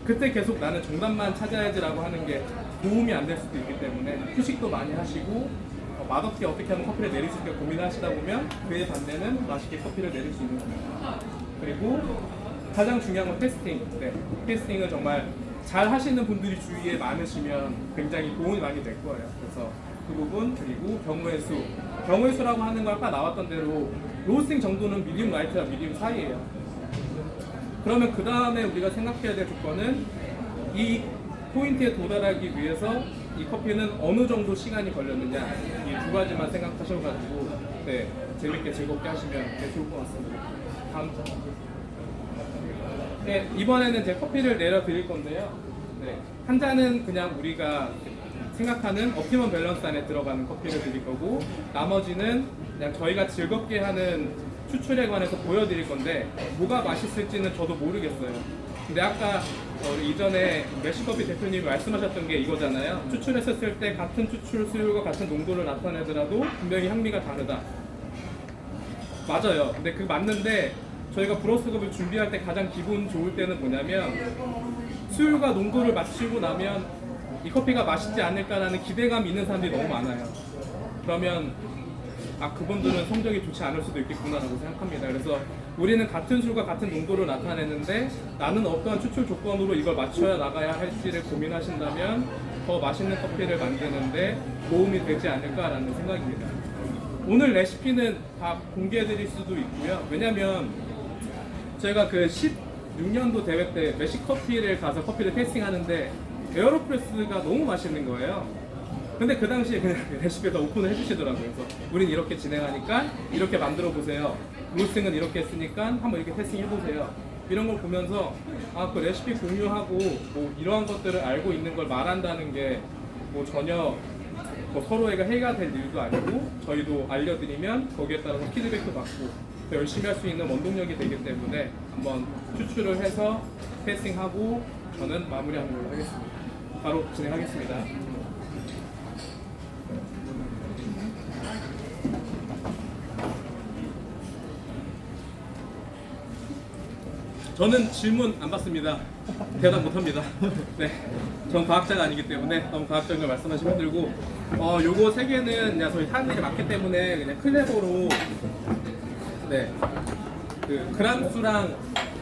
그때 계속 나는 정답만 찾아야지라고 하는 게 도움이 안 될 수도 있기 때문에 휴식도 많이 하시고 맛없게 어떻게 하면 커피를 내릴 수 있게 고민하시다 보면 그의 반대는 맛있게 커피를 내릴 수 있는 겁니다. 그리고 가장 중요한 건 테스팅. 테스팅을 정말 잘 하시는 분들이 주위에 많으시면 굉장히 도움이 많이 될 거예요. 그래서 그 부분, 그리고 경우의 수. 경우의 수라고 하는 건 아까 나왔던 대로 로스팅 정도는 미디움 라이트와 미디움 사이예요. 그러면 그 다음에 우리가 생각해야 될 조건은 이 포인트에 도달하기 위해서 이 커피는 어느 정도 시간이 걸렸느냐, 이 두 가지만 생각하셔가지고 네, 재밌게 즐겁게 하시면 좋을 것 같습니다. 다음 점. 네, 이번에는 제 커피를 내려드릴 건데요. 네, 한 잔은 그냥 우리가 생각하는 옵티멈 밸런스 안에 들어가는 커피를 드릴 거고, 나머지는 그냥 저희가 즐겁게 하는 추출에 관해서 보여드릴 건데 뭐가 맛있을지는 저도 모르겠어요. 근데 아까 이전에 메시커피 대표님이 말씀하셨던 게 이거잖아요. 추출했었을 때 같은 추출 수율과 같은 농도를 나타내더라도 분명히 향미가 다르다. 맞아요. 근데 그 맞는데 저희가 브로스컵을 준비할 때 가장 기분 좋을 때는 뭐냐면 수율과 농도를 맞추고 나면 이 커피가 맛있지 않을까라는 기대감이 있는 사람들이 너무 많아요. 그러면 그분들은 성적이 좋지 않을 수도 있겠구나라고 생각합니다. 그래서 우리는 같은 수가 같은 농도를 나타내는데 나는 어떠한 추출 조건으로 이걸 맞춰야 나가야 할지를 고민하신다면 더 맛있는 커피를 만드는데 도움이 되지 않을까라는 생각입니다. 오늘 레시피는 다 공개해 드릴 수도 있고요. 왜냐면 제가 그 16년도 대회 때 메시커피를 가서 커피를 테이스팅하는데 에어로프레스가 너무 맛있는 거예요. 근데 그 당시에 그냥 레시피에다 오픈을 해주시더라고요. 그래서 우린 이렇게 진행하니까 이렇게 만들어 보세요. 로스팅은 이렇게 했으니까 한번 이렇게 테스팅 해보세요. 이런 걸 보면서 그 레시피 공유하고 뭐 이러한 것들을 알고 있는 걸 말한다는 게 뭐 전혀 뭐 서로에게 해가 될 일도 아니고 저희도 알려드리면 거기에 따라서 피드백도 받고 더 열심히 할 수 있는 원동력이 되기 때문에 한번 추출을 해서 테스팅하고 저는 마무리하는 걸로 하겠습니다. 바로 진행하겠습니다. 저는 질문 안 받습니다. 대답 못 합니다. 네. 전 과학자가 아니기 때문에 너무 과학적인 걸 말씀하시면 힘들고, 요거 세 개는 그냥 저희 사람들이 많기 때문에 그냥 클레버로, 네. 그 그람 수랑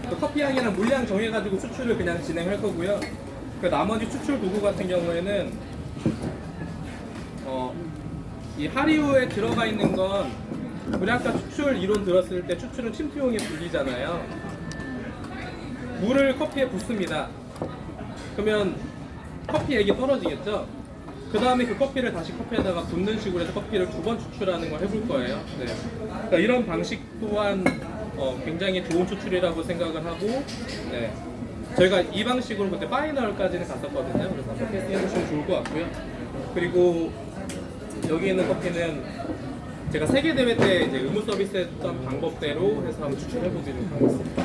그 커피 향이랑 물량 정해가지고 추출을 그냥 진행할 거고요. 그 나머지 추출 도구 같은 경우에는, 이 하리우에 들어가 있는 건 우리 아까 추출 이론 들었을 때 추출은 침투용에 불리잖아요. 물을 커피에 붓습니다. 그러면 커피 액이 떨어지겠죠? 그 다음에 그 커피를 다시 커피에다가 붓는 식으로 해서 커피를 2번 추출하는 걸 해볼 거예요. 네. 그러니까 이런 방식 또한 굉장히 좋은 추출이라고 생각을 하고, 네. 저희가 이 방식으로 그때 파이널까지는 갔었거든요. 그래서 한번 테스팅 해보시면 좋을 것 같고요. 그리고 여기 있는 커피는 제가 세계대회 때 이제 의무 서비스 했던 방법대로 해서 한번 추출해보기로 하겠습니다.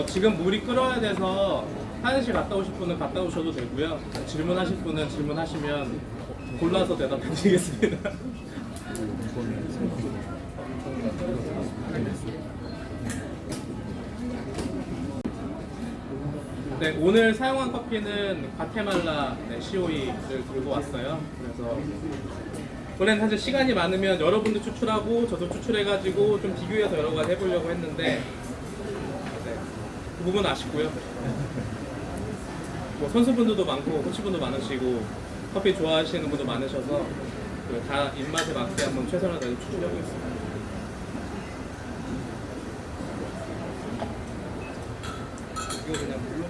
지금 물이 끓어야 돼서 화장실 갔다 오실 분은 갔다 오셔도 되고요. 질문하실 분은 질문하시면 골라서 대답해 드리겠습니다. 네, 오늘 사용한 커피는 과테말라 COE를 들고 왔어요. 그래서 원래는 사실 시간이 많으면 여러분도 추출하고 저도 추출해가지고 좀 비교해서 여러 가지 해보려고 했는데 그 부분 아쉽고요. 뭐 선수분들도 많고 코치분도 많으시고 커피 좋아하시는 분도 많으셔서 다 입맛에 맞게 한번 최선을 다해서 추출해보겠습니다. 이거 그냥 물로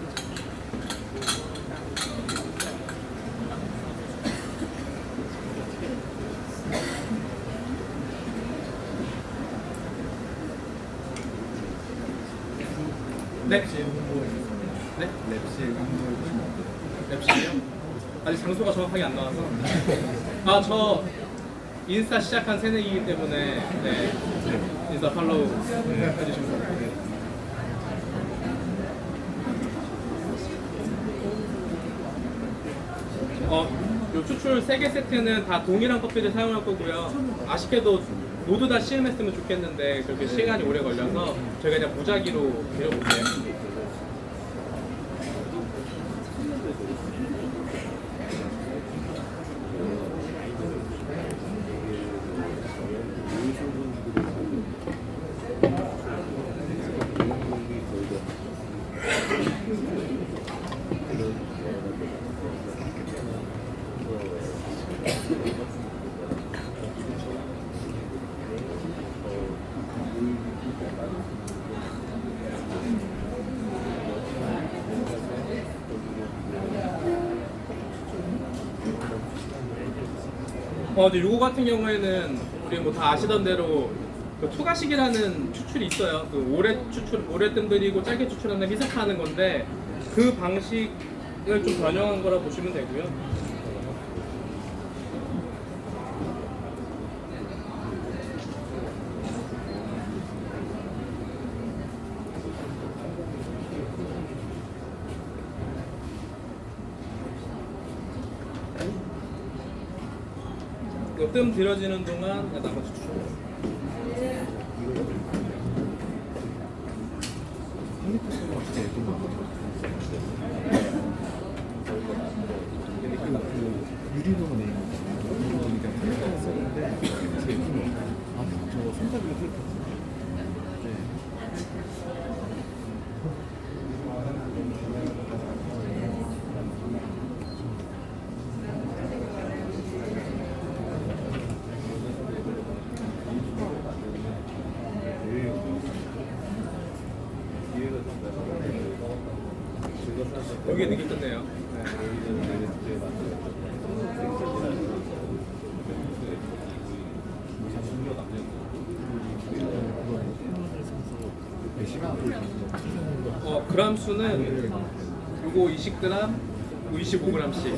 네. 네? 랩실이요? 아직 장소가 정확하게 안 나와서. 저 인스타 시작한 새내기이기 때문에 네. 인스타 팔로우 해주시면 됩니다. 요 추출 3개 세트는 다 동일한 커피를 사용할 거고요. 아쉽게도 모두 다 시음했으면 좋겠는데 그렇게 시간이 오래 걸려서 저희가 그냥 무작위로 드려볼게요. 이제 요거 같은 경우에는 우리 뭐 다 아시던 대로 그 투가식이라는 추출이 있어요. 그 오래 뜸들이고 짧게 추출하는 다음에 희석하는 건데 그 방식을 좀 변형한 거라 보시면 되고요. 이거 뜸 들여지는 동안 나머지 추출. 진짜 예쁜 거 유리로만 내는 거 그러니까 컴퓨터에 썼는데 진짜 예쁜 거 저 손잡이가 그렇게 네. 여기 느낌 좋네요. 그람 수는 요거 20g, 25g씩.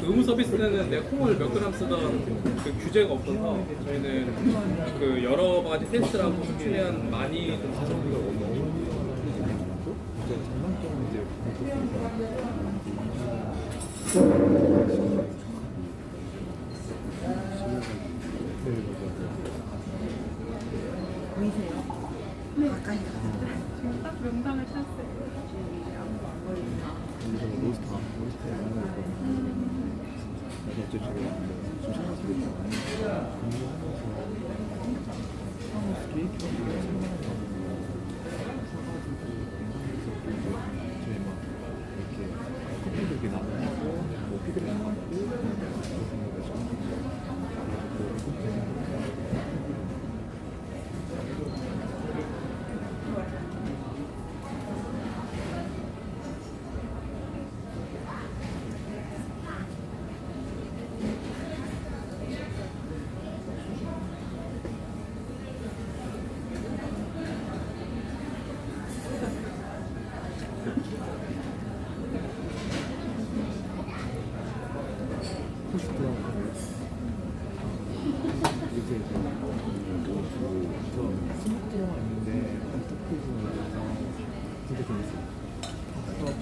의무 서비스는 내가 콩을 몇 그램 쓰던 그 규제가 없어서 저희는 그 여러 가지 테스트를 하고 최대한 많이 좀 사서 보이세요? 가까이 가서. 지금 딱 명당을 탔어요. 로스터 하는 거 어째 저게 좀 찾아서 저희 막 이렇게 커피도 이렇게 나눠하고 뭐 피드백 나가고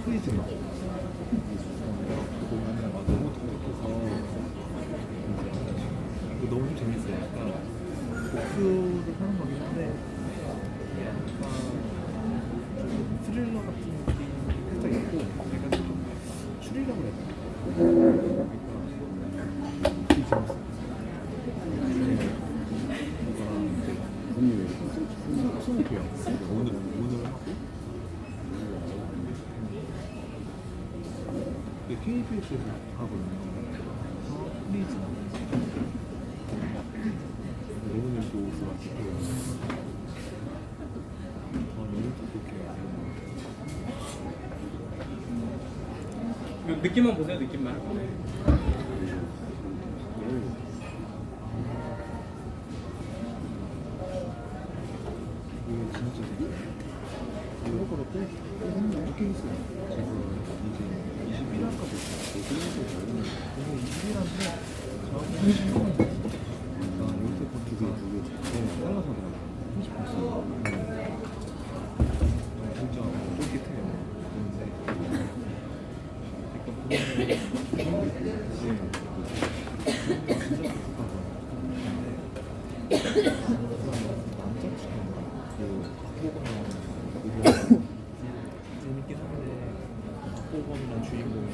프리즈마 보면은 너무 독특해서 이거 너무 좀 재밌어요. 약간 복수를 하는 거긴 한데 약간 좀 스릴러 같은 느낌이 살짝 있고 약간 좀 추리라고 해야 되나? 그러니까 되게 재밌어요. 뭔가 스무고요. 오늘 하고 이게 KBS에서 하거든요. 프리즈 레몬을 또 써가지고 너무 똑똑해요. 느낌만 보세요, 느낌만. 이게 진짜 이거보다 또 이렇게 있어요. 지금 이제 21화까지 있어요. 그래서 21화인데 저한테 30분 여기서 두개 잘라서 하더라고요. 30분씩. 진짜 쫄깃해요. 근데 재밌긴 한데 박보검이란 주인공이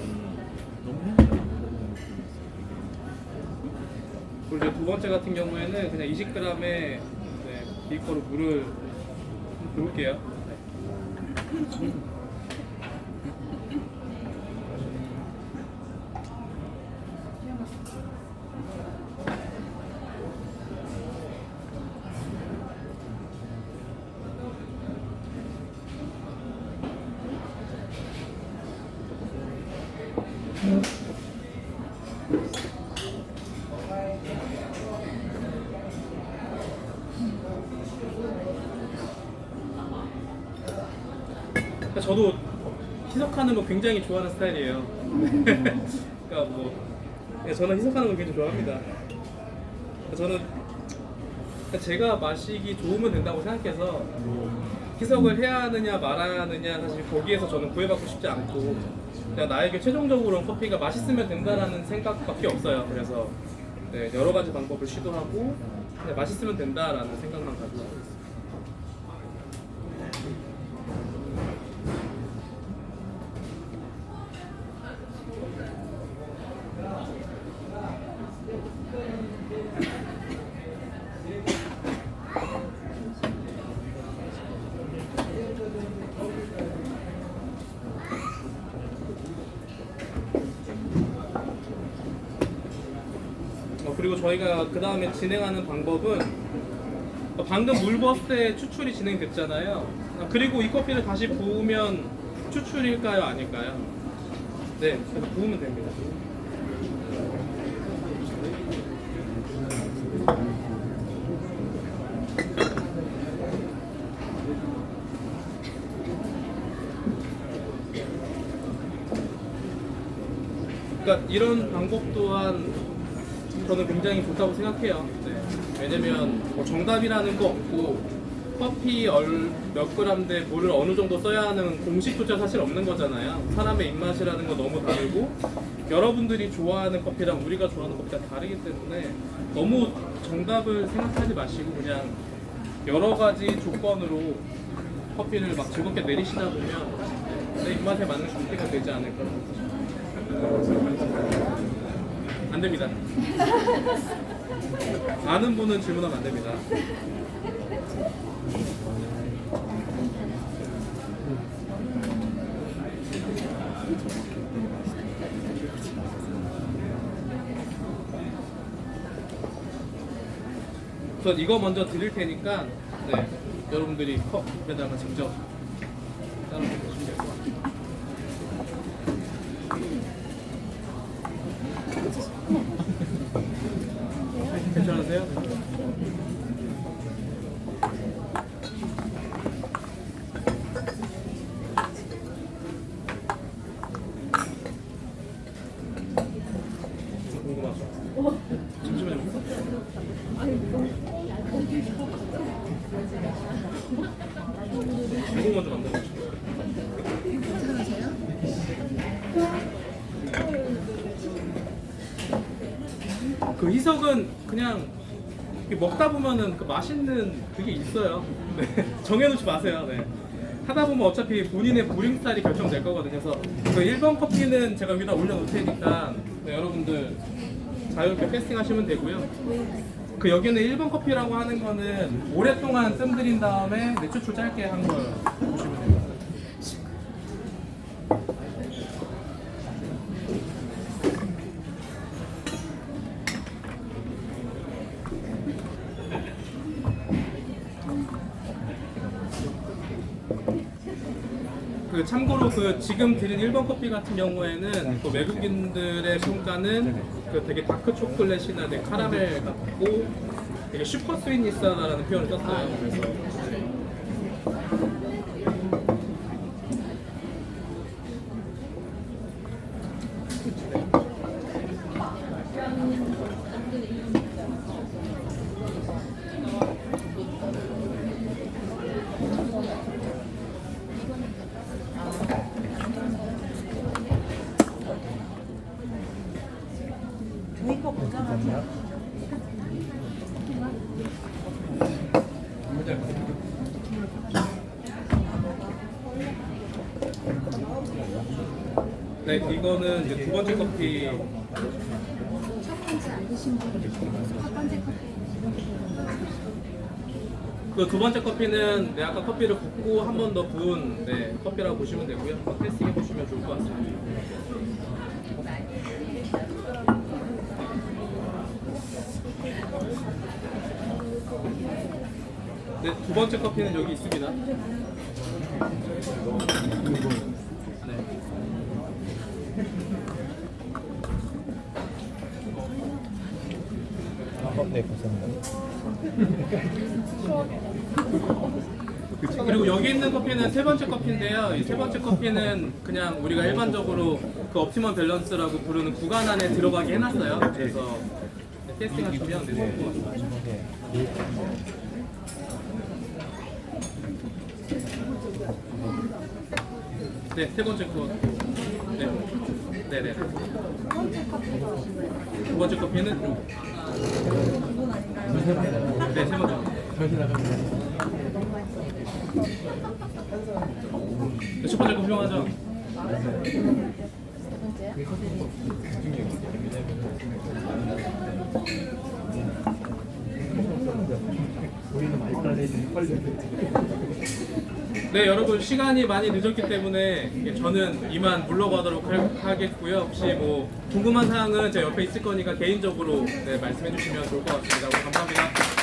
너무 현실을 안 보는 느낌이 있어요. 그리고 이제 두 번째 같은 경우에는 그냥 20g에 비거로 물을 부을게요. 저도 희석하는 거 굉장히 좋아하는 스타일이에요. 그러니까 뭐 저는 희석하는 거 굉장히 좋아합니다. 저는 제가 마시기 좋으면 된다고 생각해서 희석을 해야 하느냐 말아야 하느냐 사실 거기에서 저는 구애받고 싶지 않고 그냥 나에게 최종적으로는 커피가 맛있으면 된다라는 생각밖에 없어요. 그래서 네, 여러 가지 방법을 시도하고 그냥 맛있으면 된다라는 생각만 가지고 있습니다. 그리고 저희가 그 다음에 진행하는 방법은 방금 물 부었을 때 추출이 진행됐잖아요. 그리고 이 커피를 다시 부으면 추출일까요? 아닐까요? 네, 그래서 부으면 됩니다. 그러니까 이런 방법 또한 저는 굉장히 좋다고 생각해요. 네. 왜냐면 뭐 정답이라는 거 없고 커피 몇 그램 대 물을 어느 정도 써야 하는 공식조차 사실 없는 거잖아요. 사람의 입맛이라는 거 너무 다르고 여러분들이 좋아하는 커피랑 우리가 좋아하는 커피가 다르기 때문에 너무 정답을 생각하지 마시고 그냥 여러 가지 조건으로 커피를 막 즐겁게 내리시다 보면 내 입맛에 맞는 커피가 되지 않을까. 안 됩니다. 아는 분은 질문하면 안 됩니다. 우선 이거 먼저 드릴 테니까 네, 여러분들이 컵에다가 직접 따라 보시면 될 것 같아요. 괜찮으세요? 궁금하죠? 잠시만요. 이거 먼저 만들어보시죠. 그 희석은 그냥 먹다 보면은 그 맛있는 그게 있어요. 네. 정해놓지 마세요. 네. 하다 보면 어차피 본인의 브링 스타일이 결정될 거거든요. 그래서 그 1번 커피는 제가 위에다 올려놓을 테니까 네, 여러분들 자유롭게 테스팅 하시면 되고요. 그 여기는 1번 커피라고 하는 거는 오랫동안 뜸 들인 다음에 추출 짧게 한 걸 보시면 됩니다. 그 참고로 그 지금 드린 1번 커피 같은 경우에는 또 외국인들의 평가는 그 되게 다크 초콜릿이나 되게 카라멜 같고 되게 슈퍼 스윗니스하다라는 표현을 썼어요. 그래서 종이컵 보장하죠. 네, 이거는 이제 두 번째 커피. 그 두 번째 커피는 네, 아까 커피를 붓고 한 번 더 부은 네, 커피라고 보시면 되고요. 한번 테스팅해 보시면 좋을 것 같습니다. 네, 두 번째 커피는 여기 있습니다. 네. 네, 감사합니다. 그리고 여기 있는 커피는 세 번째 커피인데요. 이 세 번째 커피는 그냥 우리가 일반적으로 그 옵티멀 밸런스라고 부르는 구간 안에 들어가게 해놨어요. 그래서 테스팅 하시면 되실 것 같아요. 네, 세 번째 거. 네. 네네. 두 번째 커피는 요. 기본 아닌가요? 네, 세 번째. 네, 첫 번째 거 훌륭하죠? 우리는 말달에 빨리. 네, 여러분 시간이 많이 늦었기 때문에 저는 이만 물러가도록 하겠고요. 혹시 뭐 궁금한 사항은 제 옆에 있을 거니까 개인적으로 네, 말씀해 주시면 좋을 것 같습니다. 감사합니다.